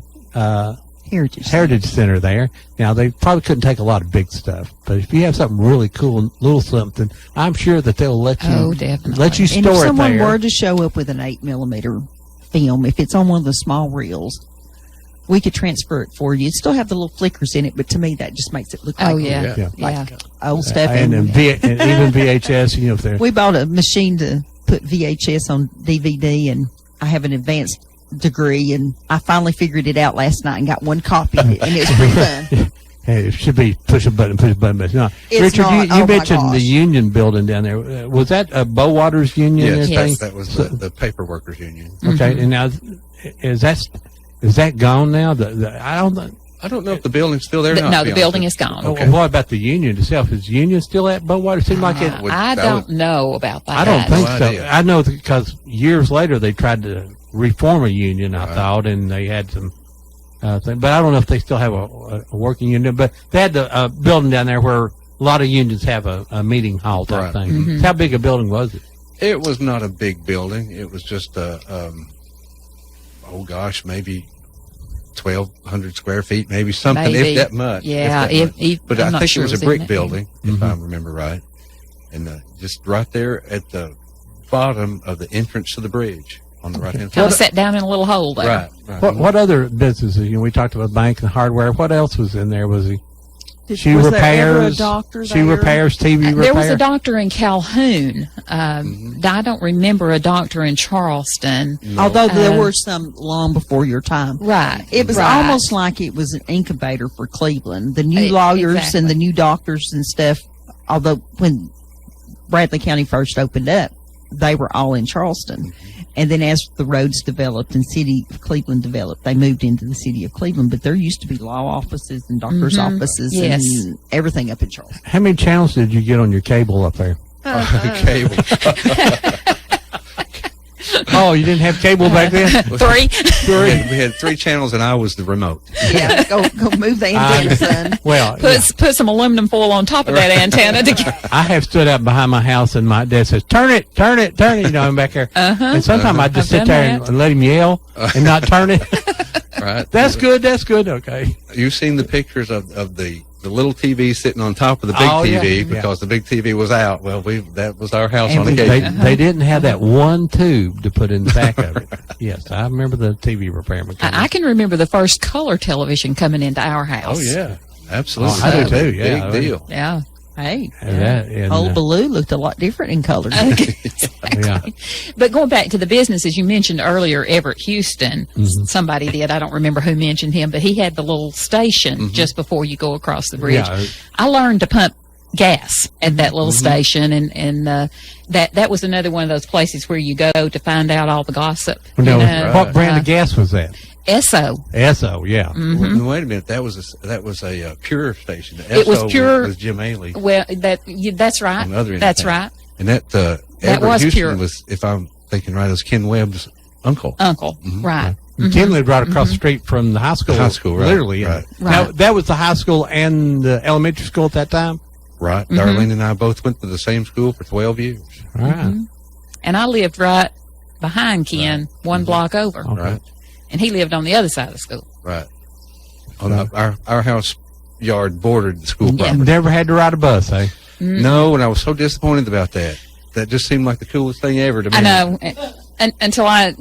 Heritage Center there. Now, they probably couldn't take a lot of big stuff, but if you have something really cool, little something, I'm sure that they'll let you, Oh, definitely. let you And if store it someone there. were to show up with an 8mm film, if it's on one of the small reels, we could transfer it for you. It still have the little flickers in it, but to me that just makes it look like Oh, yeah. like old stuff. And even VHS, if they're We bought a machine to put VHS on DVD, and I have an advanced degree, and I finally figured it out last night and got one copy of it, and it was pretty fun. Hey, it should be push a button, but it's not. It's Richard, not. you Oh, my mentioned the gosh. Union building down there. Was that a Bowaters Union? Yes, or thing? that was the paper workers union. Okay, and now is that gone now? I don't know if the building's still there. No, the building is gone. Okay. What about the union itself? Is the union still at Bowaters? Seemed like it. I don't know about that. I don't think No so. idea. I know because years later they tried to reform a union, I thought, and they had some thing. But I don't know if they still have a working union. But they had the building down there where a lot of unions have a meeting hall type thing. Mhm. How big a building was it? It was not a big building. It was just maybe 1,200 square feet, maybe something, Maybe. if that much. Yeah, if that much. But I'm I not think sure it was it a was in brick that building, if I remember right. And just right there at the bottom of the entrance to the bridge on the right-hand Kind of side. sat down in a little hole there. Right. What other businesses? We talked about bank and hardware. What else was in there? Was he? Shoe Was there ever a repairs, doctor shoe there? repairs, TV repairs. There was a doctor in Calhoun. I don't remember a doctor in Charleston. Although there were some long before your time. Right. It was right. almost like it was an incubator for Cleveland. The new lawyers exactly. and the new doctors and stuff, although when Bradley County first opened up, they were all in Charleston. And then as the roads developed and city of Cleveland developed, they moved into the city of Cleveland. But there used to be law offices and doctors' offices Yes. and everything up in Charleston. How many channels did you get on your cable up there? Cable. Oh, you didn't have cable back then? Three. We had 3 channels, and I was the remote. Yeah, go move the antenna, son. Well, Put some aluminum foil on top of that antenna to get. I have stood out behind my house and my dad says, turn it, I'm back there. And sometimes I just I've sit done there that. and let him yell and not turn it. Right. That's good, okay. You've seen the pictures of the the little TV sitting on top of the big Oh, yeah. TV Yeah. because the big TV was out. Well, that was our house And on they, occasion. they didn't have that one tube to put in the back of it. Yes, I remember the TV repairman. I can remember the first color television coming into our house. Oh yeah, absolutely. Oh, I do too. Yeah, big deal. Yeah. Hey, And that- and, old Baloo looked a lot different in color. Yeah. But going back to the businesses you mentioned earlier, Everett Houston, Mm-hmm. somebody did. I don't remember who mentioned him, but he had the little station just before you go across the bridge. Yeah. I learned to pump gas at that little Mm-hmm. station, and that was another one of those places where you go to find out all the gossip. Now, you know? what brand of gas was that? Esso. Esso, yeah. Mm-hmm. Wait a minute, that was a Pure station. It was Esso Pure. was Jim Ailey. Well, that's right. On the other end of That's town. right. And that Everett was Houston Pure. was, if I'm thinking right, it was Ken Webb's uncle. Uncle, right. And Ken lived right across the street from the high school. The high school, right, Literally. right. Now, Right. that was the high school and the elementary school at that time? Right. Mm-hmm. Darlene and I both went to the same school for 12 years. All right. And I lived right behind Ken, one block over. Okay. Right. And he lived on the other side of the school. Right. On our house yard bordered the school Yeah. property. Never had to ride a bus, eh? No, and I was so disappointed about that. That just seemed like the coolest thing ever to me. I know. Until I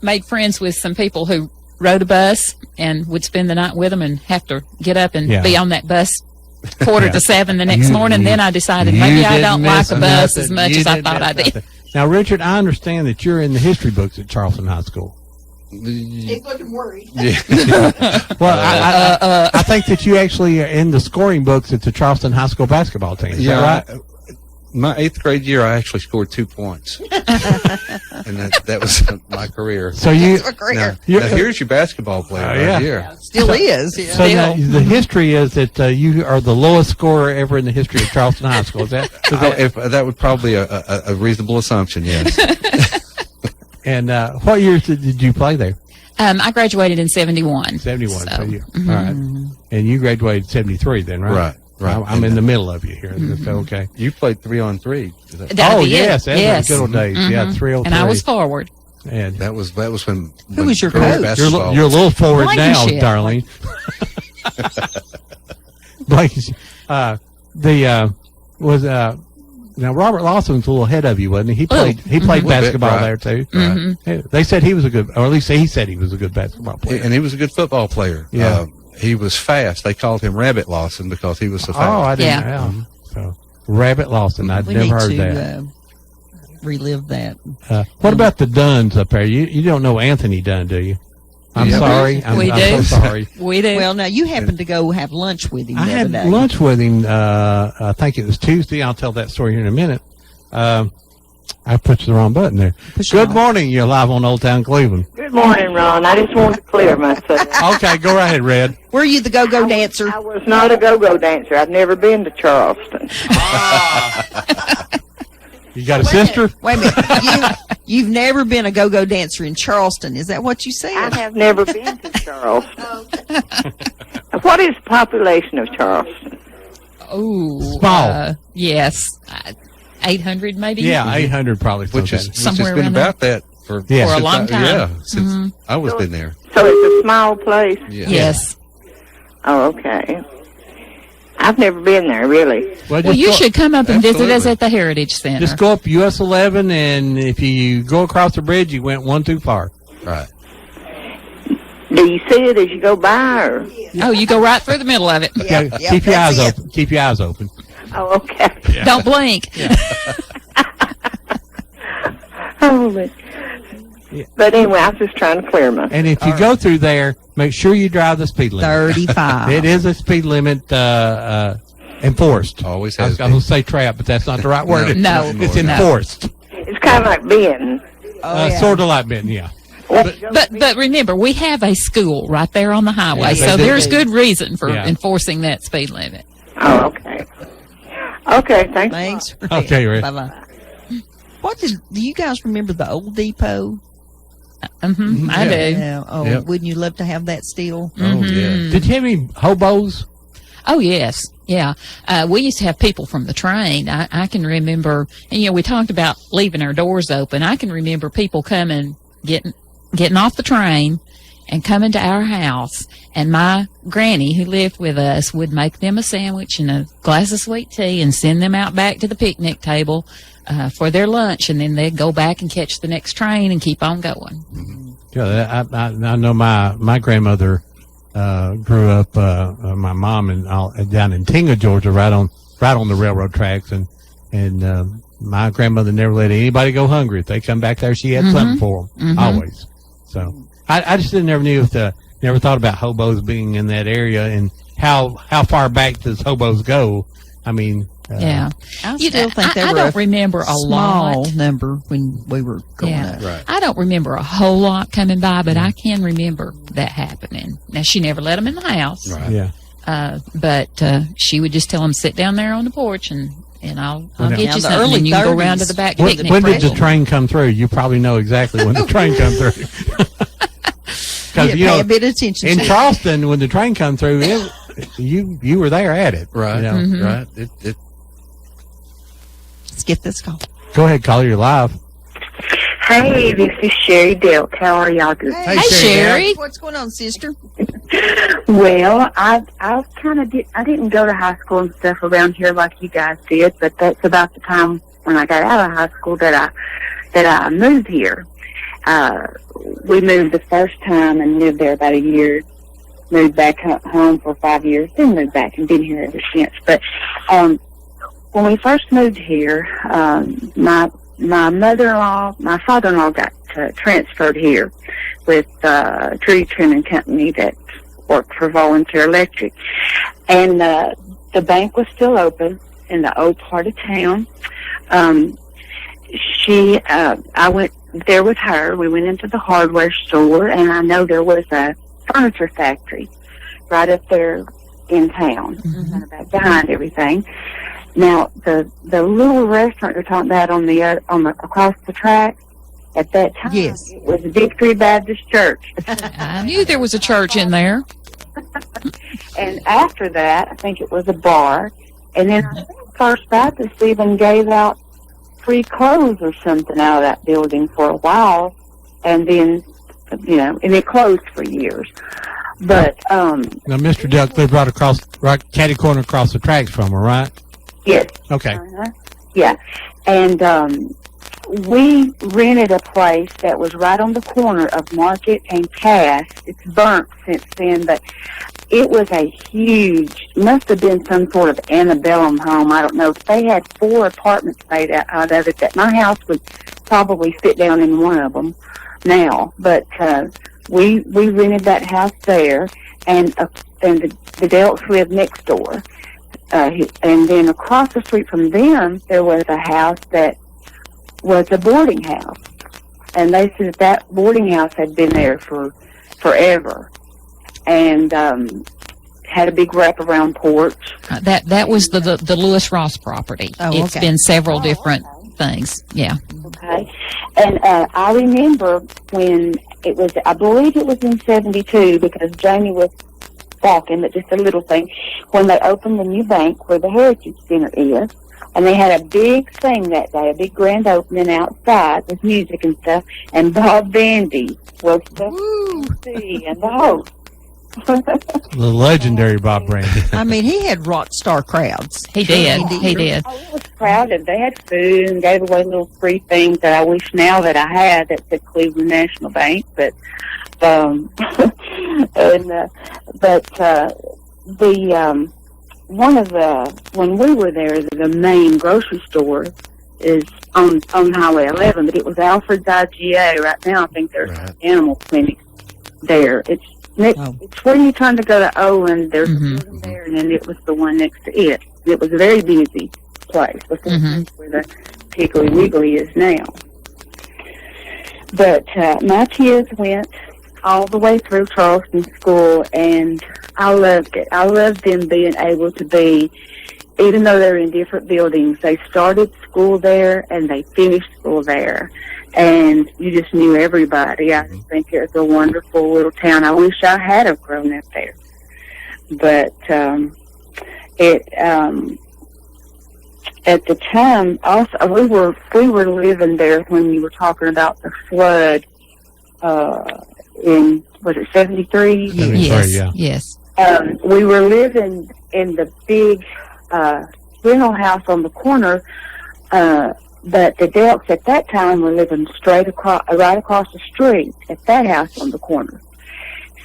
made friends with some people who rode a bus and would spend the night with them and have to get up and Yeah. be on that bus quarter Yeah. to 7 the next morning. Then I decided You maybe I didn't don't like miss a bus nothing. as much You as I didn't thought I miss did. nothing. Now, Richard, I understand that you're in the history books at Charleston High School. He's looking worried. Well, I think that you actually are in the scoring books at the Charleston High School basketball team. Is that right? My 8th grade year, I actually scored 2 points. And that was my career. So you, Now, You're- here's your basketball player Oh, yeah. right here. Still is. Yeah. so now, the history is that you are the lowest scorer ever in the history of Charleston High School. Is that? That would probably a reasonable assumption, yes. And what years did you play there? I graduated in 71. 71. So you, mhm. all right. And you graduated 73 then, right? Right. I'm in the middle of you here. So, okay. You played 3-on-3. I Oh, did. yes. That's Yes. the good old days. Yeah, Mhm. 303. And I was forward. And That was when. Who was your girls coach? basketball you're a little forward now, Blankenship. darling. Blankenship. Now Robert Lawson's a little ahead of you, wasn't he? He played Little bit, basketball right. there too. Mhm. Yeah, they said he was a good, or at least he said he was a good basketball player. And he was a good football player. Yeah. He was fast. They called him Rabbit Lawson because he was so fast. Oh, I didn't Yeah. know. So Rabbit Lawson, I'd We never need heard to that. relive that. What about the Dunns up there? You don't know Anthony Dunn, do you? I'm Yeah. sorry. I'm We so do. sorry. We did. Well, now you happened to go have lunch with him I the had other day. lunch with him. I think it was Tuesday. I'll tell that story here in a minute. I pushed the wrong button there. Good morning. You're live on Old Town Cleveland. Good morning, Ron. I just wanted to clear myself. Okay, go right ahead, Red. Were you the go-go dancer? I was not a go-go dancer. I've never been to Charleston. You got a sister? Wait a minute. You've never been a go-go dancer in Charleston. Is that what you said? I have never been to Charleston. What is the population of Charleston? Oh, Small. yes, 800 maybe. Yeah, 800 probably. Which has Somewhere been around about that for, Yeah. For a since long time. Yeah, since Mhm. I was been there. So it's a small place? Yeah. Yes. Oh, okay. I've never been there, really. Well, just you go- should come up and visit us Absolutely. at the Heritage Center. Just go up US 11, and if you go across the bridge, you went one too far. Right. Do you see it as you go by, or? Oh, you go right through the middle of it. Okay, keep your eyes open. Keep your eyes open. Oh, okay. Don't blink. Oh, but anyway, I was just trying to clear myself. And if you go through there, make sure you drive the speed limit. 35. It is a speed limit enforced. Always I was has going to say trap, but that's not the right word. No. It's No. enforced. It's kind of like being. Sort of like Benton, yeah. But remember, we have a school right there on the highway, Yeah, so they do. there's good reason for Yeah. enforcing that speed limit. Oh, okay. Okay, thanks. Thanks. Okay, Rick. Bye-bye. Do you guys remember the old depot? Mm-hmm. I do. Yeah. Oh, Yep. wouldn't you love to have that still? Oh, yeah. Did you have any hobos? Oh, yes. Yeah. We used to have people from the train. I can remember, and, we talked about leaving our doors open. I can remember people coming, getting off the train and come into our house, and my granny who lived with us would make them a sandwich and a glass of sweet tea and send them out back to the picnic table for their lunch, and then they'd go back and catch the next train and keep on going. Yeah, I know my grandmother grew up, my mom and all down in Tinga, Georgia, right on the railroad tracks, and my grandmother never let anybody go hungry. If they come back there, she had something for them always. So I just never knew never thought about hobos being in that area and how far back does hobos go. I mean, yeah, I still think there I were don't remember a small lot. number when we were growing up. Right. I don't remember a whole lot coming by, but I can remember that happening. Now, she never let them in the house. Right. Yeah. But she would just tell them, sit down there on the porch and I'll get Now, you the something, early and you can go around to 30s, the back When picnic did the table. train come through? You probably know exactly when the train come through. Yeah, pay a bit of attention. In to it. Charleston, when the train come through, you were there at it. Right. You know? Right. It Let's get this call. Go ahead, caller, you're live. Hey, this is Sherry Delk. How are y'all doing? Hey, Sherry. What's going on, sister? Well, I kind of I didn't go to high school and stuff around here like you guys did, but that's about the time when I got out of high school that I moved here. We moved the first time and lived there about a year. Moved back home for 5 years, then moved back and been here ever since. But when we first moved here, my mother-in-law, my father-in-law got transferred here with a tree trimming company that worked for Volunteer Electric. And the bank was still open in the old part of town. I went there with her. We went into the hardware store, and I know there was a furniture factory right up there in town, kind of back behind everything. Now, the little restaurant you're talking about on the across the track, at that time, Yes. it was Victory Baptist Church. I knew there was a church in there. And after that, I think it was a bar. And then I think First Baptist even gave out free clothes or something out of that building for a while. And then, and it closed for years. But, Now, Mr. Duck lived right catty corner across the tracks from her, right? yes. Okay. Yeah. And we rented a place that was right on the corner of Market and Cass. It's burnt since then, but it was a huge, must have been some sort of antebellum home. I don't know. They had 4 apartments made out of it that my house would probably fit down in one of them now. But we rented that house there, and the Delks lived next door. And then across the street from them, there was a house that was a boarding house. And they said that boarding house had been there for forever. And had a big wraparound porch. That was the Lewis Ross property. Oh, It's okay. been several different things. Yeah. Okay. And I remember when it was, I believe it was in 72, because Jamie was walking, but just a little thing, when they opened the new bank where the Heritage Center is, and they had a big thing that day, a big grand opening outside with music and stuff, and Bob Vandy was the MC and the host. The legendary Bob Brandy. I mean, he had rock star crowds. He did. He did. Oh, it was crowded. They had food and gave away little free things that I wish now that I had that said Cleveland National Bank, but when we were there, the main grocery store is on Highway 11, but it was Alfred's IGA. Right now, I think there's an animal clinic there. It's where you turn to go to Owen. There's a building there, and then it was the one next to it. It was a very busy place before where the Piggly Wiggly is now. But my kids went all the way through Charleston School, and I loved it. I loved them being able to be, even though they're in different buildings, they started school there and they finished school there. And you just knew everybody. I just think it's a wonderful little town. I wish I had have grown up there. But at the time, also we were living there when you were talking about the flood in, was it 73? Yes, yeah. Yes. We were living in the big rental house on the corner, but the Delks at that time were living right across the street at that house on the corner.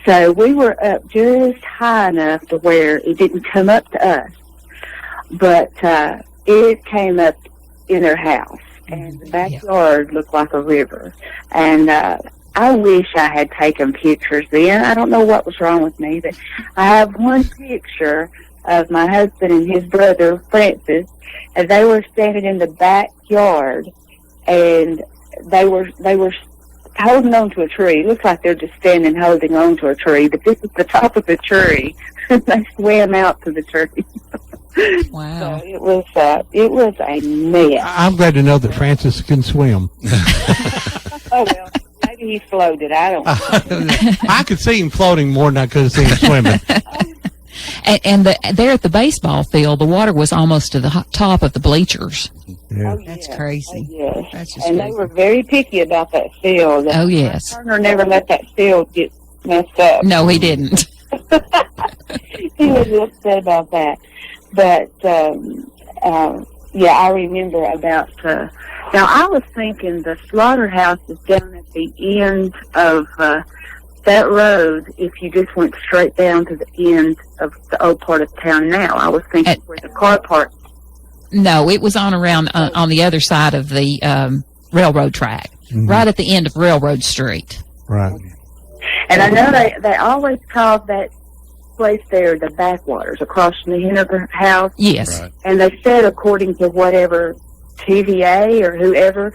So we were up just high enough to where it didn't come up to us, but it came up in their house, and the backyard looked like a river. And I wish I had taken pictures then. I don't know what was wrong with me, but I have one picture of my husband and his brother, Francis, and they were standing in the backyard, and they were holding on to a tree. It looks like they're just standing holding on to a tree, but this is the top of the tree. They swam out to the tree. Wow. So it was a mess. I'm glad to know that Francis can swim. Oh, well, maybe he floated. I don't know. I could see him floating more than I could have seen him swimming. And there at the baseball field, the water was almost to the top of the bleachers. Yeah. That's crazy. Yes. That's just And crazy. they were very picky about that field. Oh, yes. Turner never let that field get messed up. No, he didn't. He was upset about that. But, yeah, I remember about, now I was thinking the slaughterhouse is down at the end of, that road, if you just went straight down to the end of the old part of town now. I was thinking where the car park. No, it was on the other side of the railroad track, right at the end of Railroad Street. Right. And I know they always called that place there the backwaters across from the Henniger house. Yes. Right. And they said according to whatever TVA or whoever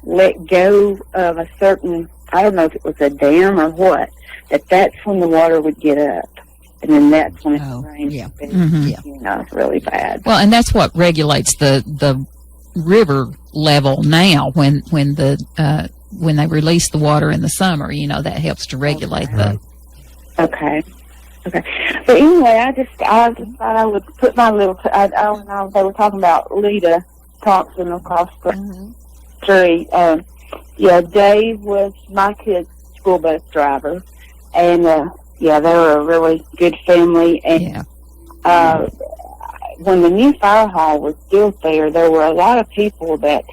let go of a certain, I don't know if it was a dam or what, that's when the water would get up. And then that's when it rained. yeah. You know, really bad. Well, and that's what regulates the river level now when they release the water in the summer. You know, that helps to regulate the. Okay. But anyway, I just thought I would put my little. They were talking about Lita Thompson across the street. Yeah, Dave was my kid's school bus driver, and yeah, they were a really good family. And when the new fire hall was built there were a lot of people that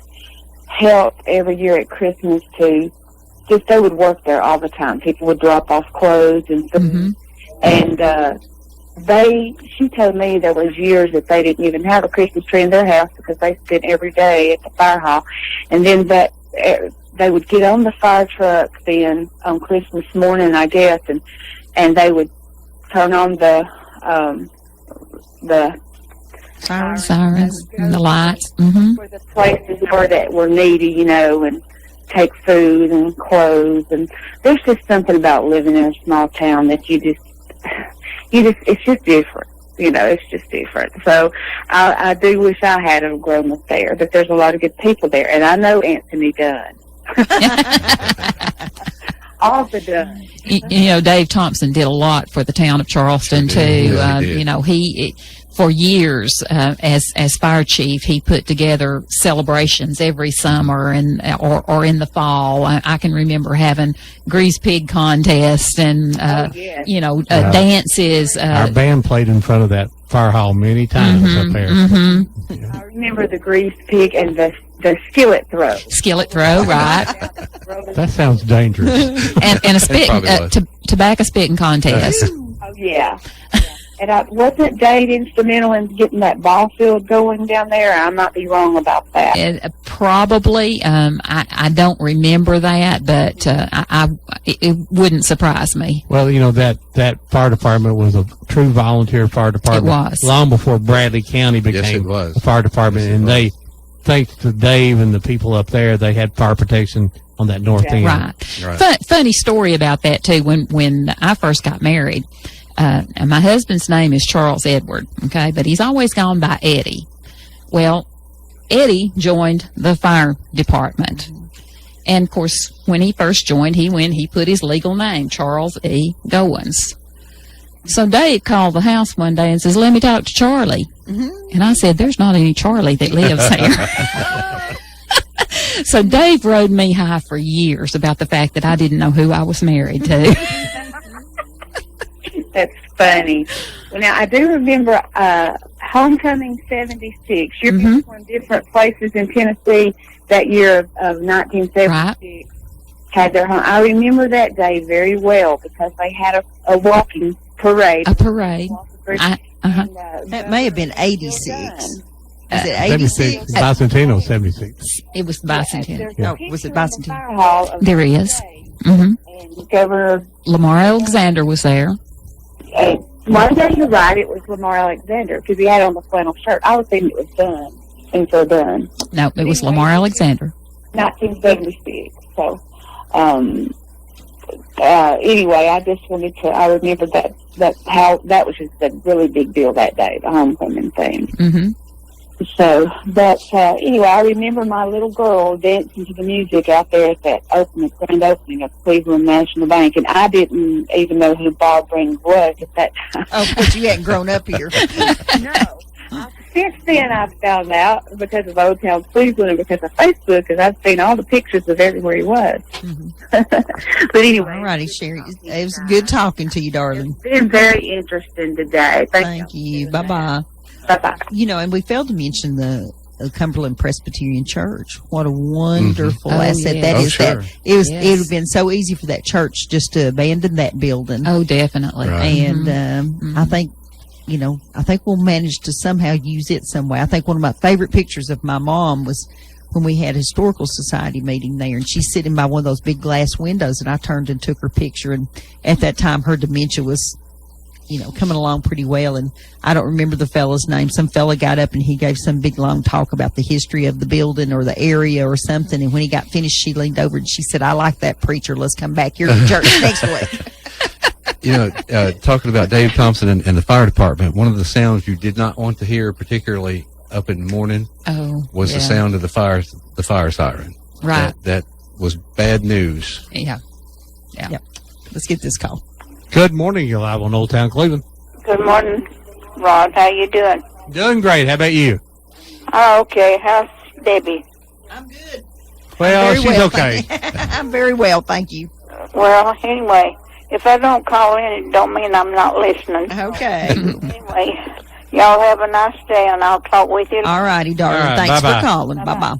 helped every year at Christmas to just they would work there all the time. People would drop off clothes and food. And she told me there was years that they didn't even have a Christmas tree in their house because they spent every day at the fire hall. And then they would get on the fire truck then on Christmas morning, I guess, and they would turn on the sirens and the lights. For the places that were needy, you know, and take food and clothes. And there's just something about living in a small town that it's just different. You know, it's just different. So I do wish I had grown up there, but there's a lot of good people there. And I know Anthony Dunn. All the Dunn. You know, Dave Thompson did a lot for the town of Charleston too. Yes, he did. You know, for years as fire chief, he put together celebrations every summer and or in the fall. I can remember having grease pig contests and you know dances. Our band played in front of that fire hall many times up there. I remember the grease pig and the skillet throw. Skillet throw, right? That sounds dangerous. and a tobacco spitting contest. Oh yeah. And wasn't Dave instrumental in getting that ball field going down there? I might be wrong about that. Probably. I don't remember that, but it wouldn't surprise me. Well, you know, that fire department was a true volunteer fire department. It was. Long before Bradley County became a fire department. And they, thanks to Dave and the people up there, they had fire protection on that north end. Right. Funny story about that, too. When I first got married, and my husband's name is Charles Edward, okay, but he's always gone by Eddie. Well, Eddie joined the fire department. And, of course, when he first joined, he put his legal name, Charles E. Goins. So Dave called the house one day and says, "Let me talk to Charlie." And I said, "There's not any Charlie that lives here." So Dave rode me high for years about the fact that I didn't know who I was married to. That's funny. Well, now, I do remember Homecoming 76. Your people in different places in Tennessee that year of 1976 had their home. I remember that day very well because they had a walking parade. A parade. That may have been 86. Is it 86? Bicentennial 76. It was bicentennial. No, was it bicentennial? Hall There he is. and Governor Lamar Alexander was there. one day you're right, it was Lamar Alexander because he had on the flannel shirt. I was thinking it was done. Things are done. No, it was Lamar Alexander. 1976. So, anyway, I just wanted to. I remember that how that was just a really big deal that day, the homecoming thing. Mm-hmm. So, but anyway, I remember my little girl dancing to the music out there at that grand opening of Cleveland National Bank, and I didn't even know who Bob Ring was at that time. Oh, but you hadn't grown up here. No. Since then, I've found out because of Old Town Cleveland and because of Facebook, because I've seen all the pictures of everywhere he was. But anyway. All righty, Sherry. It was good talking to you, darling. It's been very interesting today. Thank you. Bye-bye. Bye-bye. You know, and we failed to mention the Cumberland Presbyterian Church. What a wonderful asset that is. Sure. It would have been so easy for that church just to abandon that building. Oh, definitely. And I think, you know, I think we'll manage to somehow use it some way. I think one of my favorite pictures of my mom was when we had a historical society meeting there, and she's sitting by one of those big glass windows, and I turned and took her picture. And at that time, her dementia was, you know, coming along pretty well. And I don't remember the fellow's name. Some fella got up and he gave some big long talk about the history of the building or the area or something. And when he got finished, she leaned over and she said, "I like that preacher. Let's come back here to church next week." You know, talking about Dave Thompson and the fire department, one of the sounds you did not want to hear, particularly up in the morning, was the sound of the fire siren. Right. That was bad news. Yeah. Yep. Let's get this call. Good morning. You're live on Old Town Cleveland. Good morning, Rod. How you doing? Doing great. How about you? Oh, okay. How's Debbie? Well, Very she's well, okay. I'm very well, thank you. Well, anyway, if I don't call in, it don't mean I'm not listening. Okay. Anyway, y'all have a nice day, and I'll talk with you. All righty, darling. All right, Thanks bye-bye. for calling. Bye-bye.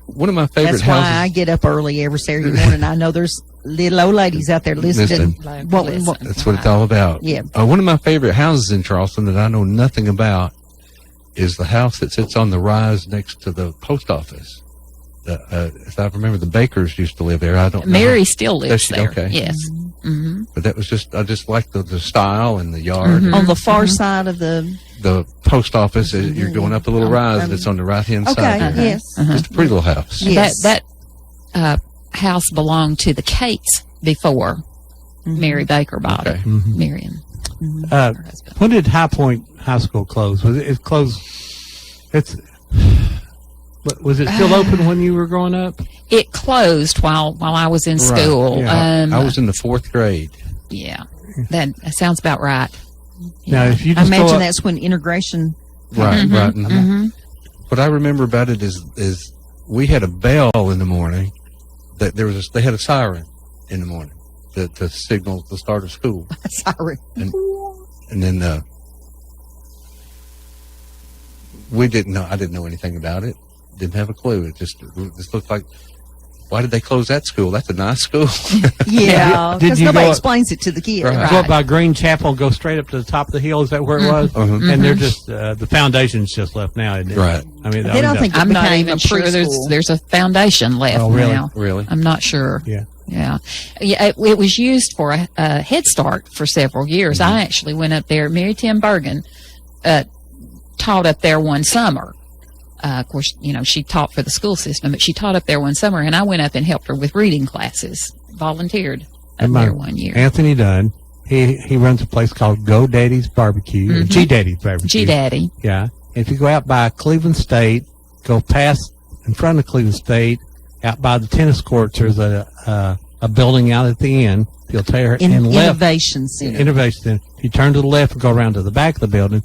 One of my favorite That's why houses. I get up early every Saturday morning. I know there's little old ladies out there listening. That's what it's all about. Yeah. One of my favorite houses in Charleston that I know nothing about is the house that sits on the rise next to the post office. If I remember, the Bakers used to live there. I don't know. Mary still lives there. Okay. Yes. Mm-hmm. But that was I just liked the style and the yard. On the far side of the post office, you're going up a little rise, and it's on the right-hand side. Okay, there. yes. Just a pretty little house. Yes. That house belonged to the Cates before Mary Baker bought it. Miriam. When did High Point High School close? Was it closed? Was it still open when you were growing up? It closed while I was in school. Yeah. I was in the 4th grade. Yeah, that sounds about right. Now, if you I just imagine that's when integration. Right, right. Mm-hmm. What I remember about it is we had a bell in the morning. That they had a siren in the morning to signal the start of school. Siren. And then we didn't know. I didn't know anything about it. Didn't have a clue. It just looked like, why did they close that school? That's a nice school. Yeah, Did because you nobody go- explains it to the kids. Right. Go up by Green Chapel, go straight up to the top of the hill. Is that where it was? And they're just the foundation's just left now, isn't it? Right. I mean, They don't think it I'm not became even a sure preschool. there's a foundation left Oh, really? now. Really? I'm not sure. Yeah. Yeah. It was used for a Head Start for several years. I actually went up there. Mary Tim Bergen taught up there one summer. Of course, you know, she taught for the school system, but she taught up there one summer, and I went up and helped her with reading classes, volunteered up And there one year. Anthony Dunn, he runs a place called Go Daddy's Barbecue, or G Daddy's Barbecue. G Daddy. Yeah. If you go out by Cleveland State, go past in front of Cleveland State, out by the tennis courts, there's a building out at the end. You'll tell her and left. Innovation Center. Innovation Center. You turn to the left and go around to the back of the building.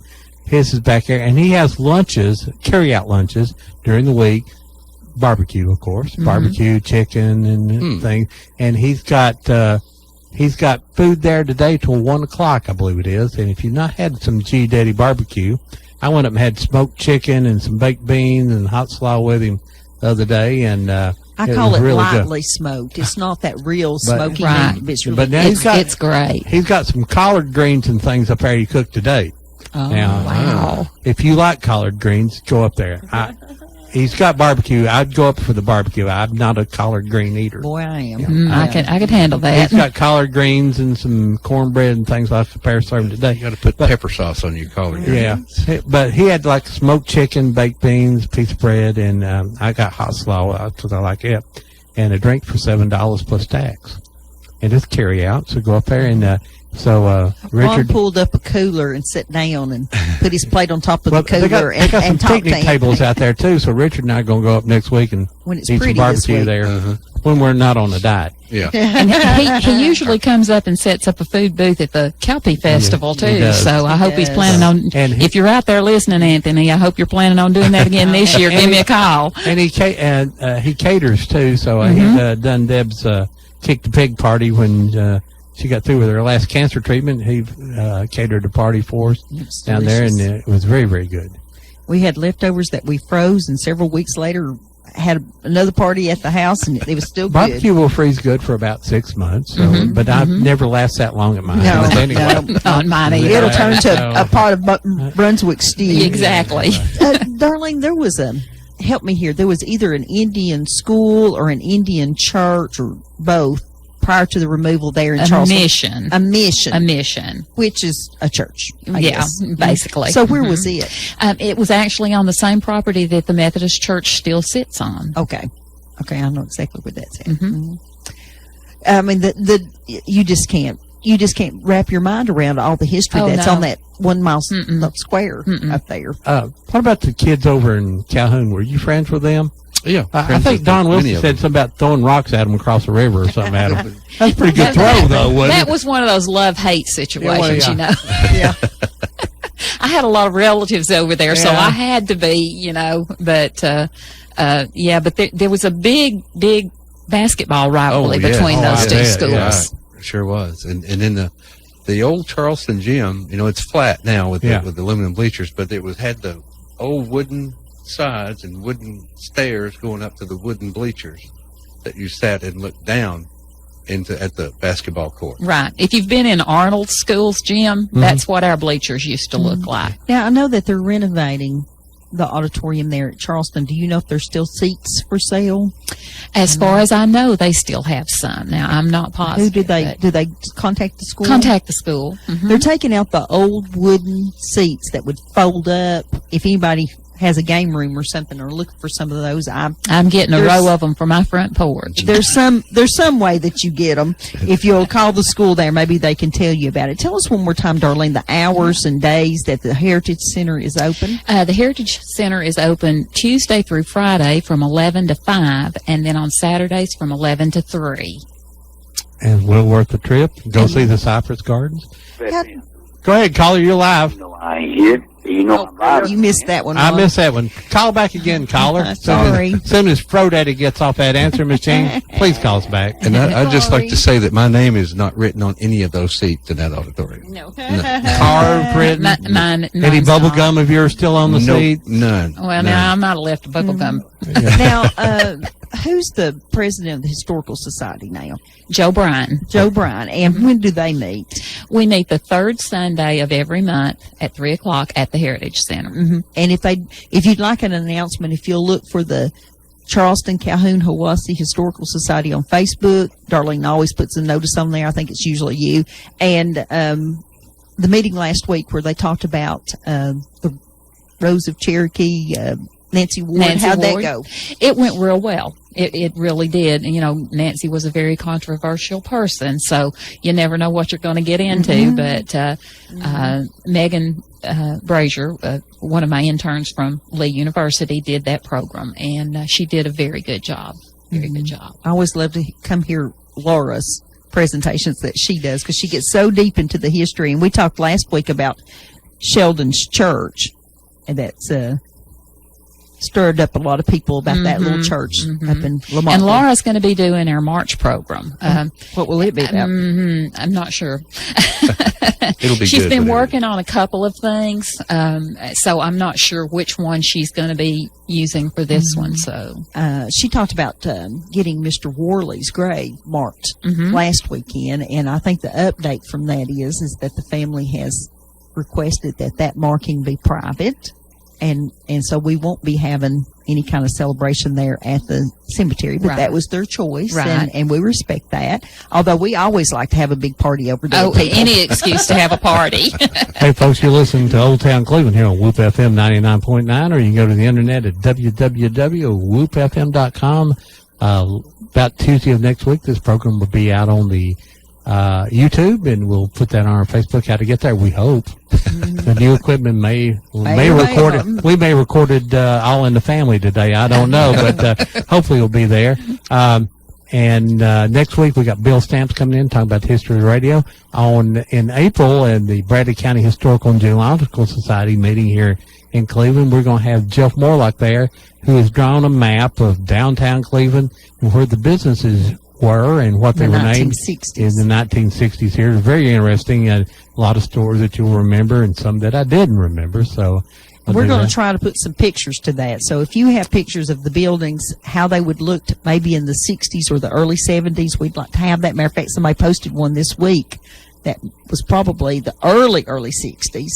His is back there, and he has lunches, carry-out lunches during the week barbecue, of course, barbecue, chicken, and things. And he's got food there today till 1 o'clock, I believe it is. And if you've not had some G Daddy barbecue, I went up and had smoked chicken and some baked beans and hot slaw with him the other day, and I call it really lightly smoked. It's not that real smoky Right. meat, but it's really But now It's great. He's got some collard greens and things up there he cooked today. Oh, Now, wow. If you like collard greens, go up there. He's got barbecue. I'd go up for the barbecue. I'm not a collard green eater. Boy, I am. I could handle that. He's got collard greens and some cornbread and things like that prepare serving today. You got to put pepper sauce on your collard greens. Yeah, but he had like smoked chicken, baked beans, piece of bread, and I got hot slaw because I like it, and a drink for $7 plus tax, and it's carry out. So go up there and Ron Richard pulled up a cooler and sat down and put his plate on top of the they cooler got some and talked to picnic him. tables out there too. So Richard and I are going to go up next week and When it's eat some pretty this barbecue week. there when we're not on a diet. Yeah. And he usually comes up and sets up a food booth at the Cowpea Festival, he too. does. So I hope he's does. planning on, And if you're out there listening, Anthony, I hope you're planning on doing that again this year. Give me a call. And he caters too. So he's done Deb's Kick the Pig party when she got through with her last cancer treatment. He catered a party for us It's down there, and delicious. it was very, very good. We had leftovers that we froze, and several weeks later had another party at the house, and it was still good. Barbecue will freeze good for about 6 months, so, but I've never last that long at my house anyway. On mine either. It'll turn to a pot of Brunswick stew. Exactly. Darling, there was help me here. There was either an Indian school or an Indian church or both prior to the removal there in A Charleston. mission. A mission. A mission. Which is a church, I Yeah, guess. basically. So where was it? It was actually on the same property that the Methodist Church still sits on. Okay. Okay, I know exactly where that's at. Mhm. I mean, you just can't wrap your mind around all the history Oh, that's no. on that 1 mile square up there. What about the kids over in Calhoun? Were you friends with them? Yeah. I friends think with Don many Wilson of said them. something about throwing rocks at them across the river or something at them. That's a pretty good throw, though, wasn't That it? was one of those love-hate situations, Yeah, you know. Yeah. I had a lot of relatives over there, so Yeah. I had to be, you know, but, but there was a big basketball rivalry between those two schools. Yeah, it sure was. And in the old Charleston gym, you know, it's flat now with the aluminum bleachers, but it had the old wooden sides and wooden stairs going up to the wooden bleachers that you sat and looked down at the basketball court. Right. If you've been in Arnold School's gym, that's what our bleachers used to look like. Now, I know that they're renovating the auditorium there at Charleston. Do you know if there's still seats for sale? As far as I know, they still have some. Now, I'm not positive. Who did they contact the school? Contact the school. Mhm. They're taking out the old wooden seats that would fold up. If anybody has a game room or something or looking for some of those, I'm getting a there's- row of them for my front porch. There's some way that you get them. If you'll call the school there, maybe they can tell you about it. Tell us one more time, Darlene, the hours and days that the Heritage Center is open. The Heritage Center is open Tuesday through Friday from 11 to 5, and then on Saturdays from 11 to 3. And well worth the trip. Go see the Cypress Gardens. Go ahead, caller. You're live. I ain't here. You know, You missed that one. I Ron. missed that one. Call back again, caller. Sorry. As soon as Fro Daddy gets off that answering machine, please call us back. And I'd just like to say that my name is not written on any of those seats in that auditorium. No. Carved, written. Mine, Any mine's bubble not. gum of yours still on the Nope, seat? none. Well, none. now I'm not a left bubble gum. Now, who's the president of the Historical Society now? Joe Bryan. Joe Bryan. And when do they meet? We meet the third Sunday of every month at 3 o'clock at the Heritage Center. And if you'd like an announcement, if you'll look for the Charleston Calhoun Hiwassee Historical Society on Facebook, Darlene always puts a notice on there. I think it's usually you. And the meeting last week where they talked about the Rose of Cherokee, Nancy Ward. Nancy How'd Ward. that go? It went real well. It really did. You know, Nancy was a very controversial person, so you never know what you're going to get into. But Megan Brazier, one of my interns from Lee University, did that program, and she did a very good job. Very good job. I always love to come hear Laura's presentations that she does because she gets so deep into the history. And we talked last week about Sheldon's Church, and that's stirred up a lot of people about that little church up in Lamont. And Laura's going to be doing our March program. What will it be about? I'm not sure. It'll be She's good, been whatever. working on a couple of things, so I'm not sure which one she's going to be using for this one. So She talked about getting Mr. Worley's grave marked last weekend, and I think the update from that is that the family has requested that marking be private, and so we won't be having any kind of celebration there at the cemetery, but Right. that was their choice, Right. and we respect that. Although we always like to have a big party over there. Oh, any excuse to have a party. Hey, folks, you're listening to Old Town Cleveland here on Whoop FM 99.9, or you can go to the internet at www.whoopfm.com. About Tuesday of next week, this program will be out on the YouTube, and we'll put that on our Facebook, how to get there, we hope. The new equipment may record it. We may record it all in the family today. I don't know, but hopefully it'll be there. And next week we got Bill Stamps coming in talking about the history of radio. In April, at the Bradley County Historical and Genealogical Society meeting here in Cleveland, we're going to have Jeff Morlock there, who has drawn a map of downtown Cleveland and where the businesses were and what they were named in the 1960s here. It's very interesting. A lot of stores that you'll remember and some that I didn't remember. So We're going to try to put some pictures to that. So if you have pictures of the buildings, how they would look maybe in the 60s or the early 70s, we'd like to have that. Matter of fact, somebody posted one this week that was probably the early 60s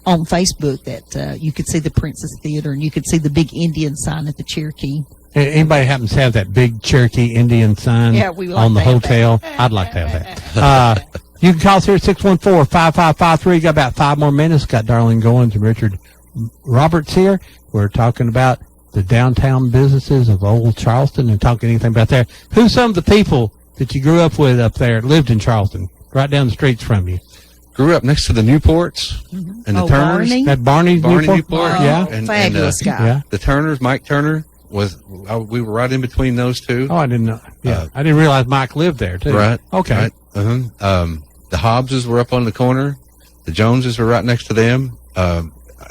on Facebook that you could see the Princess Theater and you could see the big Indian sign at the Cherokee. Anybody happens to have that big Cherokee Indian sign Yeah, we would like on the to have hotel? I'd like to have that. You can call us here at 614-5553. Got about 5 more minutes. Got Darlene Goins and Richard Roberts here. We're talking about the downtown businesses of Old Charleston and talking anything about there. Who's some of the people that you grew up with up there, lived in Charleston, right down the streets from you? Grew up next to the Newports and the Turners. Barney? At Barney Newport? Yeah. Fabulous guy. Yeah. The Turners, Mike Turner, we were right in between those two. Oh, I didn't know. Yeah. I didn't realize Mike lived there, too. Right. Okay. Right. The Hobbses were up on the corner. The Joneses were right next to them.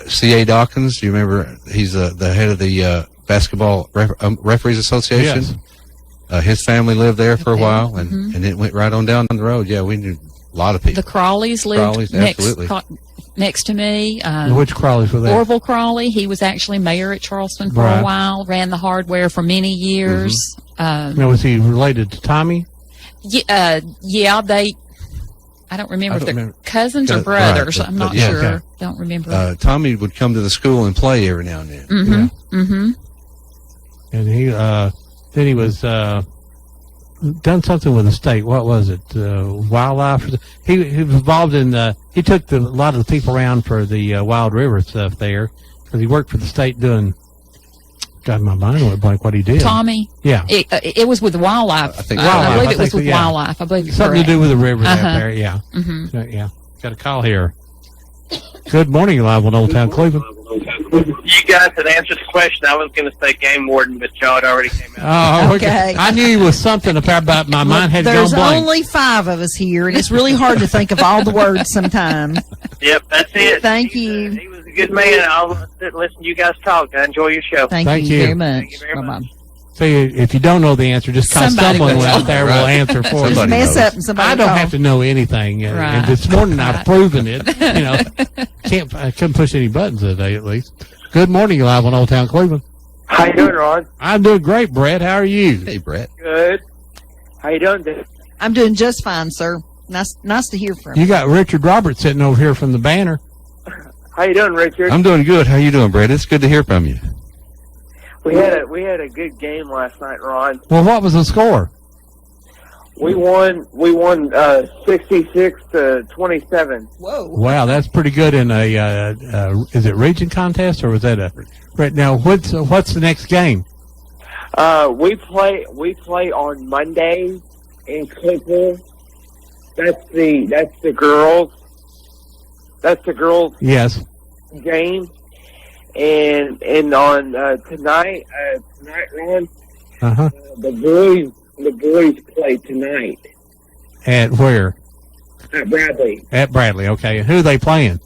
C.A. Dawkins, do you remember? He's the head of the basketball referees association. Yes. His family lived there for a while, and it went right on down the road. Yeah, we knew a lot of people. The Crawleys lived absolutely. next to me. Which Crawleys were there? Orville Crawley. He was actually mayor at Charleston for Right. a while, ran the hardware for many years. Now, was he related to Tommy? Yeah, I don't remember if they're cousins or Right, brothers. but- I'm not but yeah, sure. okay. Don't remember. Tommy would come to the school and play every now and then. And he, then he was, done something with the state. What was it? Wildlife? He was involved in, he took a lot of the people around for the Wild River stuff there, because he worked for the state doing, God, my mind went blank what he did. Tommy. Yeah. It was with wildlife. I think I believe I it was think so, with yeah. wildlife. I believe you're Something correct. to do with the rivers out Uh-huh. there, yeah. Mhm. Yeah. Got a call here. Good morning, you're live on Old Town Cleveland. You guys had answered the question. I was going to say game warden, but y'all had already came out. Oh, okay. I knew it was something about my mind had gone There's blank. only 5 of us here, and it's really hard to think of all the words sometimes. Yep, that's it. Thank you. He was a good man. I'll sit and listen to you guys talk. I enjoy your show. Thank you very much. Bye-bye. See, if you don't know the answer, just call Somebody someone will. out there will Right. answer for you. Just mess up and somebody I don't call. have to know anything. And Right. this morning I've Right. proven it. You know, I couldn't push any buttons today at least. Good morning, you're live on Old Town Cleveland. How you doing, Ron? I'm doing great, Brett. How are you? Hey, Brett. Good. How you doing, Dave? I'm doing just fine, sir. Nice to hear from you. You got Richard Roberts sitting over here from the banner. How you doing, Richard? I'm doing good. How you doing, Brett? It's good to hear from you. We had a good game last night, Ron. Well, what was the score? We won 66-27. Whoa. Wow, that's pretty good in a, is it region contest or was that a, right now, what's the next game? We play on Monday in Cleveland. That's the girls. That's the girls Yes. game. And on tonight, Ron, Uh-huh. the boys play tonight At where? at Bradley. At Bradley, okay. And who are they playing?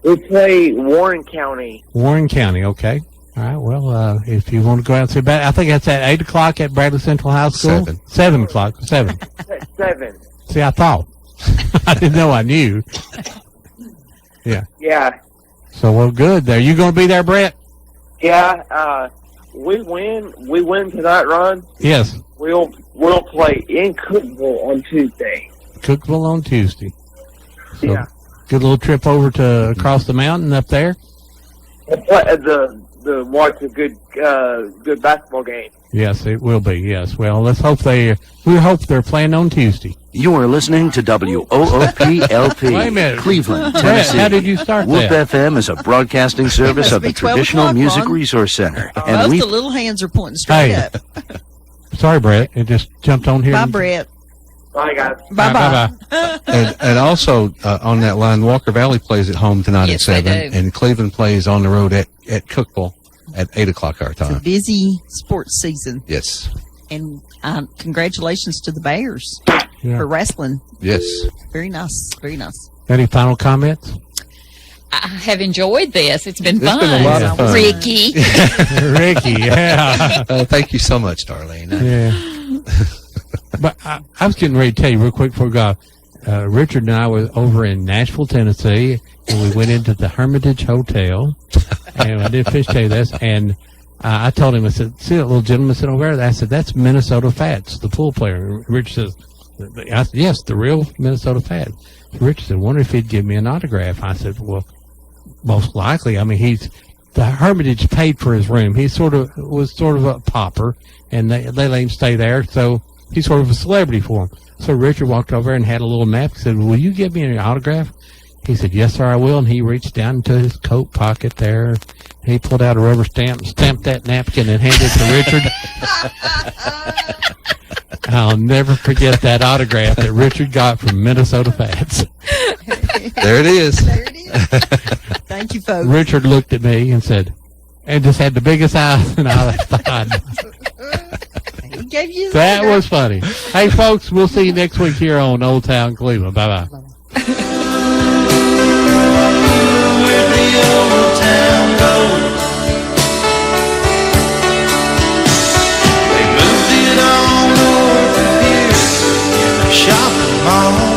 We play Warren County. Warren County, okay. All right, well, if you want to go out and see about I think that's at 8 o'clock at Bradley Central High School. 7 o'clock. 7. At 7. See, I thought. I didn't know I knew. Yeah. Yeah. So, well, good. There. You going to be there, Brett? Yeah, we win tonight, Ron. Yes. We'll play in Cookville on Tuesday. Cookville on Tuesday. So, Yeah. good little trip over to across the mountain up there. The watch a good basketball game. Yes, it will be. Yes. Well, let's hope we hope they're playing on Tuesday. You are listening to WOOP-LP, Wait a minute. Cleveland, Brett, Tennessee. how did you start Whoop that? FM is a broadcasting service of the be 12 Traditional o'clock, Music Ron. Resource Center. Both And we the little hands are pointing straight Hey. up. Sorry, Brett. It just jumped on here. Bye, Brett. Bye, guys. Bye-bye. And also on that line, Walker Valley plays at home tonight Yes, at they 7, do. and Cleveland plays on the road at Cookville at 8 o'clock our It's a time. busy sports season. Yes. And congratulations to the Bears Yeah. for wrestling. Yes. Very nice. Very nice. Any final comments? I have enjoyed this. It's been It's fun. been a lot of fun. Ricky. Ricky, yeah. Thank you so much, Darlene. Yeah. But I was getting ready to tell you real quick before we go. Richard and I were over in Nashville, Tennessee, and we went into the Hermitage Hotel. And I didn't finish tell you this. And I told him, I said, see that little gentleman sitting over there? I said, that's Minnesota Fats, the pool player. Richard says, I said, yes, the real Minnesota Fats. Richard said, wonder if he'd give me an autograph. I said, well, most likely. I mean, the Hermitage paid for his room. He was sort of a pauper, and they let him stay there. So he's sort of a celebrity for him. So Richard walked over and had a little map. He said, will you give me an autograph? He said, yes, sir, I will. And he reached down into his coat pocket there. He pulled out a rubber stamp, stamped that napkin, and handed it to Richard. I'll never forget that autograph that Richard got from Minnesota Fats. There it is. Thank you, folks. Richard looked at me and said, and just had the biggest eyes, and I thought, He gave you his that autograph. was funny. Hey, folks, we'll see you next week here on Old Town Cleveland. Bye-bye. Where the old town goes. They moved it on over here in the shopping mall.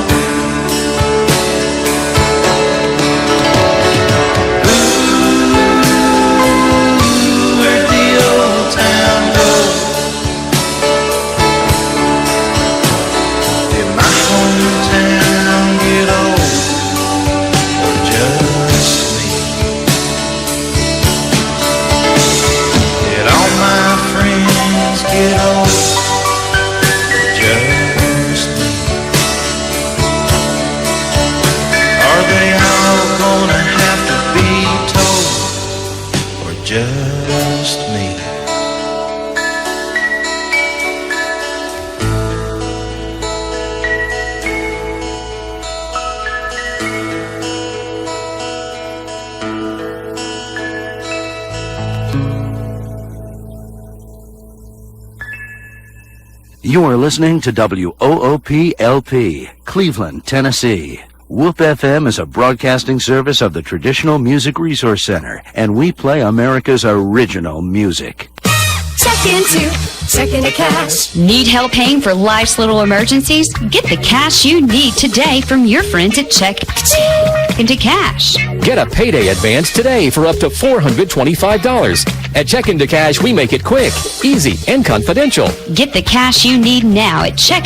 Ooh, where the old town goes. Did my hometown get old? Or just me? Did all my friends get old? Or just me? Are they all gonna have to be told? Or just me? You are listening to WOOP-LP, Cleveland, Tennessee. Whoop FM is a broadcasting service of the Traditional Music Resource Center, and we play America's original music. Check into cash. Need help paying for life's little emergencies? Get the cash you need today from your friends at Check Into Cash. Get a payday advance today for up to $425. At Check Into Cash, we make it quick, easy, and confidential. Get the cash you need now at Check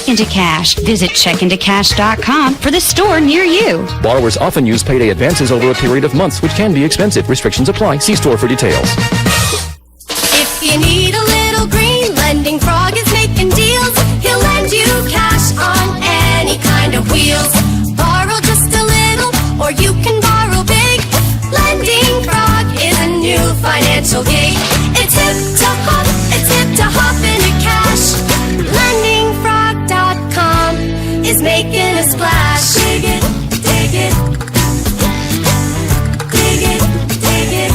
Into Cash. Visit checkintocash.com for the store near you. Borrowers often use payday advances over a period of months, which can be expensive. Restrictions apply. See store for details. If you need a little green, Lending Frog is making deals. He'll lend you cash on any kind of wheels. Borrow just a little, or you can borrow big. Lending Frog is a new financial gig. It's hip to hop into cash. LendingFrog.com is making a splash. Dig it, dig it. Dig it, dig it.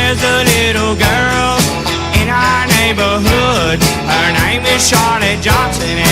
There's a little girl in our neighborhood. Her name is Charlotte Johnson.